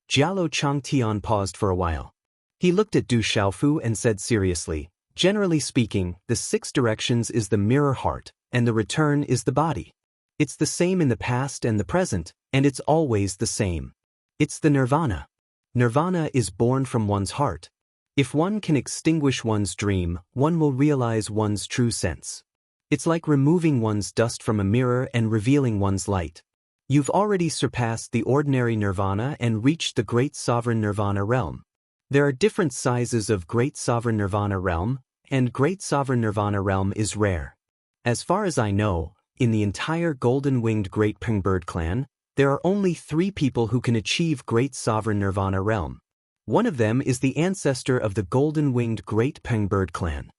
Jialo Changtian paused for a while. He looked at Du Xiaofu and said seriously, "Generally speaking, the 6 directions is the mirror heart, and the return is the body. It's the same in the past and the present, and it's always the same. It's the nirvana. Nirvana is born from one's heart. If one can extinguish one's dream, one will realize one's true sense. It's like removing one's dust from a mirror and revealing one's light. You've already surpassed the ordinary nirvana and reached the great sovereign nirvana realm. There are different sizes of great sovereign nirvana realm, and great sovereign nirvana realm is rare. As far as I know, in the entire golden-winged Great Pengbird clan, there are only 3 people who can achieve great sovereign nirvana realm. One of them is the ancestor of the golden-winged Great Pengbird clan."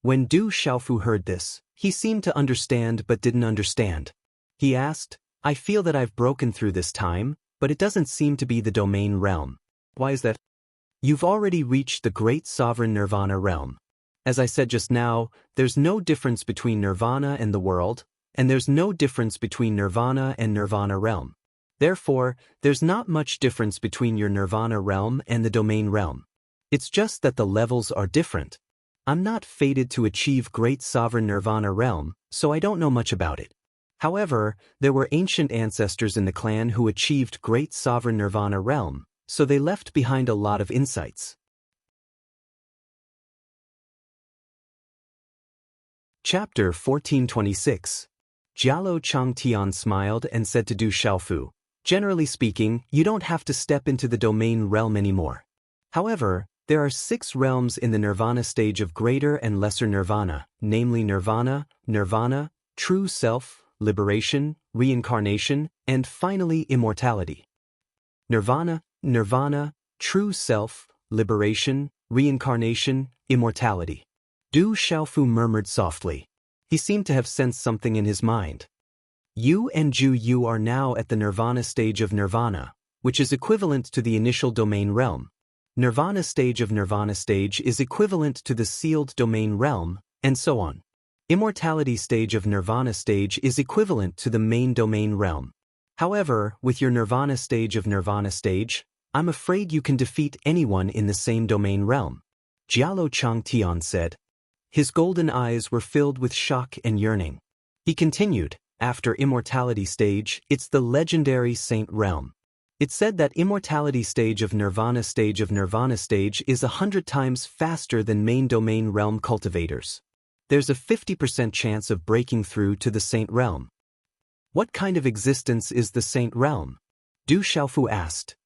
When Du Xiaofu heard this, he seemed to understand but didn't understand. He asked, "I feel that I've broken through this time, but it doesn't seem to be the domain realm. Why is that?" "You've already reached the great sovereign nirvana realm. As I said just now, there's no difference between nirvana and the world, and there's no difference between nirvana and nirvana realm. Therefore, there's not much difference between your nirvana realm and the domain realm. It's just that the levels are different. I'm not fated to achieve great sovereign nirvana realm, so I don't know much about it. However, there were ancient ancestors in the clan who achieved great sovereign nirvana realm, so they left behind a lot of insights." Chapter 1426. Jialo Changtian smiled and said to Du Xiaofu, "Generally speaking, you don't have to step into the domain realm anymore. However, there are 6 realms in the nirvana stage of greater and lesser nirvana, namely nirvana, nirvana, true self, liberation, reincarnation, and finally immortality. Nirvana, nirvana, true self, liberation, reincarnation, immortality." Du Xiaofu murmured softly. He seemed to have sensed something in his mind. "You and you are now at the nirvana stage of nirvana, which is equivalent to the initial domain realm. Nirvana stage of nirvana stage is equivalent to the sealed domain realm, and so on. Immortality stage of nirvana stage is equivalent to the main domain realm. However, with your nirvana stage of nirvana stage, I'm afraid you can defeat anyone in the same domain realm," Jialo Changtian said. His golden eyes were filled with shock and yearning. He continued, "After immortality stage, it's the legendary saint realm. It's said that immortality stage of nirvana stage is 100 times faster than main domain realm cultivators. There's a 50% chance of breaking through to the saint realm." "What kind of existence is the saint realm?" Du Xiaofu asked.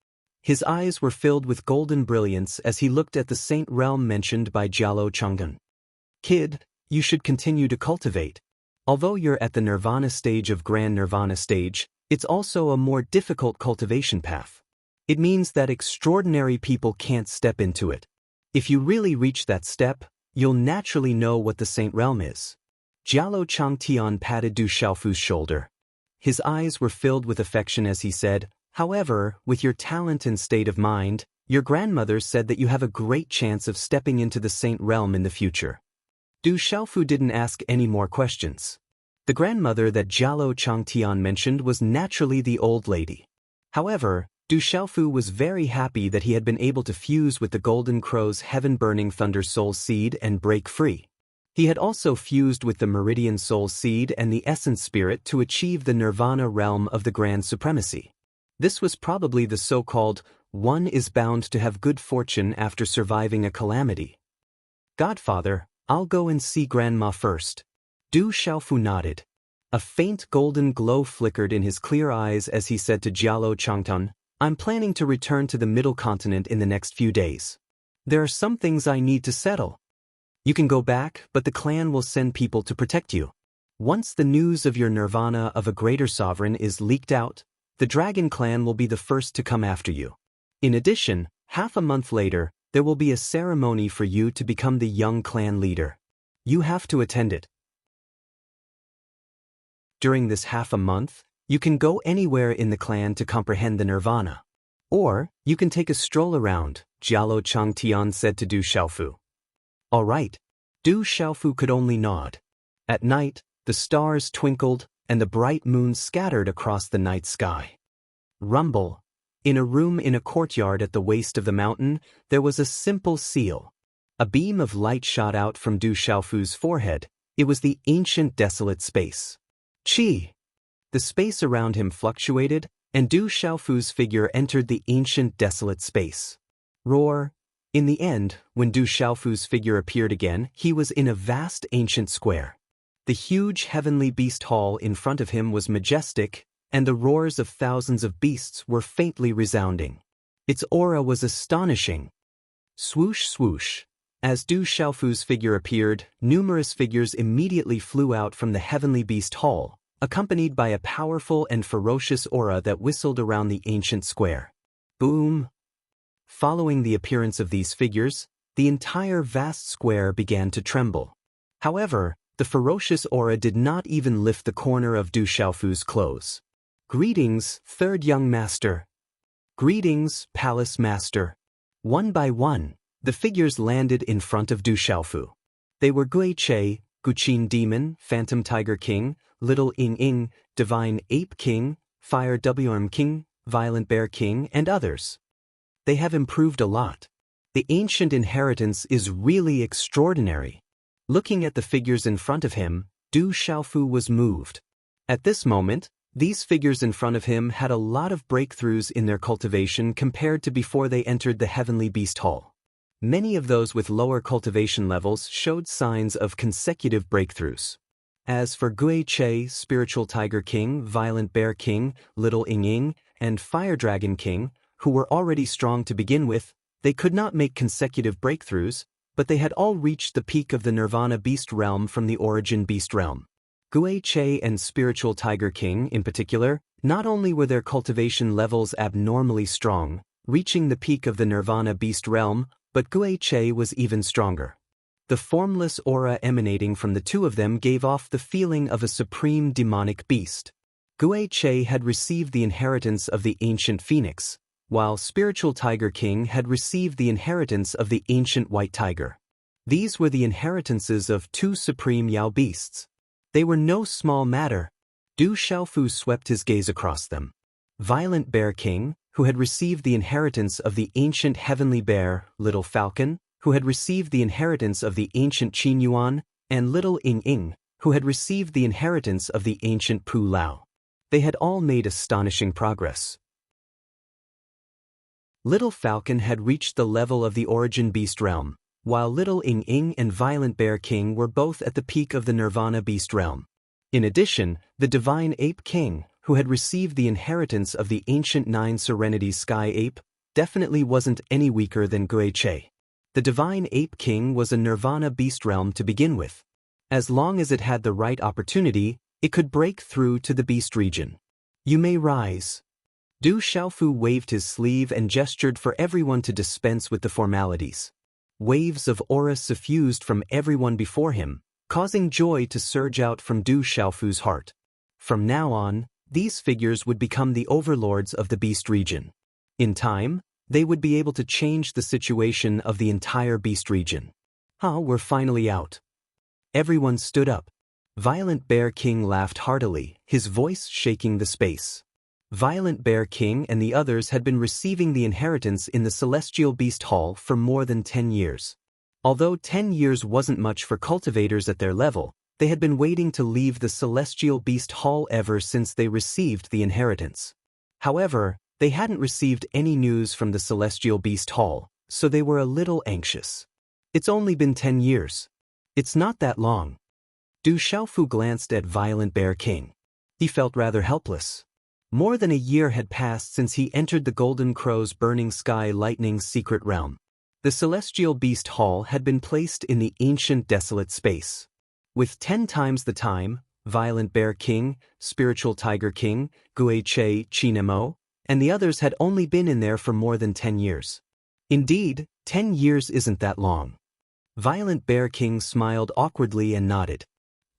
His eyes were filled with golden brilliance as he looked at the saint realm mentioned by Jialo Changtian. "Kid, you should continue to cultivate. Although you're at the nirvana stage of grand nirvana stage, it's also a more difficult cultivation path. It means that extraordinary people can't step into it. If you really reach that step, you'll naturally know what the saint realm is." Jialo Changtian patted Du Xiaofu's shoulder. His eyes were filled with affection as he said, "However, with your talent and state of mind, your grandmother said that you have a great chance of stepping into the saint realm in the future." Du Xiaofu didn't ask any more questions. The grandmother that Jialo Changtian mentioned was naturally the old lady. However, Du Xiaofu was very happy that he had been able to fuse with the Golden Crow's heaven-burning Thunder Soul Seed and break free. He had also fused with the Meridian Soul Seed and the Essence Spirit to achieve the Nirvana realm of the Grand Supremacy. This was probably the so-called, "one is bound to have good fortune after surviving a calamity." "Godfather, I'll go and see Grandma first." Du Xiaofu nodded. A faint golden glow flickered in his clear eyes as he said to Jialo Changtian, "I'm planning to return to the Middle Continent in the next few days. There are some things I need to settle. You can go back, but the clan will send people to protect you. Once the news of your nirvana of a greater sovereign is leaked out, the Dragon Clan will be the first to come after you. In addition, half a month later, there will be a ceremony for you to become the young clan leader. You have to attend it. During this half a month, you can go anywhere in the clan to comprehend the nirvana. Or, you can take a stroll around, Jialo Changtian said to Du Xiaofu. All right. Du Xiaofu could only nod. At night, the stars twinkled, and the bright moon scattered across the night sky. Rumble. In a room in a courtyard at the waist of the mountain, there was a simple seal. A beam of light shot out from Du Xiaofu's forehead. It was the ancient desolate space. Qi. The space around him fluctuated, and Du Xiaofu's figure entered the ancient desolate space. Roar. In the end, when Du Xiaofu's figure appeared again, he was in a vast ancient square. The huge heavenly beast hall in front of him was majestic, and the roars of thousands of beasts were faintly resounding. Its aura was astonishing. Swoosh swoosh. As Du Xiaofu's figure appeared, numerous figures immediately flew out from the heavenly beast hall, accompanied by a powerful and ferocious aura that whistled around the ancient square. Boom! Following the appearance of these figures, the entire vast square began to tremble. However, the ferocious aura did not even lift the corner of Du Xiaofu's clothes. Greetings, third young master. Greetings, palace master. One by one, the figures landed in front of Du Xiaofu. They were Gui Che, Guqin Demon, Phantom Tiger King, Little Ying Ying, Divine Ape King, Fire WM King, Violent Bear King, and others. They have improved a lot. The ancient inheritance is really extraordinary. Looking at the figures in front of him, Du Xiaofu was moved. At this moment, these figures in front of him had a lot of breakthroughs in their cultivation compared to before they entered the heavenly beast hall. Many of those with lower cultivation levels showed signs of consecutive breakthroughs. As for Gui Che, Spiritual Tiger King, Violent Bear King, Little Ying Ying, and Fire Dragon King, who were already strong to begin with, they could not make consecutive breakthroughs, but they had all reached the peak of the Nirvana Beast Realm from the Origin Beast Realm. Gui Che and Spiritual Tiger King, in particular, not only were their cultivation levels abnormally strong, reaching the peak of the Nirvana Beast Realm, but Gui Che was even stronger. The formless aura emanating from the two of them gave off the feeling of a supreme demonic beast. Gui Che had received the inheritance of the ancient phoenix, while Spiritual Tiger King had received the inheritance of the ancient white tiger. These were the inheritances of two supreme Yao beasts. They were no small matter. Du Xiaofu swept his gaze across them. Violent Bear King, who had received the inheritance of the ancient heavenly bear, Little Falcon, who had received the inheritance of the ancient Qin Yuan, and Little Ying Ying, who had received the inheritance of the ancient Pu Lao. They had all made astonishing progress. Little Falcon had reached the level of the Origin Beast Realm, while Little Ying Ying and Violent Bear King were both at the peak of the Nirvana Beast Realm. In addition, the Divine Ape King, who had received the inheritance of the ancient Nine Serenities Sky Ape, definitely wasn't any weaker than Gui Che. The Divine Ape King was a Nirvana Beast Realm to begin with. As long as it had the right opportunity, it could break through to the Beast region. You may rise. Du Xiaofu waved his sleeve and gestured for everyone to dispense with the formalities. Waves of aura suffused from everyone before him, causing joy to surge out from Du Xiaofu's heart. From now on, these figures would become the overlords of the Beast region. In time, they would be able to change the situation of the entire Beast region. We're finally out. Everyone stood up. Violent Bear King laughed heartily, his voice shaking the space. Violent Bear King and the others had been receiving the inheritance in the Celestial Beast Hall for more than 10 years. Although 10 years wasn't much for cultivators at their level, they had been waiting to leave the Celestial Beast Hall ever since they received the inheritance. However, they hadn't received any news from the Celestial Beast Hall, so they were a little anxious. It's only been 10 years. It's not that long. Du Xiaofu glanced at Violent Bear King. He felt rather helpless. More than a year had passed since he entered the Golden Crow's Burning Sky Lightning's secret realm. The celestial beast hall had been placed in the ancient desolate space. With 10 times the time, Violent Bear King, Spiritual Tiger King, Guiche Chinemo, and the others had only been in there for more than 10 years. Indeed, 10 years isn't that long. Violent Bear King smiled awkwardly and nodded.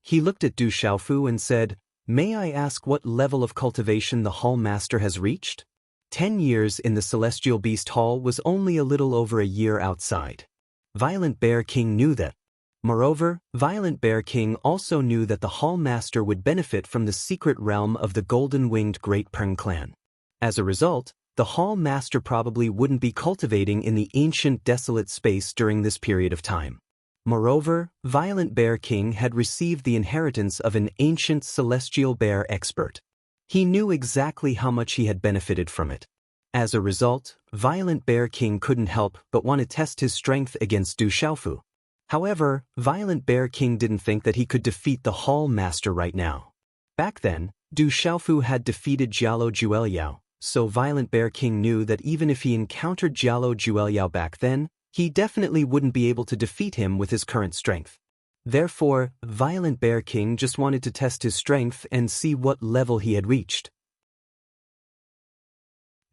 He looked at Du Xiaofu and said, "May I ask what level of cultivation the Hall Master has reached?" 10 years in the Celestial Beast Hall was only a little over a year outside. Violent Bear King knew that. Moreover, Violent Bear King also knew that the Hall Master would benefit from the secret realm of the golden-winged Great Peng clan. As a result, the Hall Master probably wouldn't be cultivating in the ancient desolate space during this period of time. Moreover, Violent Bear King had received the inheritance of an ancient celestial bear expert. He knew exactly how much he had benefited from it. As a result, Violent Bear King couldn't help but want to test his strength against Du Xiaofu. However, Violent Bear King didn't think that he could defeat the Hall Master right now. Back then, Du Xiaofu had defeated Jialo Jueliao, so Violent Bear King knew that even if he encountered Jialo Jueliao back then, he definitely wouldn't be able to defeat him with his current strength. Therefore, Violent Bear King just wanted to test his strength and see what level he had reached.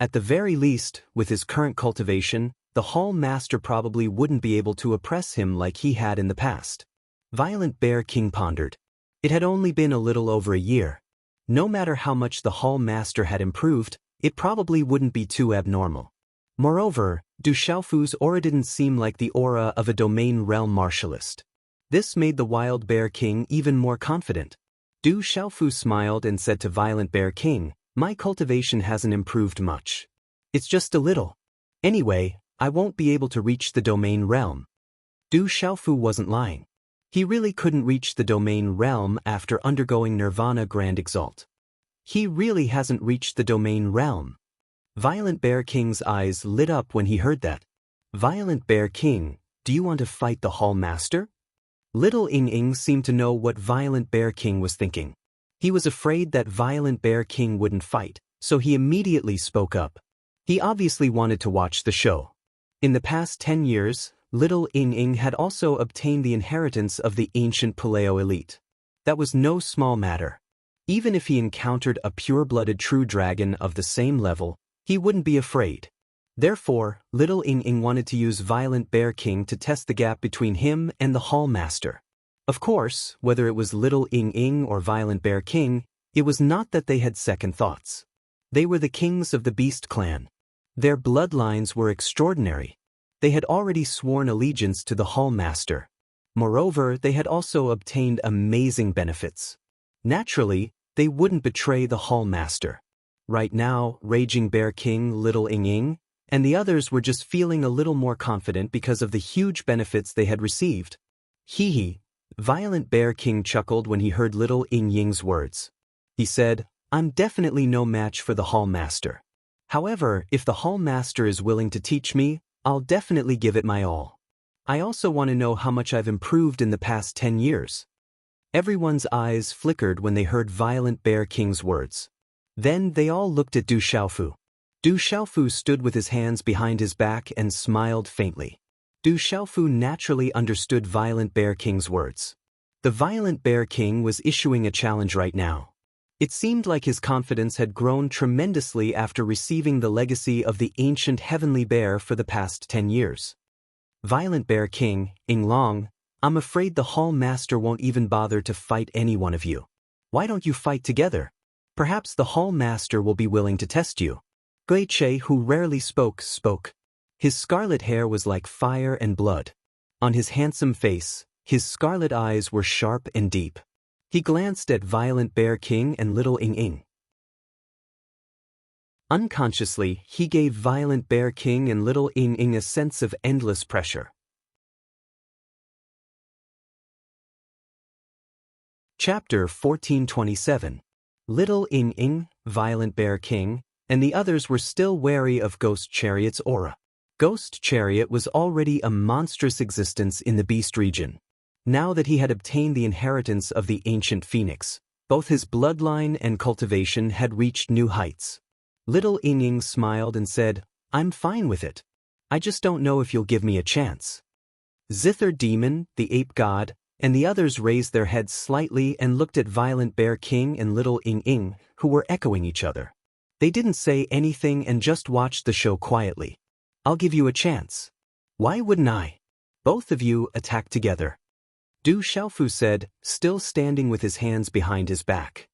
At the very least, with his current cultivation, the Hall Master probably wouldn't be able to oppress him like he had in the past. Violent Bear King pondered. It had only been a little over a year. No matter how much the Hall Master had improved, it probably wouldn't be too abnormal. Moreover, Du Xiaofu's aura didn't seem like the aura of a domain realm martialist. This made the Wild Bear King even more confident. Du Xiaofu smiled and said to Violent Bear King, "My cultivation hasn't improved much. It's just a little. Anyway, I won't be able to reach the domain realm." Du Xiaofu wasn't lying. He really couldn't reach the domain realm after undergoing Nirvana Grand Exalt. He really hasn't reached the domain realm. Violent Bear King's eyes lit up when he heard that. "Violent Bear King, do you want to fight the Hall Master?" Little Ing seemed to know what Violent Bear King was thinking. He was afraid that Violent Bear King wouldn't fight, so he immediately spoke up. He obviously wanted to watch the show. In the past 10 years, Little Ing had also obtained the inheritance of the ancient Paleo elite. That was no small matter. Even if he encountered a pure-blooded true dragon of the same level, he wouldn't be afraid. Therefore, Little Ing wanted to use Violent Bear King to test the gap between him and the Hall Master. Of course, whether it was Little Ing or Violent Bear King, it was not that they had second thoughts. They were the kings of the Beast Clan. Their bloodlines were extraordinary. They had already sworn allegiance to the Hall Master. Moreover, they had also obtained amazing benefits. Naturally, they wouldn't betray the Hall Master. Right now, Raging Bear King, Little Ing, and the others were just feeling a little more confident because of the huge benefits they had received. Hee. Violent Bear King chuckled when he heard Little Ing's words. He said, "I'm definitely no match for the Hall Master. However, if the Hall Master is willing to teach me, I'll definitely give it my all. I also want to know how much I've improved in the past 10 years. Everyone's eyes flickered when they heard Violent Bear King's words. Then they all looked at Du Xiaofu. Du Xiaofu stood with his hands behind his back and smiled faintly. Du Xiaofu naturally understood Violent Bear King's words. The Violent Bear King was issuing a challenge right now. It seemed like his confidence had grown tremendously after receiving the legacy of the ancient heavenly bear for the past 10 years. Violent Bear King, Ing Long, I'm afraid the Hall Master won't even bother to fight any one of you. Why don't you fight together? Perhaps the Hall Master will be willing to test you. Guiche, who rarely spoke. His scarlet hair was like fire and blood. On his handsome face, his scarlet eyes were sharp and deep. He glanced at Violent Bear King and Little Ing. Unconsciously, he gave Violent Bear King and Little Ing a sense of endless pressure. Chapter 1427. Little Ing, Violent Bear King, and the others were still wary of Ghost Chariot's aura. Ghost Chariot was already a monstrous existence in the Beast region. Now that he had obtained the inheritance of the ancient phoenix, both his bloodline and cultivation had reached new heights. Little Ing smiled and said, "I'm fine with it. I just don't know if you'll give me a chance. Zither Demon, the ape god, and the others raised their heads slightly and looked at Violent Bear King and Little Ing Ing, who were echoing each other. They didn't say anything and just watched the show quietly. I'll give you a chance. Why wouldn't I? Both of you attack together. Du Xiaofu said, still standing with his hands behind his back.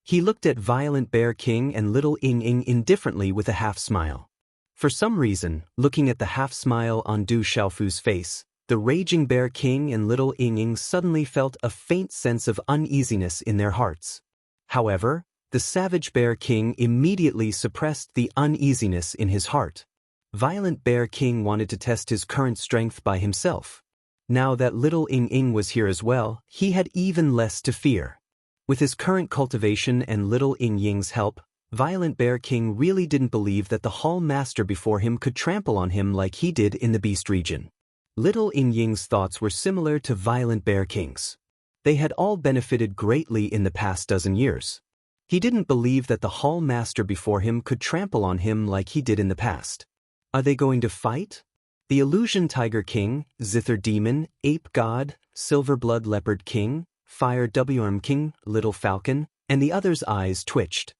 He looked at Violent Bear King and Little Ing Ing indifferently with a half-smile. For some reason, looking at the half-smile on Du Xiaofu's face, the Raging Bear King and Little Ing Ing suddenly felt a faint sense of uneasiness in their hearts. However, the Savage Bear King immediately suppressed the uneasiness in his heart. Violent Bear King wanted to test his current strength by himself. Now that Little Ing Ing was here as well, he had even less to fear. With his current cultivation and Little Ing Ying's help, Violent Bear King really didn't believe that the Hall Master before him could trample on him like he did in the Beast region. Little Ing Ying's thoughts were similar to Violent Bear King's. They had all benefited greatly in the past dozen years. He didn't believe that the Hall Master before him could trample on him like he did in the past. Are they going to fight? The Illusion Tiger King, Zither Demon, Ape God, Silverblood Leopard King, Fire Worm King, Little Falcon, and the others' eyes twitched.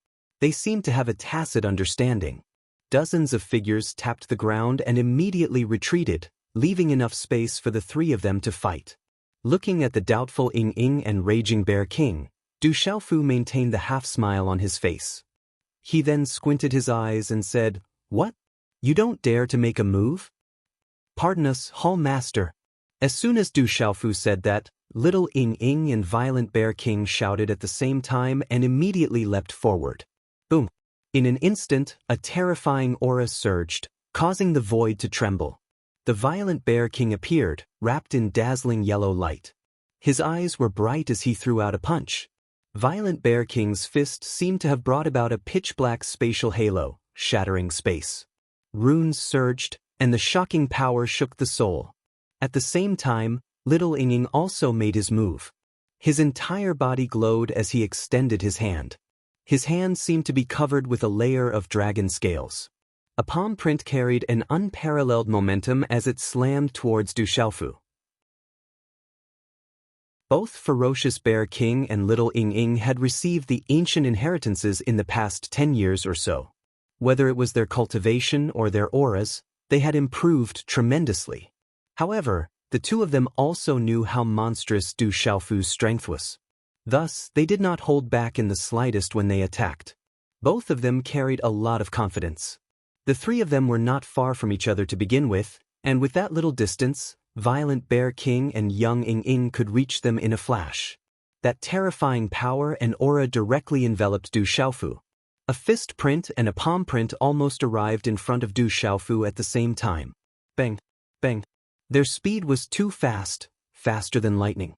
They seemed to have a tacit understanding. Dozens of figures tapped the ground and immediately retreated, leaving enough space for the three of them to fight. Looking at the doubtful Ing Ing and Raging Bear King, Du Xiaofu maintained the half-smile on his face. He then squinted his eyes and said, "What? You don't dare to make a move?" "Pardon us, Hall Master." As soon as Du Xiaofu said that, Little Ing Ing and Violent Bear King shouted at the same time and immediately leapt forward. Boom! In an instant, a terrifying aura surged, causing the void to tremble. The Violent Bear King appeared, wrapped in dazzling yellow light. His eyes were bright as he threw out a punch. Violent Bear King's fist seemed to have brought about a pitch-black spatial halo, shattering space. Runes surged, and the shocking power shook the soul. At the same time, Little Ing Ing also made his move. His entire body glowed as he extended his hand. His hand seemed to be covered with a layer of dragon scales. A palm print carried an unparalleled momentum as it slammed towards Du Xiaofu. Both Ferocious Bear King and Little Ing Ing had received the ancient inheritances in the past 10 years or so. Whether it was their cultivation or their auras, they had improved tremendously. However, the two of them also knew how monstrous Du Xiaofu's strength was. Thus, they did not hold back in the slightest when they attacked. Both of them carried a lot of confidence. The three of them were not far from each other to begin with, and with that little distance, Violent Bear King and young Ing Ing could reach them in a flash. That terrifying power and aura directly enveloped Du Xiaofu. A fist print and a palm print almost arrived in front of Du Xiaofu at the same time. Bang! Bang! Their speed was too fast, faster than lightning.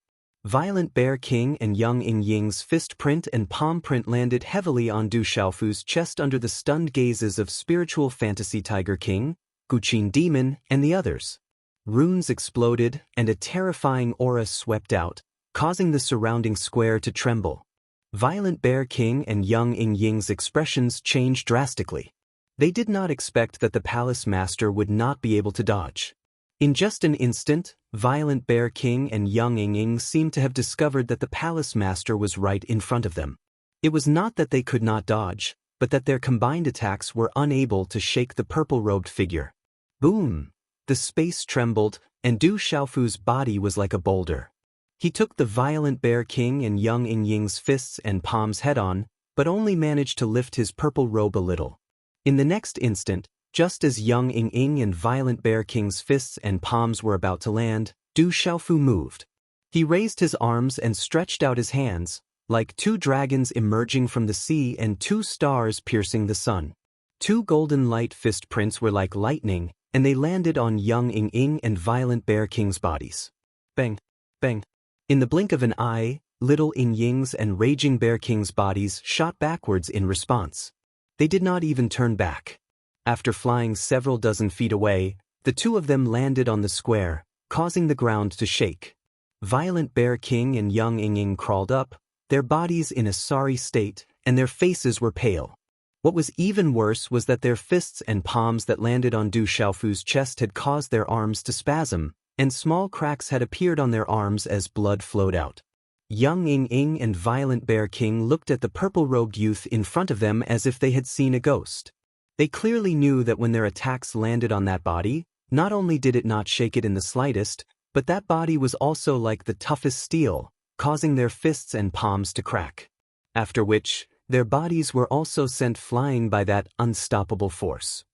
Violent Bear King and young Ing Ying's fist print and palm print landed heavily on Du Xiaofu's chest under the stunned gazes of Spiritual Fantasy Tiger King, Guqin Demon, and the others. Runes exploded, and a terrifying aura swept out, causing the surrounding square to tremble. Violent Bear King and young Ing Ying's expressions changed drastically. They did not expect that the Palace Master would not be able to dodge. In just an instant, Violent Bear King and young Ing Ing seemed to have discovered that the Palace Master was right in front of them. It was not that they could not dodge, but that their combined attacks were unable to shake the purple-robed figure. Boom! The space trembled, and Du Xiaofu's body was like a boulder. He took the Violent Bear King and young Ing Ying's fists and palms head-on, but only managed to lift his purple robe a little. In the next instant, just as young Ing Ing and Violent Bear King's fists and palms were about to land, Du Xiaofu moved. He raised his arms and stretched out his hands, like two dragons emerging from the sea and two stars piercing the sun. Two golden light fist prints were like lightning, and they landed on young Ing Ing and Violent Bear King's bodies. Bang! Bang! In the blink of an eye, Little Ing Ying's and Raging Bear King's bodies shot backwards in response. They did not even turn back. After flying several dozen feet away, the two of them landed on the square, causing the ground to shake. Violent Bear King and young Ing Ing crawled up, their bodies in a sorry state, and their faces were pale. What was even worse was that their fists and palms that landed on Du Xiaofu's chest had caused their arms to spasm, and small cracks had appeared on their arms as blood flowed out. Young Ying and Violent Bear King looked at the purple-robed youth in front of them as if they had seen a ghost. They clearly knew that when their attacks landed on that body, not only did it not shake it in the slightest, but that body was also like the toughest steel, causing their fists and palms to crack. After which, their bodies were also sent flying by that unstoppable force.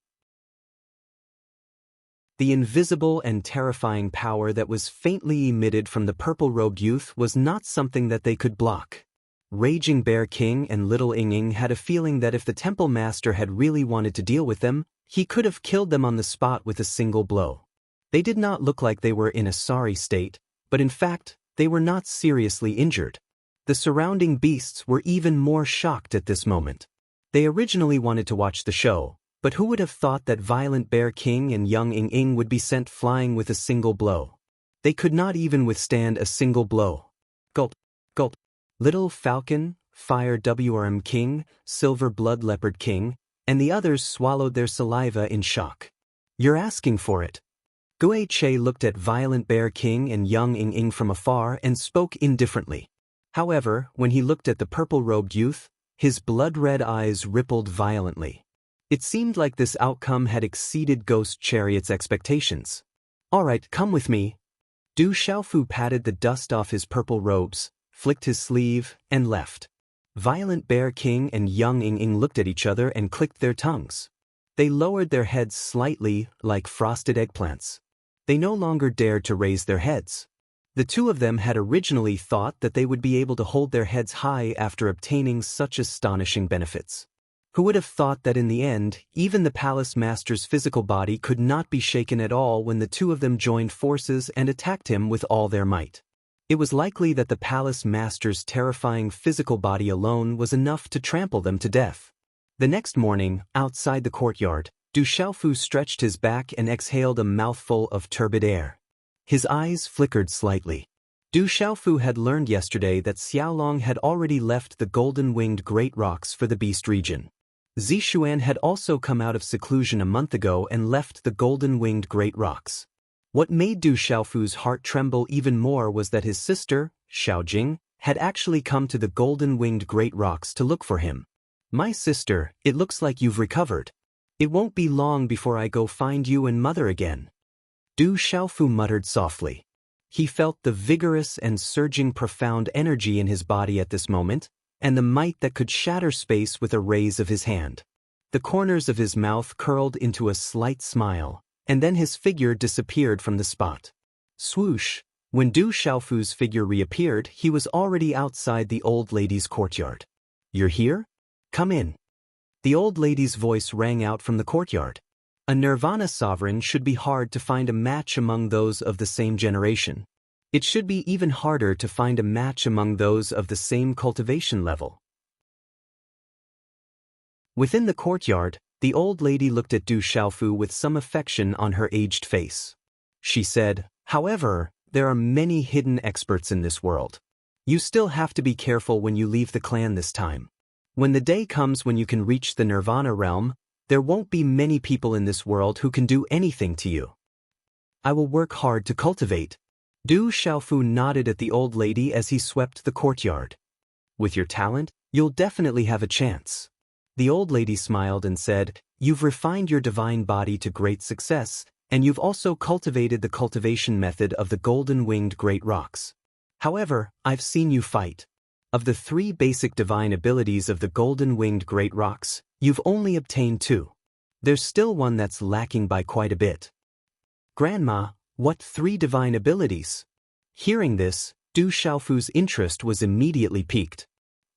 The invisible and terrifying power that was faintly emitted from the purple-robed youth was not something that they could block. Raging Bear King and Little Ying had a feeling that if the Temple Master had really wanted to deal with them, he could have killed them on the spot with a single blow. They did not look like they were in a sorry state, but in fact, they were not seriously injured. The surrounding beasts were even more shocked at this moment. They originally wanted to watch the show, but who would have thought that Violent Bear King and Young Ying would be sent flying with a single blow? They could not even withstand a single blow. Gulp, gulp. Little Falcon, Fire WRM King, Silver Blood Leopard King, and the others swallowed their saliva in shock. You're asking for it. Gui Che looked at Violent Bear King and Young Ying from afar and spoke indifferently. However, when he looked at the purple-robed youth, his blood-red eyes rippled violently. It seemed like this outcome had exceeded Ghost Chariot's expectations. All right, come with me. Du Xiaofu patted the dust off his purple robes, flicked his sleeve, and left. Violent Bear King and Young Ying looked at each other and clicked their tongues. They lowered their heads slightly, like frosted eggplants. They no longer dared to raise their heads. The two of them had originally thought that they would be able to hold their heads high after obtaining such astonishing benefits. Who would have thought that in the end, even the Palace Master's physical body could not be shaken at all when the two of them joined forces and attacked him with all their might? It was likely that the Palace Master's terrifying physical body alone was enough to trample them to death. The next morning, outside the courtyard, Du Xiaofu stretched his back and exhaled a mouthful of turbid air. His eyes flickered slightly. Du Xiaofu had learned yesterday that Xiaolong had already left the golden-winged Great Rocks for the Beast region. Zixuan had also come out of seclusion a month ago and left the golden-winged Great Rocks. What made Du Xiaofu's heart tremble even more was that his sister, Xiaojing, had actually come to the golden-winged Great Rocks to look for him. My sister, it looks like you've recovered. It won't be long before I go find you and mother again. Du Xiaofu muttered softly. He felt the vigorous and surging profound energy in his body at this moment, and the might that could shatter space with a raise of his hand. The corners of his mouth curled into a slight smile, and then his figure disappeared from the spot. Swoosh! When Du Xiaofu's figure reappeared, he was already outside the old lady's courtyard. You're here? Come in. The old lady's voice rang out from the courtyard. A Nirvana sovereign should be hard to find a match among those of the same generation. It should be even harder to find a match among those of the same cultivation level. Within the courtyard, the old lady looked at Du Xiaofu with some affection on her aged face. She said, however, there are many hidden experts in this world. You still have to be careful when you leave the clan this time. When the day comes when you can reach the Nirvana realm, there won't be many people in this world who can do anything to you. I will work hard to cultivate. Du Xiaofu nodded at the old lady as he swept the courtyard. With your talent, you'll definitely have a chance. The old lady smiled and said, you've refined your divine body to great success, and you've also cultivated the cultivation method of the golden-winged Great Rocks. However, I've seen you fight. Of the 3 basic divine abilities of the golden-winged Great Rocks, you've only obtained 2. There's still one that's lacking by quite a bit. Grandma, what 3 divine abilities? Hearing this, Du Xiaofu's interest was immediately piqued.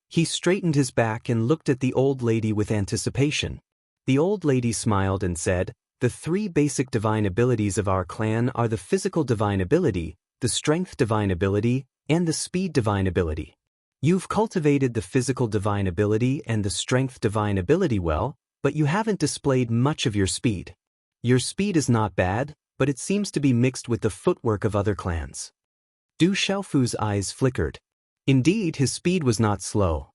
He straightened his back and looked at the old lady with anticipation. The old lady smiled and said, the 3 basic divine abilities of our clan are the physical divine ability, the strength divine ability, and the speed divine ability. You've cultivated the physical divine ability and the strength divine ability well, but you haven't displayed much of your speed. Your speed is not bad, but it seems to be mixed with the footwork of other clans. Du Xiaofu's eyes flickered. Indeed, his speed was not slow.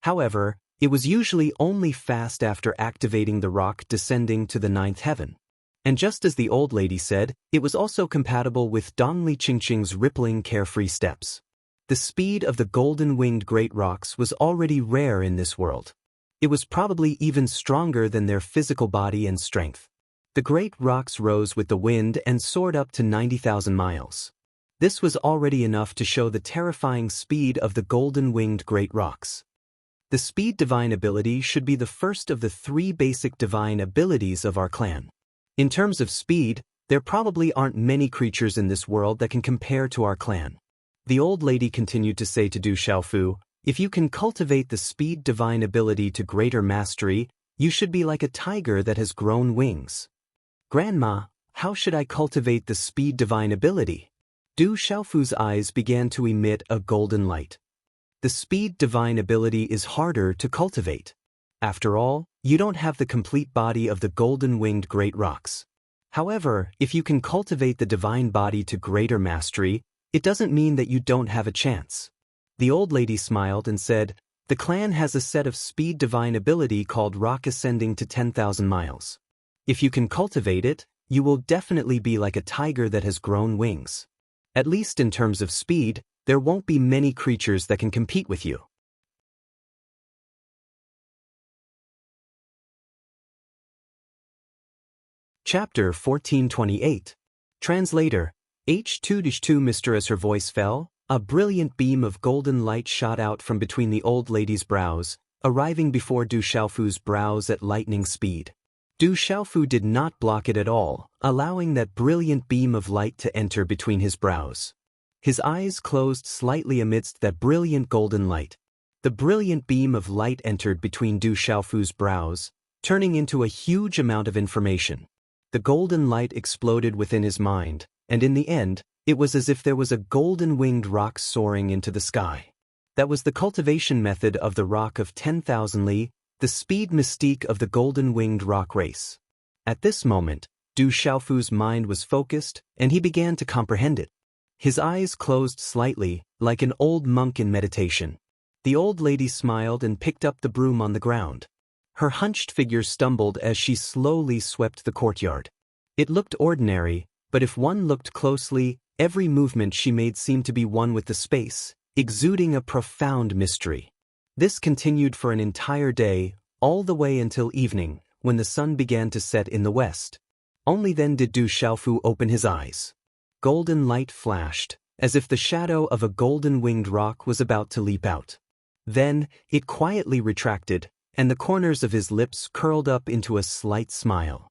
However, It was usually only fast after activating the rock descending to the ninth heaven. And just as the old lady said, it was also compatible with Dongli Qingqing's rippling carefree steps. The speed of the golden-winged great rocks was already rare in this world. It was probably even stronger than their physical body and strength. The great rocks rose with the wind and soared up to 90,000 miles. This was already enough to show the terrifying speed of the golden-winged great rocks. The speed divine ability should be the first of the 3 basic divine abilities of our clan. In terms of speed, there probably aren't many creatures in this world that can compare to our clan. The old lady continued to say to Du Xiaofu, if you can cultivate the speed divine ability to greater mastery, you should be like a tiger that has grown wings. Grandma, how should I cultivate the speed divine ability? Du Xiaofu's eyes began to emit a golden light. The speed divine ability is harder to cultivate. After all, you don't have the complete body of the golden-winged great rocks. However, if you can cultivate the divine body to greater mastery, it doesn't mean that you don't have a chance. The old lady smiled and said, the clan has a set of speed divine ability called Rock Ascending to 10,000 miles. If you can cultivate it, you will definitely be like a tiger that has grown wings. At least in terms of speed, there won't be many creatures that can compete with you. Chapter 1428. Translator. H2-2 Mr. As her voice fell, a brilliant beam of golden light shot out from between the old lady's brows, arriving before Du Xiaofu's brows at lightning speed. Du Xiaofu did not block it at all, allowing that brilliant beam of light to enter between his brows. His eyes closed slightly amidst that brilliant golden light. The brilliant beam of light entered between Du Xiaofu's brows, turning into a huge amount of information. The golden light exploded within his mind, and in the end, it was as if there was a golden-winged rock soaring into the sky. That was the cultivation method of the rock of 10,000 li, the speed mystique of the golden-winged rock race. At this moment, Du Xiaofu's mind was focused, and he began to comprehend it. His eyes closed slightly, like an old monk in meditation. The old lady smiled and picked up the broom on the ground. Her hunched figure stumbled as she slowly swept the courtyard. It looked ordinary, but if one looked closely, every movement she made seemed to be one with the space, exuding a profound mystery. This continued for an entire day, all the way until evening, when the sun began to set in the west. Only then did Du Xiaofu open his eyes. Golden light flashed, as if the shadow of a golden-winged rock was about to leap out. Then, it quietly retracted, and the corners of his lips curled up into a slight smile.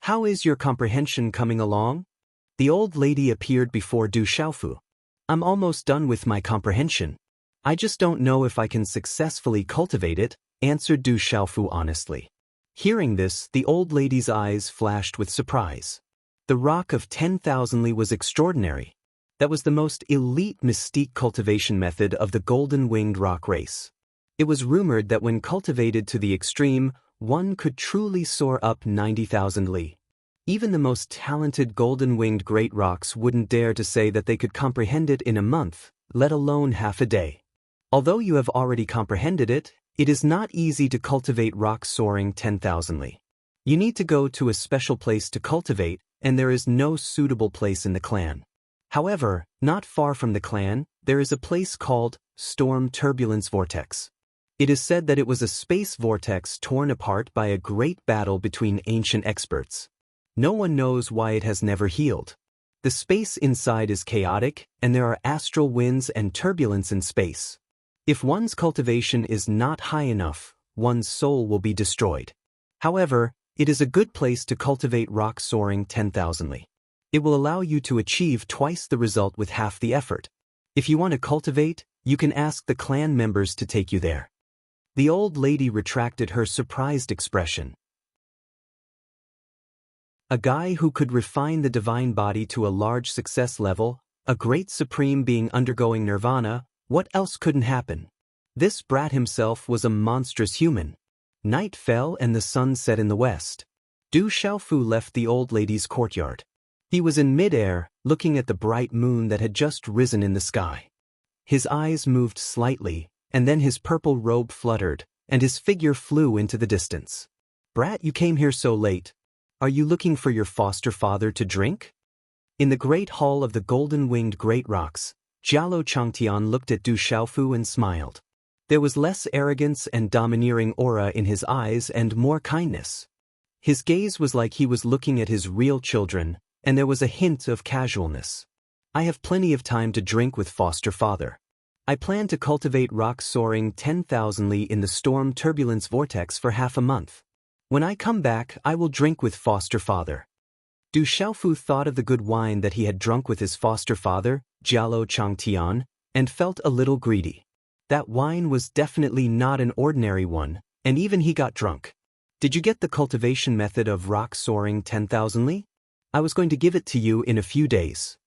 How is your comprehension coming along? The old lady appeared before Du Xiaofu. I'm almost done with my comprehension. I just don't know if I can successfully cultivate it, answered Du Xiaofu honestly. Hearing this, the old lady's eyes flashed with surprise. The rock of 10,000 li was extraordinary. That was the most elite mystique cultivation method of the golden-winged rock race. It was rumored that when cultivated to the extreme, one could truly soar up 90,000 li. Even the most talented golden-winged great rocks wouldn't dare to say that they could comprehend it in a month, let alone half a day. Although you have already comprehended it, it is not easy to cultivate rock soaring 10,000 li. You need to go to a special place to cultivate, and there is no suitable place in the clan. However, not far from the clan, there is a place called Storm Turbulence Vortex. It is said that it was a space vortex torn apart by a great battle between ancient experts. No one knows why it has never healed. The space inside is chaotic, and there are astral winds and turbulence in space. If one's cultivation is not high enough, one's soul will be destroyed. However, it is a good place to cultivate rock soaring 10,000 li. It will allow you to achieve twice the result with half the effort. If you want to cultivate, you can ask the clan members to take you there. The old lady retracted her surprised expression. A guy who could refine the divine body to a large success level, a great supreme being undergoing nirvana, what else couldn't happen? This brat himself was a monstrous human. Night fell and the sun set in the west. Du Xiaofu left the old lady's courtyard. He was in midair, looking at the bright moon that had just risen in the sky. His eyes moved slightly, and then his purple robe fluttered, and his figure flew into the distance. "Brat, you came here so late. Are you looking for your foster father to drink?" In the great hall of the golden-winged great rocks, Jialo Changtian looked at Du Xiaofu and smiled. There was less arrogance and domineering aura in his eyes and more kindness. His gaze was like he was looking at his real children, and there was a hint of casualness. "I have plenty of time to drink with foster father. I plan to cultivate rock soaring 10,000 li in the storm turbulence vortex for half a month. When I come back, I will drink with foster father." Du Xiaofu thought of the good wine that he had drunk with his foster father, Jialo Changtian, and felt a little greedy. That wine was definitely not an ordinary one, and even he got drunk. "Did you get the cultivation method of rock soaring 10,000 li? I was going to give it to you in a few days."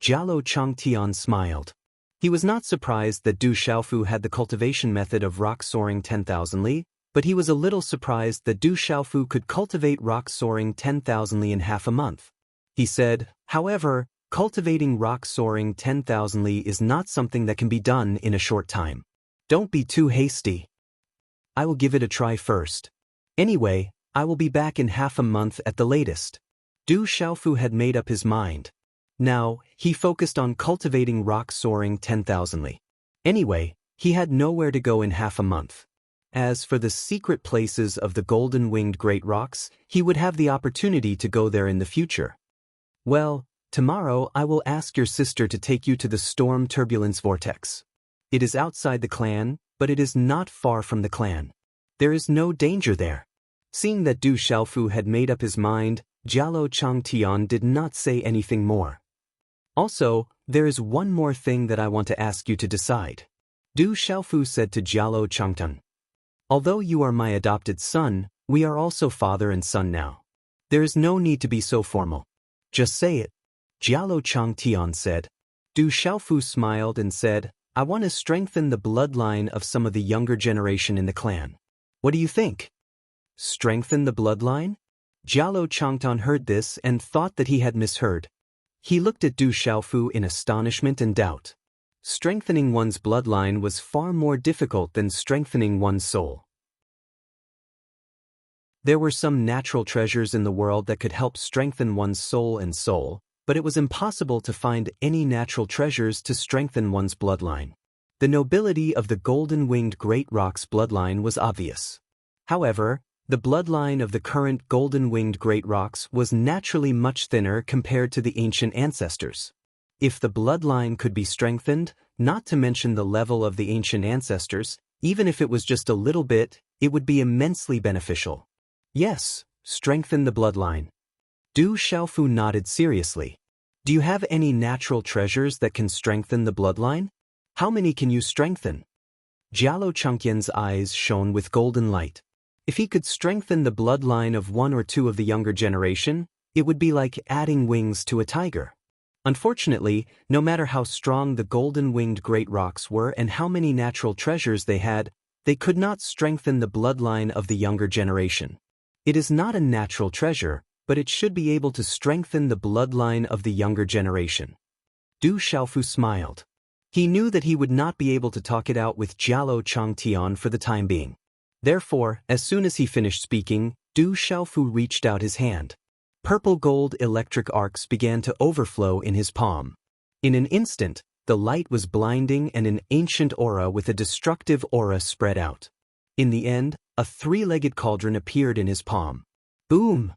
Jialo Changtian smiled. He was not surprised that Du Xiaofu had the cultivation method of rock soaring 10,000 li, but he was a little surprised that Du Xiaofu could cultivate rock soaring 10,000 li in half a month. He said, "However, cultivating rock soaring 10,000 li is not something that can be done in a short time. Don't be too hasty. I will give it a try first. Anyway, I will be back in half a month at the latest." Du Xiaofu had made up his mind. Now, he focused on cultivating rock soaring 10,000 li. Anyway, he had nowhere to go in half a month. As for the secret places of the golden-winged great rocks, he would have the opportunity to go there in the future. "Well, tomorrow I will ask your sister to take you to the storm turbulence vortex. It is outside the clan, but it is not far from the clan. There is no danger there." Seeing that Du Xiaofu had made up his mind, Jialo Changtian did not say anything more. "Also, there is one more thing that I want to ask you to decide," Du Xiaofu said to Jialo Changtian. "Although you are my adopted son, we are also father and son now. There is no need to be so formal. Just say it," Jialo Changtian said. Du Xiaofu smiled and said, "I want to strengthen the bloodline of some of the younger generation in the clan. What do you think?" Strengthen the bloodline? Jialo Changtian heard this and thought that he had misheard. He looked at Du Xiaofu in astonishment and doubt. Strengthening one's bloodline was far more difficult than strengthening one's soul. There were some natural treasures in the world that could help strengthen one's soul, but it was impossible to find any natural treasures to strengthen one's bloodline. The nobility of the golden-winged great rock's bloodline was obvious. However, the bloodline of the current golden-winged great rocks was naturally much thinner compared to the ancient ancestors. If the bloodline could be strengthened, not to mention the level of the ancient ancestors, even if it was just a little bit, it would be immensely beneficial. Yes, strengthen the bloodline. Du Xiaofu nodded seriously. "Do you have any natural treasures that can strengthen the bloodline? How many can you strengthen?" Jialo Changtian's eyes shone with golden light. If he could strengthen the bloodline of one or two of the younger generation, it would be like adding wings to a tiger. Unfortunately, no matter how strong the golden-winged great rocks were and how many natural treasures they had, they could not strengthen the bloodline of the younger generation. It is not a natural treasure, but it should be able to strengthen the bloodline of the younger generation. Du Xiaofu smiled. He knew that he would not be able to talk it out with Jialo Changtian for the time being. Therefore, as soon as he finished speaking, Du Xiaofu reached out his hand. Purple gold electric arcs began to overflow in his palm. In an instant, the light was blinding and an ancient aura with a destructive aura spread out. In the end, a three-legged cauldron appeared in his palm. Boom!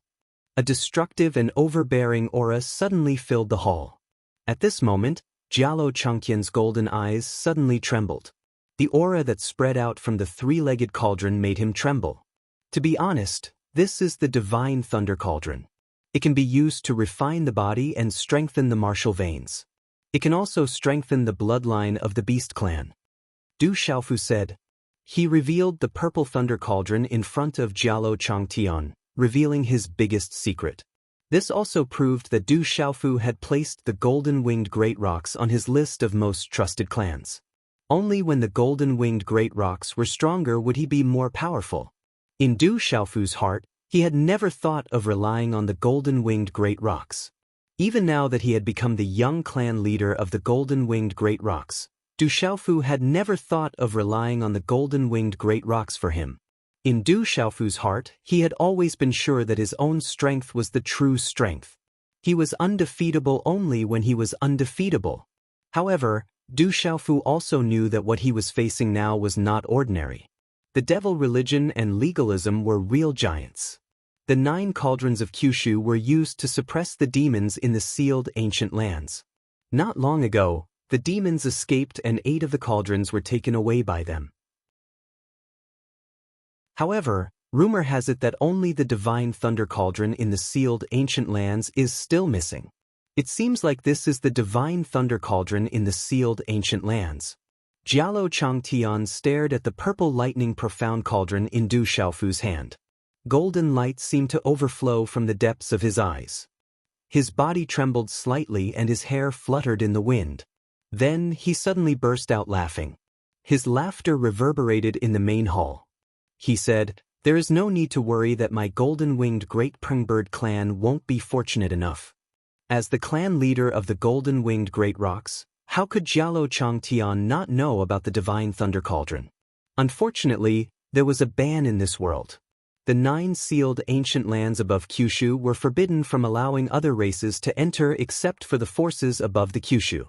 A destructive and overbearing aura suddenly filled the hall. At this moment, Jialo Changtian's golden eyes suddenly trembled. The aura that spread out from the three-legged cauldron made him tremble. To be honest, this is the divine thunder cauldron. It can be used to refine the body and strengthen the martial veins. It can also strengthen the bloodline of the beast clan. Du Xiaofu said. He revealed the purple thunder cauldron in front of Jialo Changtian, revealing his biggest secret. This also proved that Du Xiaofu had placed the golden-winged great rocks on his list of most trusted clans. Only when the golden-winged great rocks were stronger would he be more powerful. In Du Xiaofu's heart, he had never thought of relying on the golden-winged great rocks. Even now that he had become the young clan leader of the golden-winged great rocks, Du Xiaofu had never thought of relying on the golden-winged great rocks for him. In Du Xiaofu's heart, he had always been sure that his own strength was the true strength. He was undefeatable only when he was undefeatable. However, Du Xiaofu also knew that what he was facing now was not ordinary. The devil religion and legalism were real giants. The 9 cauldrons of Kyushu were used to suppress the demons in the sealed ancient lands. Not long ago, the demons escaped and 8 of the cauldrons were taken away by them. However, rumor has it that only the divine thunder cauldron in the sealed ancient lands is still missing. It seems like this is the divine thunder cauldron in the sealed ancient lands. Jialo Changtian stared at the purple lightning profound cauldron in Du Xiaofu's hand. Golden light seemed to overflow from the depths of his eyes. His body trembled slightly and his hair fluttered in the wind. Then he suddenly burst out laughing. His laughter reverberated in the main hall. He said, "There is no need to worry that my golden-winged great Prengbird clan won't be fortunate enough." As the clan leader of the golden-winged great rocks, how could Jialo Changtian not know about the divine thunder cauldron? Unfortunately, there was a ban in this world. The 9 sealed ancient lands above Kyushu were forbidden from allowing other races to enter except for the forces above the Kyushu.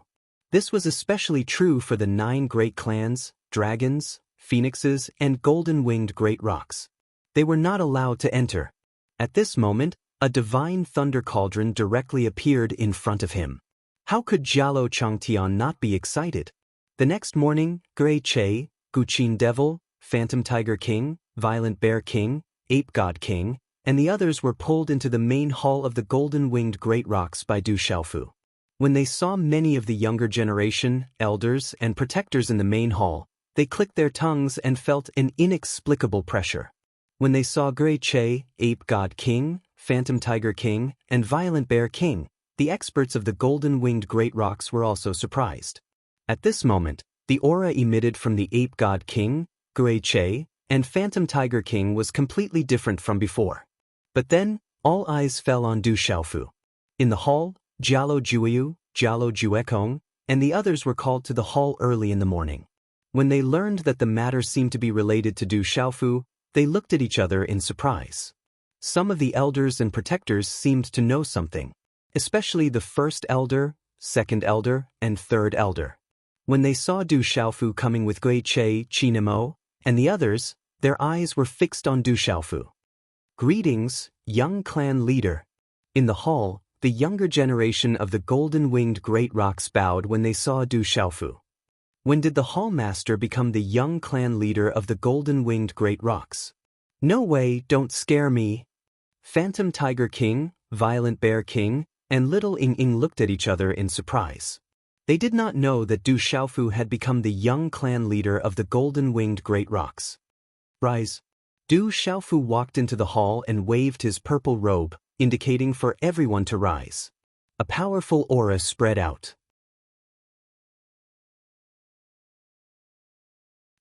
This was especially true for the 9 great clans, dragons, phoenixes, and golden-winged great rocks. They were not allowed to enter. At this moment, a divine thunder cauldron directly appeared in front of him. How could Jialo Changtian not be excited? The next morning, Gray Che, Guqin Devil, Phantom Tiger King, Violent Bear King, Ape God King, and the others were pulled into the main hall of the golden-winged great rocks by Du Xiaofu. When they saw many of the younger generation, elders, and protectors in the main hall, they clicked their tongues and felt an inexplicable pressure. When they saw Gray Che, Ape God King, Phantom Tiger King, and Violent Bear King, the experts of the golden-winged great rocks were also surprised. At this moment, the aura emitted from the Ape God King, Gray Che, and Phantom Tiger King was completely different from before. But then, all eyes fell on Du Xiaofu. In the hall, Jialo Juiyu, Jialo Juekong, and the others were called to the hall early in the morning. When they learned that the matter seemed to be related to Du Xiaofu, they looked at each other in surprise. Some of the elders and protectors seemed to know something, especially the first elder, second elder, and third elder. When they saw Du Xiaofu coming with Gui Che, Chinemo, and the others, their eyes were fixed on Du Xiaofu. "Greetings, young clan leader." In the hall, the younger generation of the golden-winged great rocks bowed when they saw Du Xiaofu. When did the hallmaster become the young clan leader of the golden-winged great rocks? "No way, don't scare me." Phantom Tiger King, Violent Bear King, and Little Ing looked at each other in surprise. They did not know that Du Xiaofu had become the young clan leader of the golden-winged great rocks. "Rise." Du Xiaofu walked into the hall and waved his purple robe, indicating for everyone to rise. A powerful aura spread out.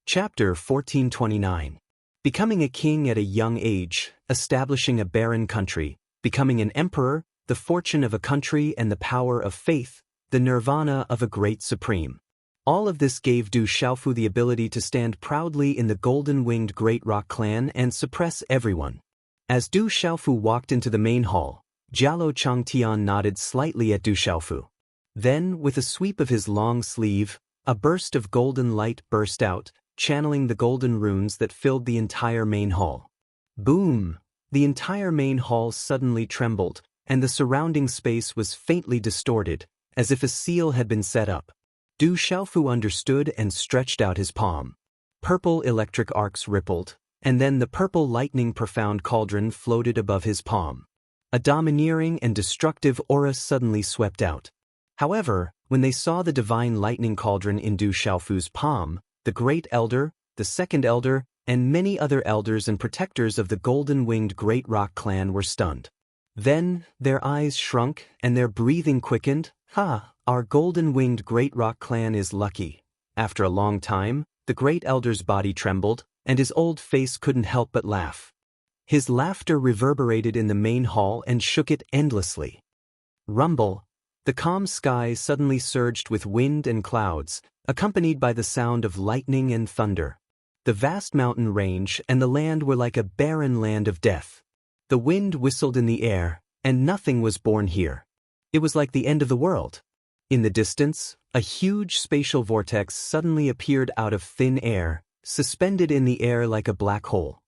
Chapter 1429. Becoming a king at a young age, establishing a barren country, becoming an emperor, the fortune of a country and the power of faith, the nirvana of a great supreme. All of this gave Du Xiaofu the ability to stand proudly in the golden-winged great rock clan and suppress everyone. As Du Xiaofu walked into the main hall, Jialo Changtian nodded slightly at Du Xiaofu. Then, with a sweep of his long sleeve, a burst of golden light burst out, channeling the golden runes that filled the entire main hall. Boom! The entire main hall suddenly trembled, and the surrounding space was faintly distorted, as if a seal had been set up. Du Xiaofu understood and stretched out his palm. Purple electric arcs rippled, and then the purple lightning profound cauldron floated above his palm. A domineering and destructive aura suddenly swept out. However, when they saw the divine lightning cauldron in Du Xiaofu's palm, the great elder, the second elder, and many other elders and protectors of the golden-winged great rock clan were stunned. Then, their eyes shrunk and their breathing quickened. Our golden-winged great rock clan is lucky. After a long time, the great elder's body trembled, and his old face couldn't help but laugh. His laughter reverberated in the main hall and shook it endlessly. Rumble! The calm sky suddenly surged with wind and clouds. accompanied by the sound of lightning and thunder. The vast mountain range and the land were like a barren land of death. The wind whistled in the air, and nothing was born here. It was like the end of the world. In the distance, a huge spatial vortex suddenly appeared out of thin air, suspended in the air like a black hole.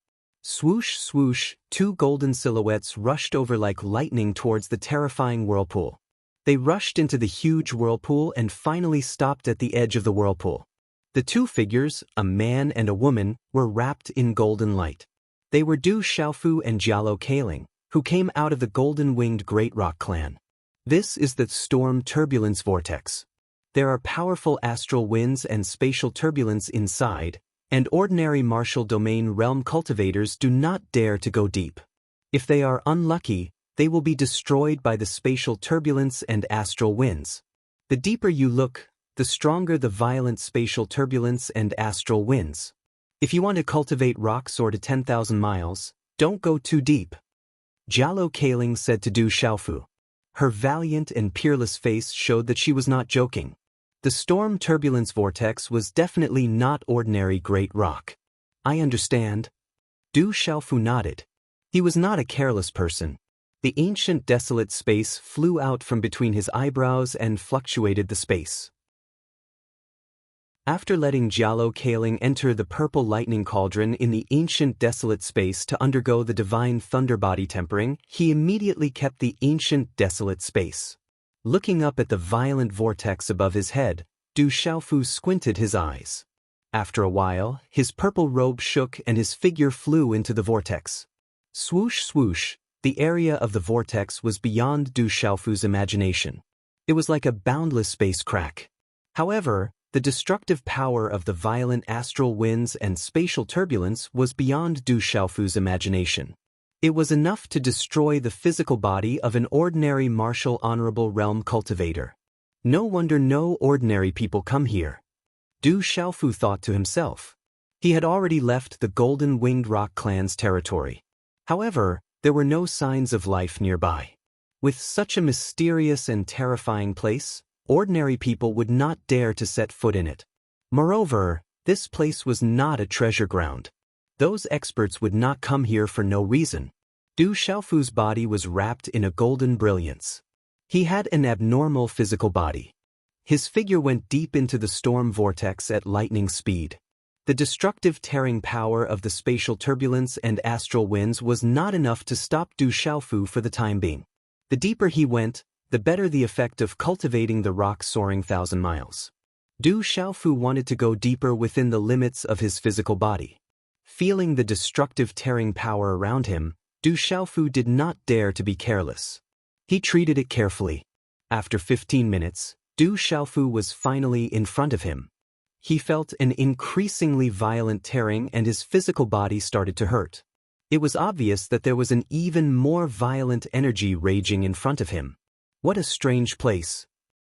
Swoosh, swoosh, two golden silhouettes rushed over like lightning towards the terrifying whirlpool. They rushed into the huge whirlpool and finally stopped at the edge of the whirlpool. The two figures, a man and a woman, were wrapped in golden light. They were Du Xiaofu and Jialo Kaling, who came out of the golden-winged Great Rock clan. This is the storm turbulence vortex. There are powerful astral winds and spatial turbulence inside, and ordinary martial domain realm cultivators do not dare to go deep. If they are unlucky, they will be destroyed by the spatial turbulence and astral winds. The deeper you look, the stronger the violent spatial turbulence and astral winds. If you want to cultivate rock soar to 10,000 miles, don't go too deep. Jialo Kaling said to Du Xiaofu. Her valiant and peerless face showed that she was not joking. The storm turbulence vortex was definitely not ordinary great rock. I understand. Du Xiaofu nodded. He was not a careless person. The ancient desolate space flew out from between his eyebrows and fluctuated the space. After letting Jialo Kaling enter the purple lightning cauldron in the ancient desolate space to undergo the divine thunder body tempering, he immediately kept the ancient desolate space. Looking up at the violent vortex above his head, Du Xiaofu squinted his eyes. After a while, his purple robe shook and his figure flew into the vortex. Swoosh, swoosh, the area of the vortex was beyond Du Xiaofu's imagination. It was like a boundless space crack. However, the destructive power of the violent astral winds and spatial turbulence was beyond Du Xiaofu's imagination. It was enough to destroy the physical body of an ordinary martial honorable realm cultivator. No wonder no ordinary people come here. Du Xiaofu thought to himself. He had already left the golden-winged rock clan's territory. However, there were no signs of life nearby. With such a mysterious and terrifying place, ordinary people would not dare to set foot in it. Moreover, this place was not a treasure ground. Those experts would not come here for no reason. Du Xiaofu's body was wrapped in a golden brilliance. He had an abnormal physical body. His figure went deep into the storm vortex at lightning speed. The destructive tearing power of the spatial turbulence and astral winds was not enough to stop Du Xiaofu for the time being. The deeper he went, the better the effect of cultivating the rock soaring 1,000 miles. Du Xiaofu wanted to go deeper within the limits of his physical body. Feeling the destructive tearing power around him, Du Xiaofu did not dare to be careless. He treated it carefully. After 15 minutes, Du Xiaofu was finally in front of him. He felt an increasingly violent tearing and his physical body started to hurt. It was obvious that there was an even more violent energy raging in front of him. What a strange place.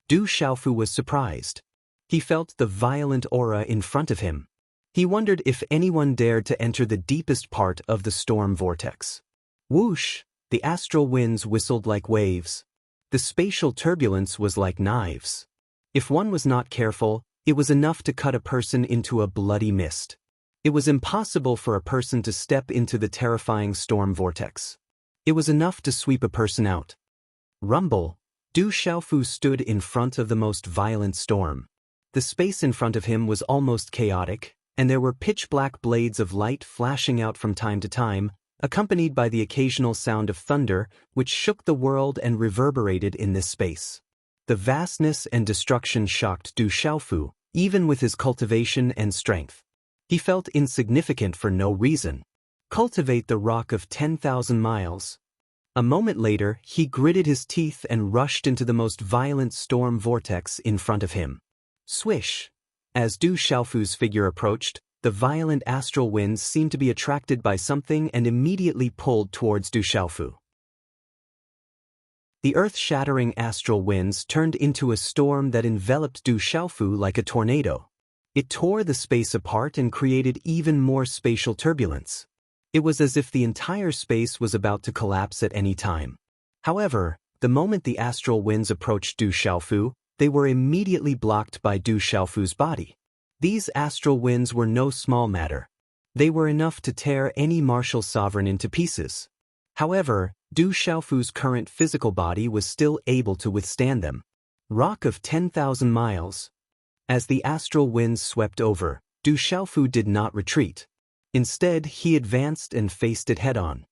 Du Xiaofu was surprised. He felt the violent aura in front of him. He wondered if anyone dared to enter the deepest part of the storm vortex. Whoosh! The astral winds whistled like waves. The spatial turbulence was like knives. If one was not careful, it was enough to cut a person into a bloody mist. It was impossible for a person to step into the terrifying storm vortex. It was enough to sweep a person out. Rumble! Du Xiaofu stood in front of the most violent storm. The space in front of him was almost chaotic, and there were pitch-black blades of light flashing out from time to time, accompanied by the occasional sound of thunder, which shook the world and reverberated in this space. The vastness and destruction shocked Du Xiaofu, even with his cultivation and strength. He felt insignificant for no reason. Cultivate the rock of 10,000 miles. A moment later, he gritted his teeth and rushed into the most violent storm vortex in front of him. Swish! As Du Xiaofu's figure approached, the violent astral winds seemed to be attracted by something and immediately pulled towards Du Xiaofu. The earth-shattering astral winds turned into a storm that enveloped Du Xiaofu like a tornado. It tore the space apart and created even more spatial turbulence. It was as if the entire space was about to collapse at any time. However, the moment the astral winds approached Du Xiaofu, they were immediately blocked by Du Xiaofu's body. These astral winds were no small matter. They were enough to tear any martial sovereign into pieces. However, Du Xiaofu's current physical body was still able to withstand them. Rock of 10,000 miles. As the astral winds swept over, Du Xiaofu did not retreat. Instead, he advanced and faced it head-on.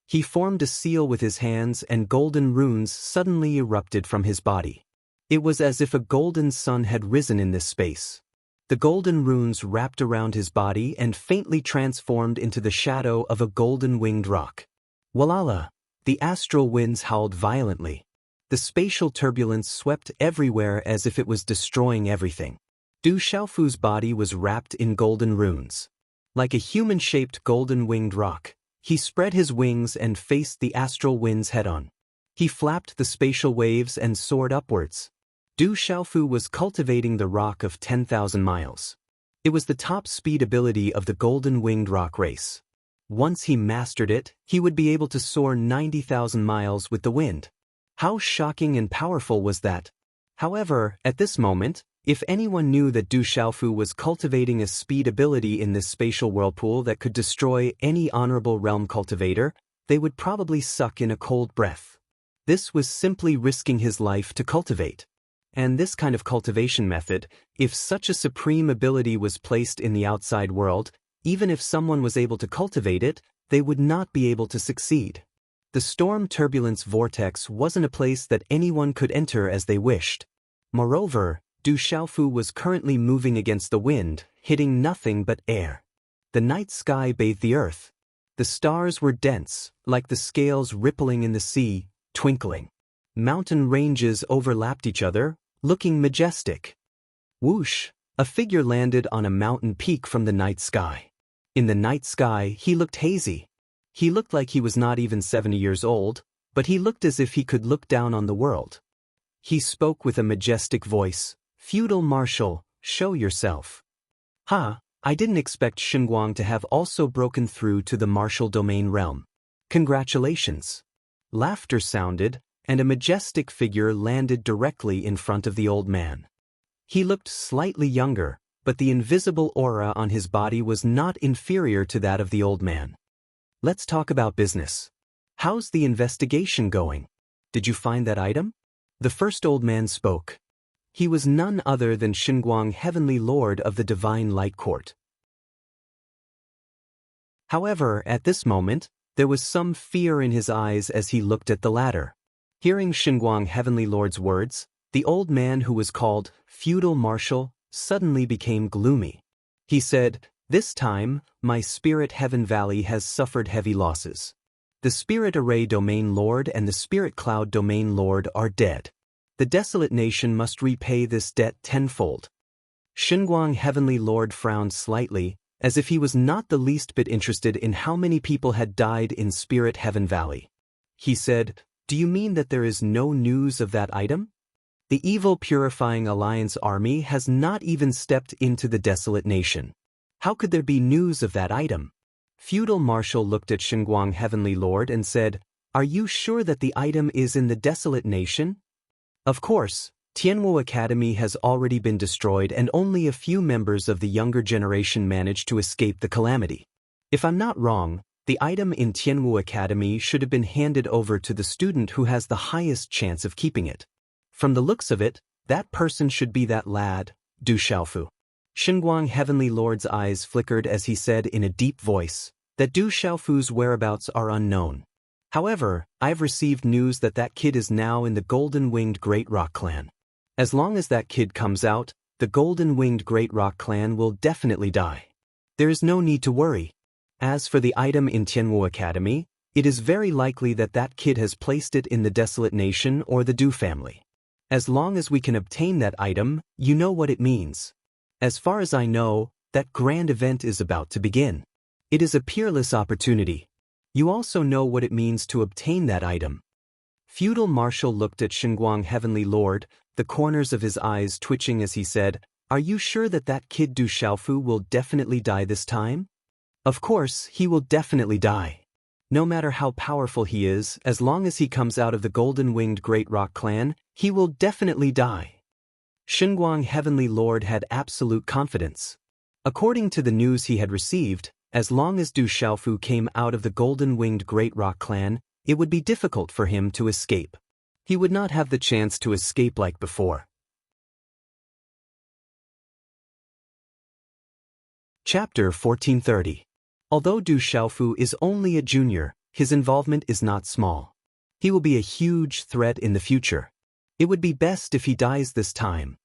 He formed a seal with his hands, and golden runes suddenly erupted from his body. It was as if a golden sun had risen in this space. The golden runes wrapped around his body and faintly transformed into the shadow of a golden-winged rock. Walala! The astral winds howled violently. The spatial turbulence swept everywhere as if it was destroying everything. Du Xiaofu's body was wrapped in golden runes. Like a human-shaped golden-winged rock, he spread his wings and faced the astral winds head-on. He flapped the spatial waves and soared upwards. Du Xiaofu was cultivating the rock of 10,000 miles. It was the top speed ability of the golden-winged rock race. Once he mastered it, he would be able to soar 90,000 miles with the wind. How shocking and powerful was that? However, at this moment, if anyone knew that Du Xiaofu was cultivating a speed ability in this spatial whirlpool that could destroy any honorable realm cultivator, they would probably suck in a cold breath. This was simply risking his life to cultivate. And this kind of cultivation method, if such a supreme ability was placed in the outside world, even if someone was able to cultivate it, they would not be able to succeed. The storm turbulence vortex wasn't a place that anyone could enter as they wished. Moreover, Du Xiaofu was currently moving against the wind, hitting nothing but air. The night sky bathed the earth. The stars were dense, like the scales rippling in the sea, twinkling. Mountain ranges overlapped each other, looking majestic. Whoosh! A figure landed on a mountain peak from the night sky. In the night sky, he looked hazy. He looked like he was not even 70 years old, but he looked as if he could look down on the world. He spoke with a majestic voice. "Feudal Marshal, show yourself." "Ha, I didn't expect Xinguang to have also broken through to the martial domain realm. Congratulations." Laughter sounded, and a majestic figure landed directly in front of the old man. He looked slightly younger, but the invisible aura on his body was not inferior to that of the old man. "Let's talk about business. How's the investigation going? Did you find that item?" The first old man spoke. He was none other than Xinguang, Heavenly Lord of the Divine Light Court. However, at this moment, there was some fear in his eyes as he looked at the latter. Hearing Xinguang, Heavenly Lord's words, the old man who was called Feudal Marshal suddenly became gloomy. He said, "This time, my Spirit Heaven Valley has suffered heavy losses. The Spirit Array Domain Lord and the Spirit Cloud Domain Lord are dead. The desolate nation must repay this debt tenfold." Xinguang, Heavenly Lord frowned slightly, as if he was not the least bit interested in how many people had died in Spirit Heaven Valley. He said, "Do you mean that there is no news of that item? The Evil Purifying Alliance army has not even stepped into the desolate nation. How could there be news of that item?" Feudal Marshal looked at Xinguang, Heavenly Lord, and said, "Are you sure that the item is in the desolate nation?" Of course, Tianwu Academy has already been destroyed and only a few members of the younger generation managed to escape the calamity. If I'm not wrong, the item in Tianwu Academy should have been handed over to the student who has the highest chance of keeping it. From the looks of it, that person should be that lad, Du Xiaofu. Xinguang, Heavenly Lord's eyes flickered as he said in a deep voice that Du Xiaofu's whereabouts are unknown. However, I've received news that that kid is now in the Golden-Winged Great Rock Clan. As long as that kid comes out, the Golden-Winged Great Rock Clan will definitely die. There is no need to worry. As for the item in Tianwu Academy, it is very likely that that kid has placed it in the Desolate Nation or the Du family. As long as we can obtain that item, you know what it means. As far as I know, that grand event is about to begin. It is a peerless opportunity. You also know what it means to obtain that item." Feudal Marshal looked at Xinguang, Heavenly Lord, the corners of his eyes twitching as he said, "Are you sure that that kid Du Xiaofu will definitely die this time?" "Of course, he will definitely die. No matter how powerful he is, as long as he comes out of the Golden-Winged Great Rock Clan, he will definitely die." Xinguang Heavenly Lord had absolute confidence. According to the news he had received, as long as Du Xiaofu came out of the golden-winged Great Rock clan, it would be difficult for him to escape. He would not have the chance to escape like before. Chapter 1430. Although Du Xiaofu is only a junior, his involvement is not small. He will be a huge threat in the future. It would be best if he dies this time.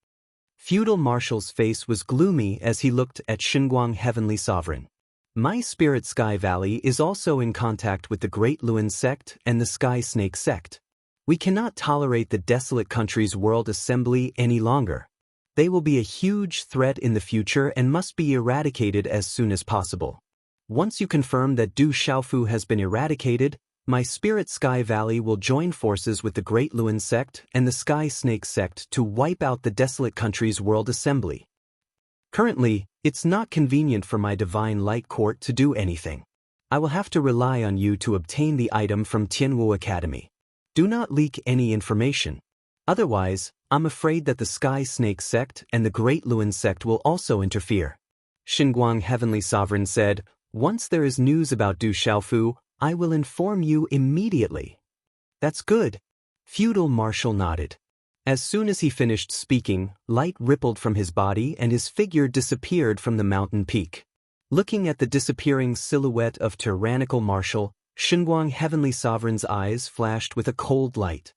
Feudal Marshal's face was gloomy as he looked at Xinguang Heavenly Sovereign. My Spirit Sky Valley is also in contact with the Great Luan sect and the Sky Snake sect. We cannot tolerate the desolate country's world assembly any longer. They will be a huge threat in the future and must be eradicated as soon as possible. Once you confirm that Du Xiaofu has been eradicated, my Spirit Sky Valley will join forces with the Great Luan sect and the Sky Snake sect to wipe out the desolate country's world assembly. Currently, it's not convenient for my Divine Light Court to do anything. I will have to rely on you to obtain the item from Tianwu Academy. Do not leak any information. Otherwise, I'm afraid that the Sky Snake sect and the Great Luan sect will also interfere. Xinguang Heavenly Sovereign said, "Once there is news about Du Xiaofu, I will inform you immediately." That's good. Feudal Marshal nodded. As soon as he finished speaking, light rippled from his body and his figure disappeared from the mountain peak. Looking at the disappearing silhouette of tyrannical Marshal, Xinguang Heavenly Sovereign's eyes flashed with a cold light.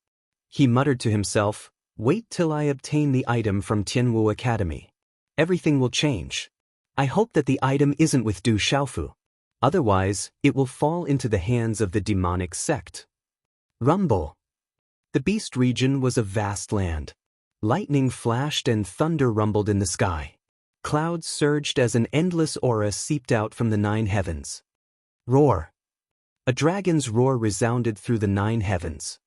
He muttered to himself, "Wait till I obtain the item from Tianwu Academy. Everything will change. I hope that the item isn't with Du Xiaofu. Otherwise, it will fall into the hands of the demonic sect." Rumble. The beast region was a vast land. Lightning flashed and thunder rumbled in the sky. Clouds surged as an endless aura seeped out from the 9 heavens. Roar. A dragon's roar resounded through the 9 heavens.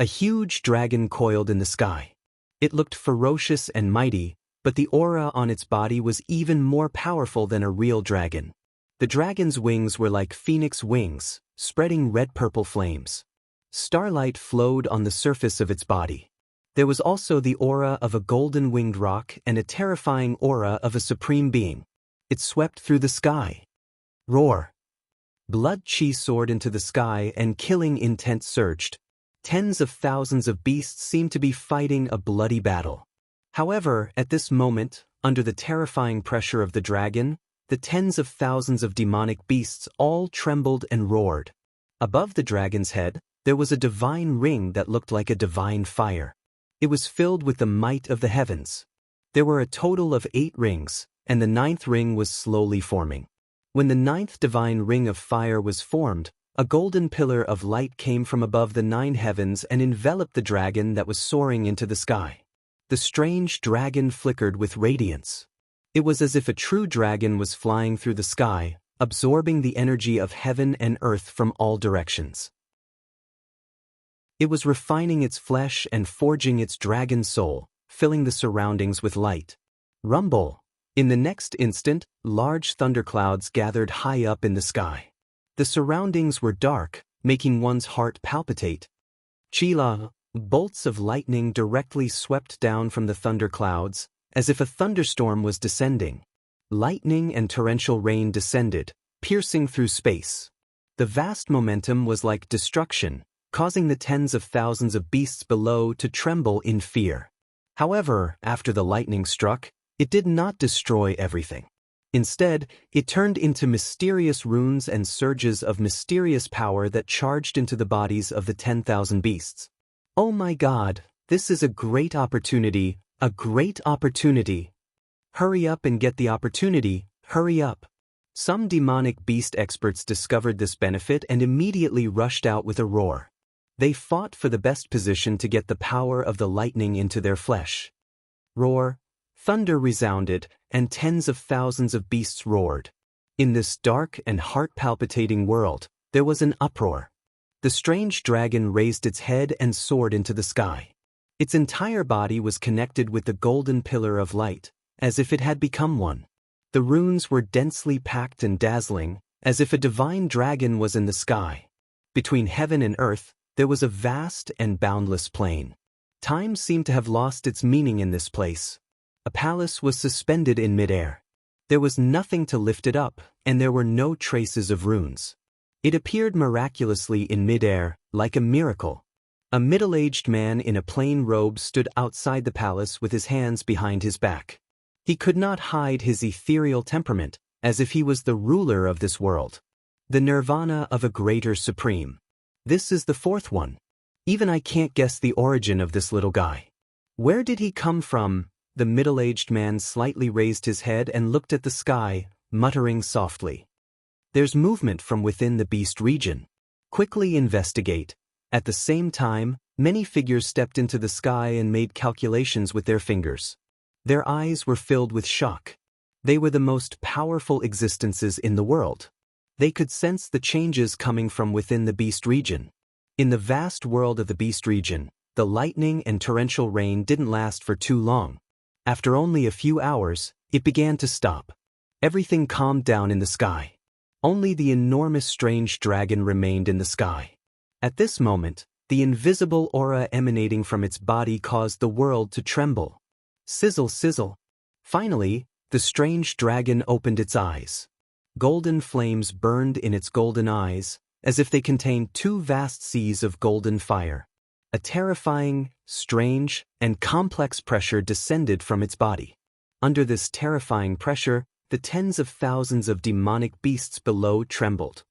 A huge dragon coiled in the sky. It looked ferocious and mighty, but the aura on its body was even more powerful than a real dragon. The dragon's wings were like phoenix wings, spreading red-purple flames. Starlight flowed on the surface of its body. There was also the aura of a golden-winged rock and a terrifying aura of a supreme being. It swept through the sky. Roar. Blood chi soared into the sky and killing intent surged. Tens of thousands of beasts seemed to be fighting a bloody battle. However, at this moment, under the terrifying pressure of the dragon, the tens of thousands of demonic beasts all trembled and roared. Above the dragon's head, there was a divine ring that looked like a divine fire. It was filled with the might of the heavens. There were a total of 8 rings, and the 9th ring was slowly forming. When the 9th divine ring of fire was formed, a golden pillar of light came from above the 9 heavens and enveloped the dragon that was soaring into the sky. The strange dragon flickered with radiance. It was as if a true dragon was flying through the sky, absorbing the energy of heaven and earth from all directions. It was refining its flesh and forging its dragon soul, filling the surroundings with light. Rumble. In the next instant, large thunderclouds gathered high up in the sky. The surroundings were dark, making one's heart palpitate. Chila. Bolts of lightning directly swept down from the thunderclouds, as if a thunderstorm was descending. Lightning and torrential rain descended, piercing through space. The vast momentum was like destruction, causing the tens of thousands of beasts below to tremble in fear. However, after the lightning struck, it did not destroy everything. Instead, it turned into mysterious runes and surges of mysterious power that charged into the bodies of the 10,000 beasts. Oh my God, this is a great opportunity, a great opportunity. Hurry up and get the opportunity, hurry up. Some demonic beast experts discovered this benefit and immediately rushed out with a roar. They fought for the best position to get the power of the lightning into their flesh. Roar. Thunder resounded, and tens of thousands of beasts roared. In this dark and heart-palpitating world, there was an uproar. The strange dragon raised its head and soared into the sky. Its entire body was connected with the golden pillar of light, as if it had become one. The runes were densely packed and dazzling, as if a divine dragon was in the sky. Between heaven and earth, there was a vast and boundless plain. Time seemed to have lost its meaning in this place. A palace was suspended in midair. There was nothing to lift it up, and there were no traces of runes. It appeared miraculously in midair, like a miracle. A middle-aged man in a plain robe stood outside the palace with his hands behind his back. He could not hide his ethereal temperament, as if he was the ruler of this world. The nirvana of a greater supreme. This is the fourth one. Even I can't guess the origin of this little guy. Where did he come from? The middle-aged man slightly raised his head and looked at the sky, muttering softly. There's movement from within the beast region. Quickly investigate. At the same time, many figures stepped into the sky and made calculations with their fingers. Their eyes were filled with shock. They were the most powerful existences in the world. They could sense the changes coming from within the beast region. In the vast world of the beast region, the lightning and torrential rain didn't last for too long. After only a few hours, it began to stop. Everything calmed down in the sky. Only the enormous strange dragon remained in the sky. At this moment, the invisible aura emanating from its body caused the world to tremble. Sizzle, sizzle. Finally, the strange dragon opened its eyes. Golden flames burned in its golden eyes, as if they contained two vast seas of golden fire. A terrifying, strange, and complex pressure descended from its body. Under this terrifying pressure, the tens of thousands of demonic beasts below trembled.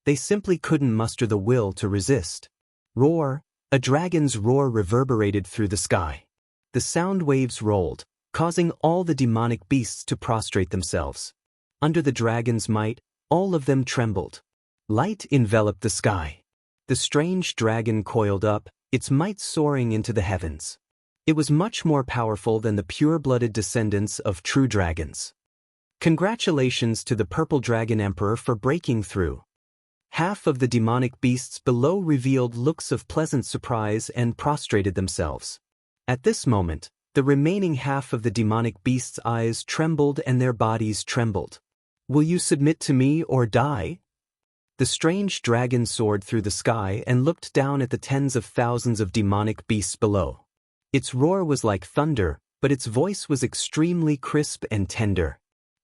They simply couldn't muster the will to resist. Roar! A dragon's roar reverberated through the sky. The sound waves rolled, causing all the demonic beasts to prostrate themselves. Under the dragon's might, all of them trembled. Light enveloped the sky. The strange dragon coiled up, its might soaring into the heavens. It was much more powerful than the pure-blooded descendants of true dragons. Congratulations to the Purple Dragon Emperor for breaking through. Half of the demonic beasts below revealed looks of pleasant surprise and prostrated themselves. At this moment, the remaining half of the demonic beasts' eyes trembled and their bodies trembled. Will you submit to me or die? The strange dragon soared through the sky and looked down at the tens of thousands of demonic beasts below. Its roar was like thunder, but its voice was extremely crisp and tender.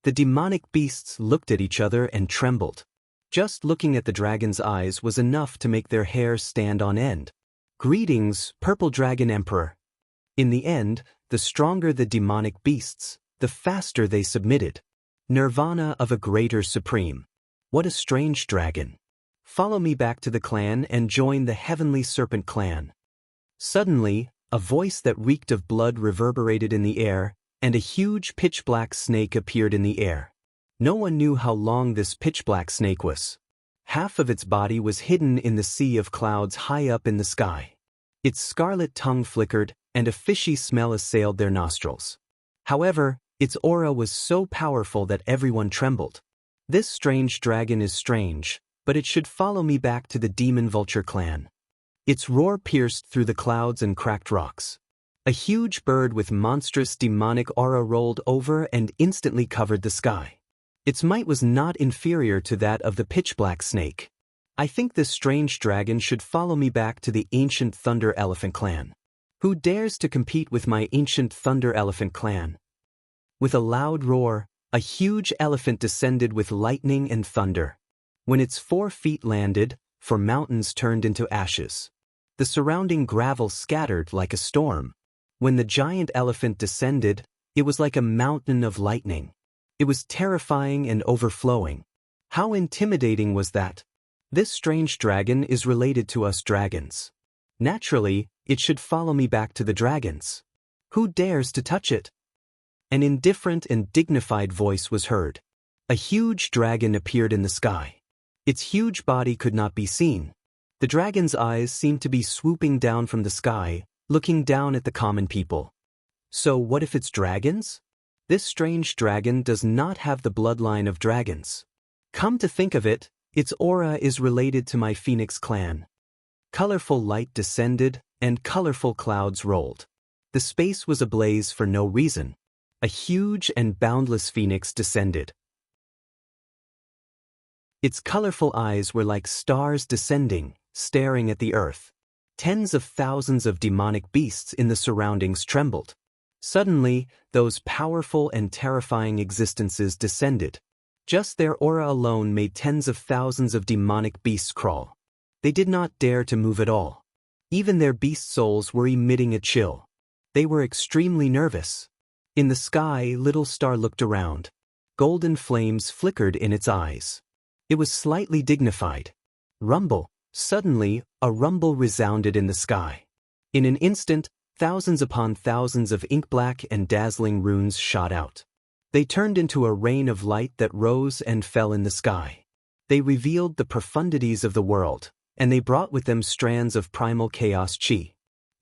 The demonic beasts looked at each other and trembled. Just looking at the dragon's eyes was enough to make their hair stand on end. Greetings, Purple Dragon Emperor. In the end, the stronger the demonic beasts, the faster they submitted. Nirvana of a greater supreme. What a strange dragon. Follow me back to the clan and join the Heavenly Serpent clan. Suddenly, a voice that reeked of blood reverberated in the air, and a huge pitch-black snake appeared in the air. No one knew how long this pitch-black snake was. Half of its body was hidden in the sea of clouds high up in the sky. Its scarlet tongue flickered, and a fishy smell assailed their nostrils. However, its aura was so powerful that everyone trembled. This strange dragon is strange, but it should follow me back to the Demon Vulture clan. Its roar pierced through the clouds and cracked rocks. A huge bird with monstrous demonic aura rolled over and instantly covered the sky. Its might was not inferior to that of the pitch-black snake. I think this strange dragon should follow me back to the ancient Thunder Elephant clan. Who dares to compete with my ancient Thunder Elephant clan? With a loud roar, a huge elephant descended with lightning and thunder. When its 4 feet landed, 4 mountains turned into ashes. The surrounding gravel scattered like a storm. When the giant elephant descended, it was like a mountain of lightning. It was terrifying and overflowing. How intimidating was that? This strange dragon is related to us dragons. Naturally, it should follow me back to the dragons. Who dares to touch it? An indifferent and dignified voice was heard. A huge dragon appeared in the sky. Its huge body could not be seen. The dragon's eyes seemed to be swooping down from the sky, looking down at the common people. So what if it's dragons? This strange dragon does not have the bloodline of dragons. Come to think of it, its aura is related to my Phoenix clan. Colorful light descended, and colorful clouds rolled. The space was ablaze for no reason. A huge and boundless phoenix descended. Its colorful eyes were like stars descending, staring at the earth. Tens of thousands of demonic beasts in the surroundings trembled. Suddenly, those powerful and terrifying existences descended. Just their aura alone made tens of thousands of demonic beasts crawl. They did not dare to move at all. Even their beast souls were emitting a chill. They were extremely nervous. In the sky, Little Star looked around. Golden flames flickered in its eyes. It was slightly dignified. Rumble. Suddenly, a rumble resounded in the sky. In an instant, thousands upon thousands of ink-black and dazzling runes shot out. They turned into a rain of light that rose and fell in the sky. They revealed the profundities of the world, and they brought with them strands of primal chaos chi.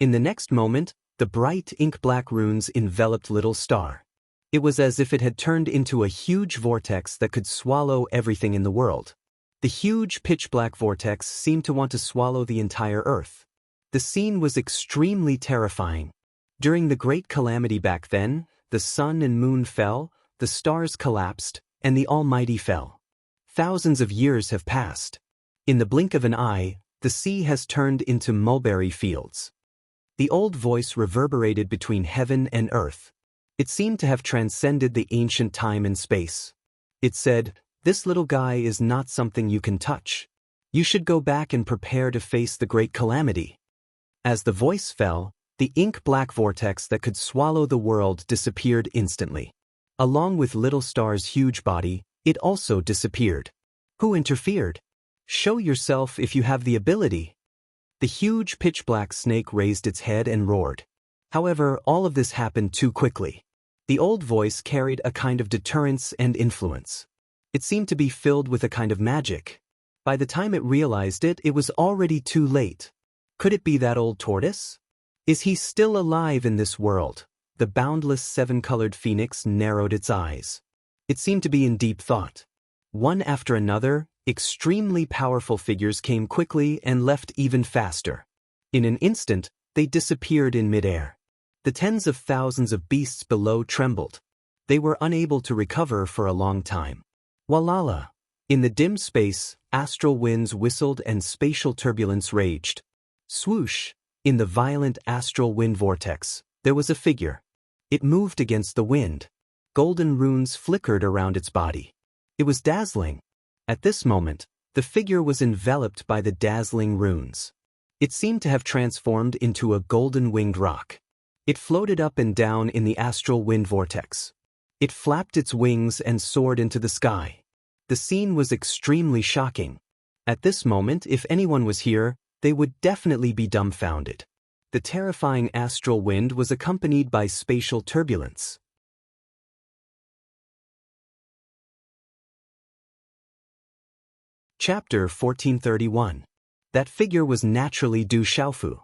In the next moment, the bright ink-black runes enveloped Little Star. It was as if it had turned into a huge vortex that could swallow everything in the world. The huge pitch-black vortex seemed to want to swallow the entire earth. The scene was extremely terrifying. During the great calamity back then, the sun and moon fell, the stars collapsed, and the Almighty fell. Thousands of years have passed. In the blink of an eye, the sea has turned into mulberry fields. The old voice reverberated between heaven and earth. It seemed to have transcended the ancient time and space. It said, "This little guy is not something you can touch. You should go back and prepare to face the great calamity." As the voice fell, the ink-black vortex that could swallow the world disappeared instantly. Along with Little Star's huge body, it also disappeared. Who interfered? Show yourself if you have the ability. The huge pitch-black snake raised its head and roared. However, all of this happened too quickly. The old voice carried a kind of deterrence and influence. It seemed to be filled with a kind of magic. By the time it realized it, it was already too late. Could it be that old tortoise? Is he still alive in this world? The boundless seven-colored phoenix narrowed its eyes. It seemed to be in deep thought. One after another, extremely powerful figures came quickly and left even faster. In an instant, they disappeared in midair. The tens of thousands of beasts below trembled. They were unable to recover for a long time. Walala! In the dim space, astral winds whistled and spatial turbulence raged. Swoosh! In the violent astral wind vortex, there was a figure. It moved against the wind. Golden runes flickered around its body. It was dazzling. At this moment, the figure was enveloped by the dazzling runes. It seemed to have transformed into a golden-winged rock. It floated up and down in the astral wind vortex. It flapped its wings and soared into the sky. The scene was extremely shocking. At this moment, if anyone was here, they would definitely be dumbfounded. The terrifying astral wind was accompanied by spatial turbulence. Chapter 1431. That figure was naturally Du Xiaofu.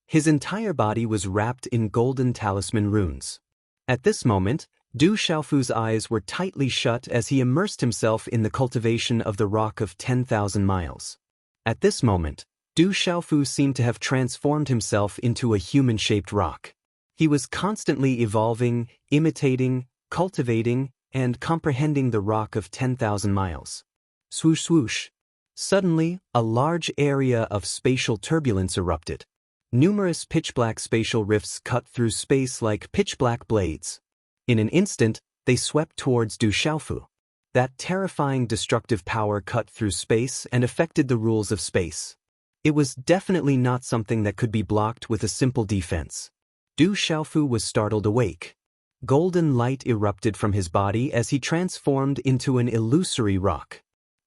His entire body was wrapped in golden talisman runes. At this moment, Du Xiaofu's eyes were tightly shut as he immersed himself in the cultivation of the rock of 10,000 miles. At this moment, Du Xiaofu seemed to have transformed himself into a human-shaped rock. He was constantly evolving, imitating, cultivating, and comprehending the rock of 10,000 miles. Swoosh swoosh. Suddenly, a large area of spatial turbulence erupted. Numerous pitch-black spatial rifts cut through space like pitch-black blades. In an instant, they swept towards Du Xiaofu. That terrifying destructive power cut through space and affected the rules of space. It was definitely not something that could be blocked with a simple defense. Du Xiaofu was startled awake. Golden light erupted from his body as he transformed into an illusory rock.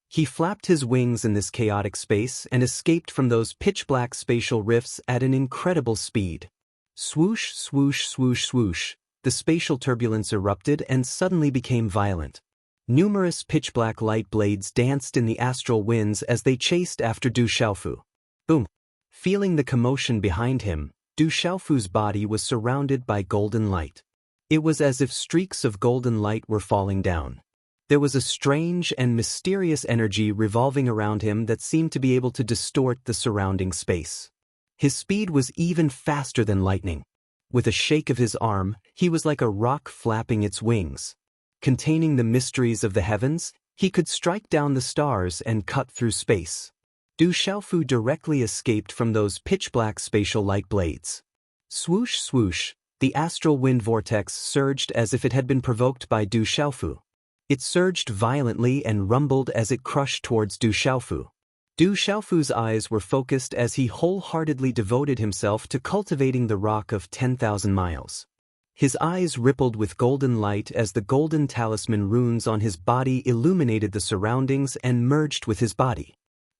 He flapped his wings in this chaotic space and escaped from those pitch-black spatial rifts at an incredible speed. Swoosh, swoosh, swoosh, swoosh. The spatial turbulence erupted and suddenly became violent. Numerous pitch-black light blades danced in the astral winds as they chased after Du Xiaofu. Boom! Feeling the commotion behind him, Du Xiaofu's body was surrounded by golden light. It was as if streaks of golden light were falling down. There was a strange and mysterious energy revolving around him that seemed to be able to distort the surrounding space. His speed was even faster than lightning. With a shake of his arm, he was like a rock flapping its wings. Containing the mysteries of the heavens, he could strike down the stars and cut through space. Du Xiaofu directly escaped from those pitch-black spatial light blades. Swoosh swoosh, the astral wind vortex surged as if it had been provoked by Du Xiaofu. It surged violently and rumbled as it crushed towards Du Xiaofu. Du Xiaofu's eyes were focused as he wholeheartedly devoted himself to cultivating the rock of 10,000 miles. His eyes rippled with golden light as the golden talisman runes on his body illuminated the surroundings and merged with his body.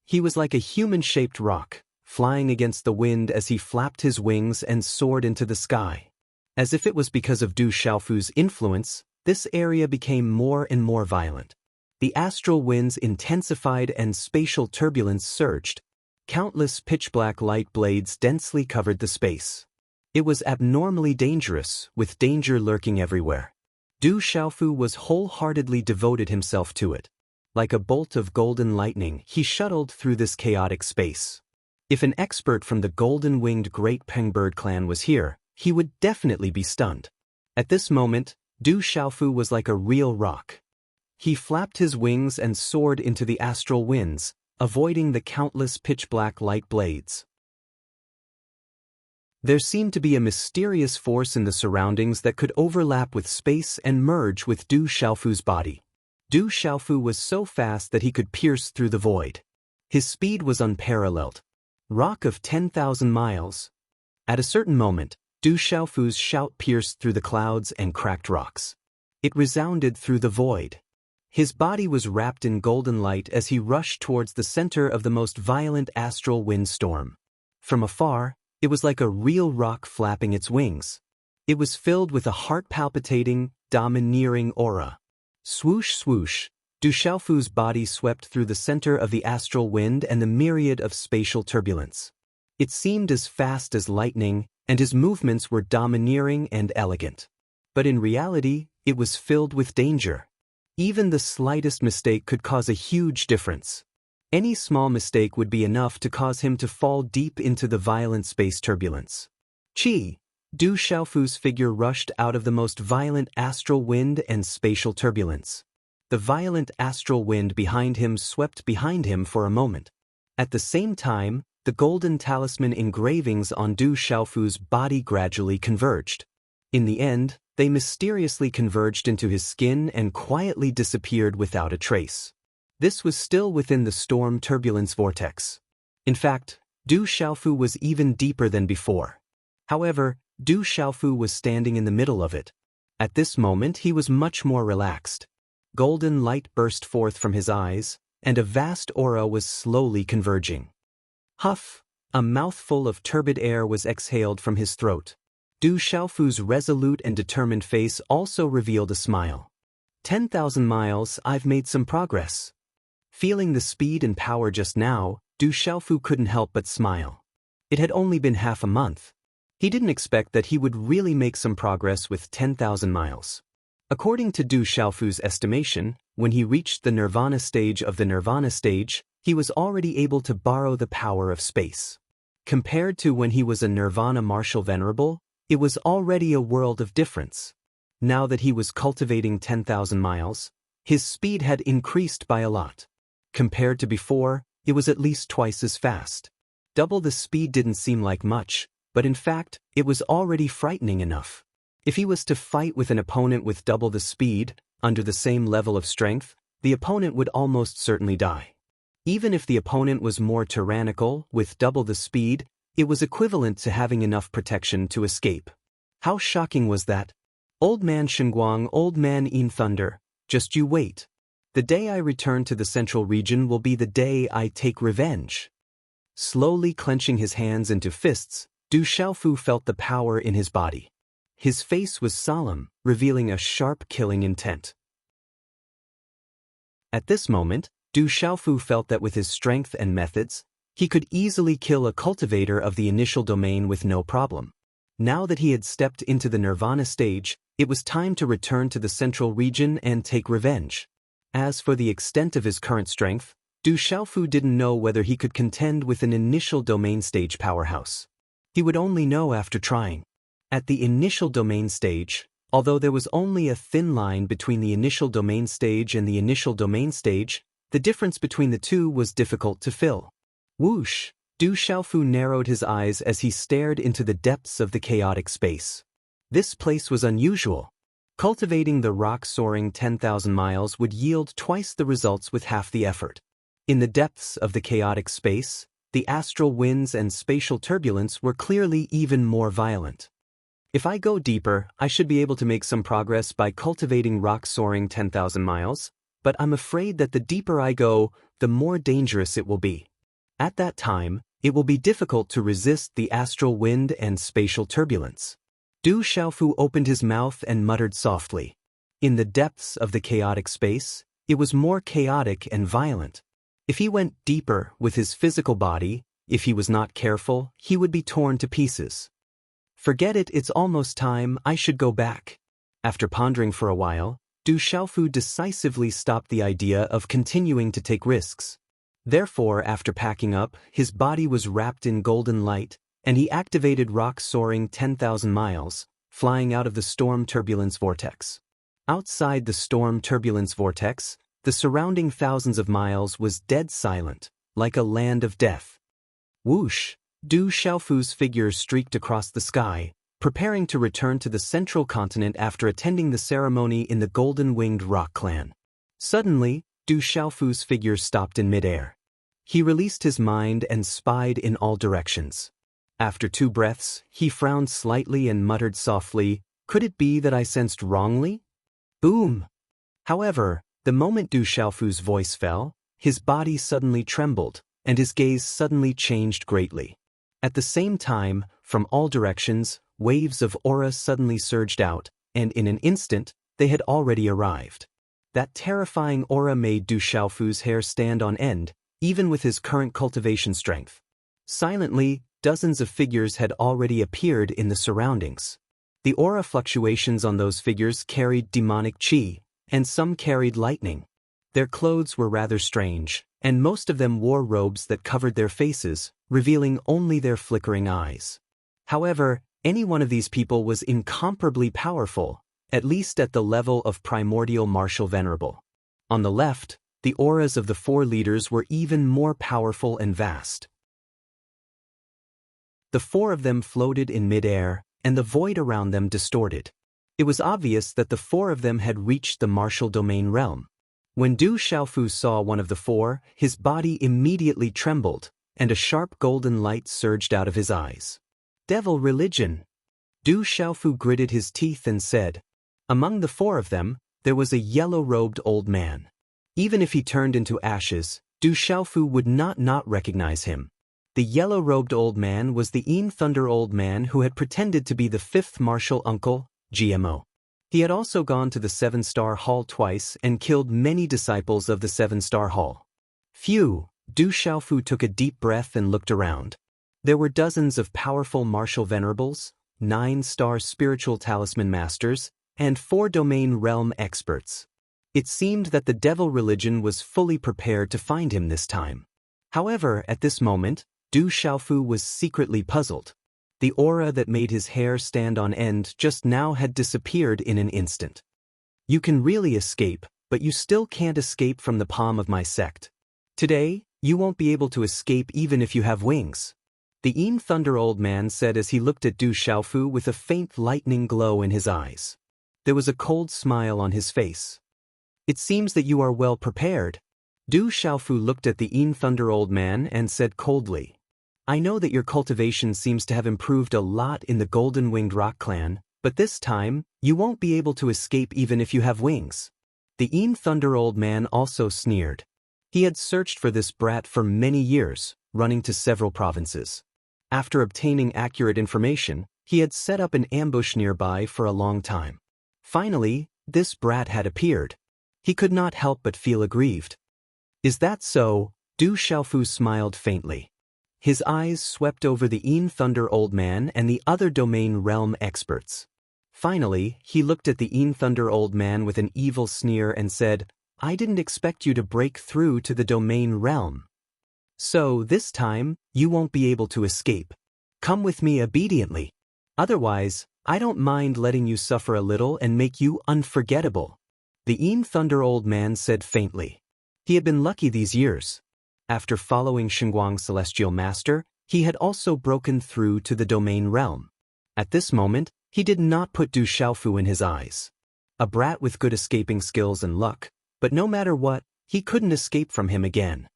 He was like a human-shaped rock, flying against the wind as he flapped his wings and soared into the sky. As if it was because of Du Xiaofu's influence, this area became more and more violent. The astral winds intensified and spatial turbulence surged. Countless pitch-black light blades densely covered the space. It was abnormally dangerous, with danger lurking everywhere. Du Xiaofu was wholeheartedly devoted himself to it. Like a bolt of golden lightning, he shuttled through this chaotic space. If an expert from the golden-winged Great Pengbird clan was here, he would definitely be stunned. At this moment, Du Xiaofu was like a real rock. He flapped his wings and soared into the astral winds, avoiding the countless pitch-black light blades. There seemed to be a mysterious force in the surroundings that could overlap with space and merge with Du Xiaofu's body. Du Xiaofu was so fast that he could pierce through the void. His speed was unparalleled. Rock of 10,000 miles. At a certain moment, Du Xiaofu's shout pierced through the clouds and cracked rocks. It resounded through the void. His body was wrapped in golden light as he rushed towards the center of the most violent astral windstorm. From afar, it was like a real rock flapping its wings. It was filled with a heart-palpitating, domineering aura. Swoosh swoosh, Du Xiaofu's body swept through the center of the astral wind and the myriad of spatial turbulence. It seemed as fast as lightning, and his movements were domineering and elegant. But in reality, it was filled with danger. Even the slightest mistake could cause a huge difference. Any small mistake would be enough to cause him to fall deep into the violent space turbulence. Chi! Du Xiaofu's figure rushed out of the most violent astral wind and spatial turbulence. The violent astral wind behind him swept behind him for a moment. At the same time, the golden talisman engravings on Du Xiaofu's body gradually converged. In the end, they mysteriously converged into his skin and quietly disappeared without a trace. This was still within the storm turbulence vortex. In fact, Du Xiaofu was even deeper than before. However, Du Xiaofu was standing in the middle of it. At this moment he was much more relaxed. Golden light burst forth from his eyes, and a vast aura was slowly converging. Huff! A mouthful of turbid air was exhaled from his throat. Du Xiaofu's resolute and determined face also revealed a smile. 10,000 miles, I've made some progress. Feeling the speed and power just now, Du Xiaofu couldn't help but smile. It had only been half a month. He didn't expect that he would really make some progress with 10,000 miles. According to Du Xiaofu's estimation, when he reached the nirvana stage of the nirvana stage, he was already able to borrow the power of space. Compared to when he was a nirvana martial venerable, it was already a world of difference. Now that he was cultivating 10,000 miles, his speed had increased by a lot. Compared to before, it was at least twice as fast. Double the speed didn't seem like much, but in fact, it was already frightening enough. If he was to fight with an opponent with double the speed, under the same level of strength, the opponent would almost certainly die. Even if the opponent was more tyrannical, with double the speed, it was equivalent to having enough protection to escape. How shocking was that? Old man Shenguang, old man in thunder, just you wait. The day I return to the central region will be the day I take revenge. Slowly clenching his hands into fists, Du Xiaofu felt the power in his body. His face was solemn, revealing a sharp killing intent. At this moment, Du Xiaofu felt that with his strength and methods, he could easily kill a cultivator of the initial domain with no problem. Now that he had stepped into the nirvana stage, it was time to return to the central region and take revenge. As for the extent of his current strength, Du Xiaofu didn't know whether he could contend with an initial domain stage powerhouse. He would only know after trying. At the initial domain stage, although there was only a thin line between the initial domain stage and the initial domain stage, the difference between the two was difficult to fill. Whoosh! Du Xiaofu narrowed his eyes as he stared into the depths of the chaotic space. This place was unusual. Cultivating the rock soaring 10,000 miles would yield twice the results with half the effort. In the depths of the chaotic space, the astral winds and spatial turbulence were clearly even more violent. If I go deeper, I should be able to make some progress by cultivating rock soaring 10,000 miles, but I'm afraid that the deeper I go, the more dangerous it will be. At that time, it will be difficult to resist the astral wind and spatial turbulence. Du Xiaofu opened his mouth and muttered softly. In the depths of the chaotic space, it was more chaotic and violent. If he went deeper with his physical body, if he was not careful, he would be torn to pieces. Forget it, it's almost time, I should go back. After pondering for a while, Du Xiaofu decisively stopped the idea of continuing to take risks. Therefore, after packing up, his body was wrapped in golden light, and he activated rock soaring 10,000 miles, flying out of the storm turbulence vortex. Outside the storm turbulence vortex, the surrounding thousands of miles was dead silent, like a land of death. Whoosh! Du Xiaofu's figure streaked across the sky, preparing to return to the central continent after attending the ceremony in the golden-winged rock clan. Suddenly, Du Xiaofu's figure stopped in midair. He released his mind and spied in all directions. After 2 breaths, he frowned slightly and muttered softly, "Could it be that I sensed wrongly?" Boom! However, the moment Du Xiaofu's voice fell, his body suddenly trembled, and his gaze suddenly changed greatly. At the same time, from all directions, waves of aura suddenly surged out, and in an instant, they had already arrived. That terrifying aura made Du Xiaofu's hair stand on end, even with his current cultivation strength. Silently, dozens of figures had already appeared in the surroundings. The aura fluctuations on those figures carried demonic qi, and some carried lightning. Their clothes were rather strange, and most of them wore robes that covered their faces, revealing only their flickering eyes. However, any one of these people was incomparably powerful, at least at the level of primordial martial venerable. On the left, the auras of the 4 leaders were even more powerful and vast. The 4 of them floated in midair, and the void around them distorted. It was obvious that the 4 of them had reached the martial domain realm. When Du Xiaofu saw one of the 4, his body immediately trembled, and a sharp golden light surged out of his eyes. Devil religion! Du Xiaofu gritted his teeth and said. Among the 4 of them, there was a yellow-robed old man. Even if he turned into ashes, Du Xiaofu would not recognize him. The yellow-robed old man was the Yin Thunder old man who had pretended to be the 5th martial uncle, GMO. He had also gone to the 7-Star Hall twice and killed many disciples of the 7-Star Hall. Phew! Du Xiaofu took a deep breath and looked around. There were dozens of powerful martial venerables, 9-star spiritual talisman masters, and 4 domain realm experts. It seemed that the devil religion was fully prepared to find him this time. However, at this moment, Du Xiaofu was secretly puzzled. The aura that made his hair stand on end just now had disappeared in an instant. You can really escape, but you still can't escape from the palm of my sect. Today, you won't be able to escape even if you have wings. The Yin Thunder old man said as he looked at Du Xiaofu with a faint lightning glow in his eyes. There was a cold smile on his face. It seems that you are well prepared. Du Xiaofu looked at the Yin Thunder old man and said coldly, I know that your cultivation seems to have improved a lot in the Golden-Winged Rock Clan, but this time, you won't be able to escape even if you have wings. The Yin Thunder old man also sneered. He had searched for this brat for many years, running to several provinces. After obtaining accurate information, he had set up an ambush nearby for a long time. Finally, this brat had appeared. He could not help but feel aggrieved. Is that so? Du Xiaofu smiled faintly. His eyes swept over the Yin Thunder old man and the other domain realm experts. Finally, he looked at the Yin Thunder old man with an evil sneer and said, I didn't expect you to break through to the domain realm. So, this time, you won't be able to escape. Come with me obediently. Otherwise, I don't mind letting you suffer a little and make you unforgettable. The Yin Thunder old man said faintly. He had been lucky these years. After following Xinguang's celestial master, he had also broken through to the domain realm. At this moment, he did not put Du Xiaofu in his eyes. A brat with good escaping skills and luck, but no matter what, he couldn't escape from him again.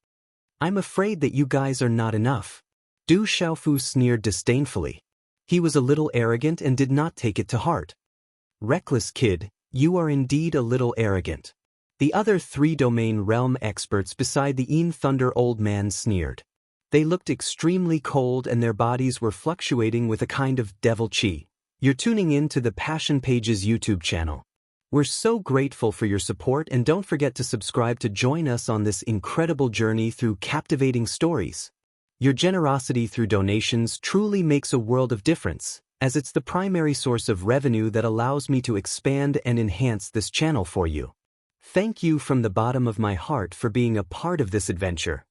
I'm afraid that you guys are not enough. Du Xiaofu sneered disdainfully. He was a little arrogant and did not take it to heart. Reckless kid, you are indeed a little arrogant. The other 3 domain realm experts beside the Yin Thunder old man sneered. They looked extremely cold and their bodies were fluctuating with a kind of devil chi. You're tuning in to the Passion Pages YouTube channel. We're so grateful for your support, and don't forget to subscribe to join us on this incredible journey through captivating stories. Your generosity through donations truly makes a world of difference, as it's the primary source of revenue that allows me to expand and enhance this channel for you. Thank you from the bottom of my heart for being a part of this adventure.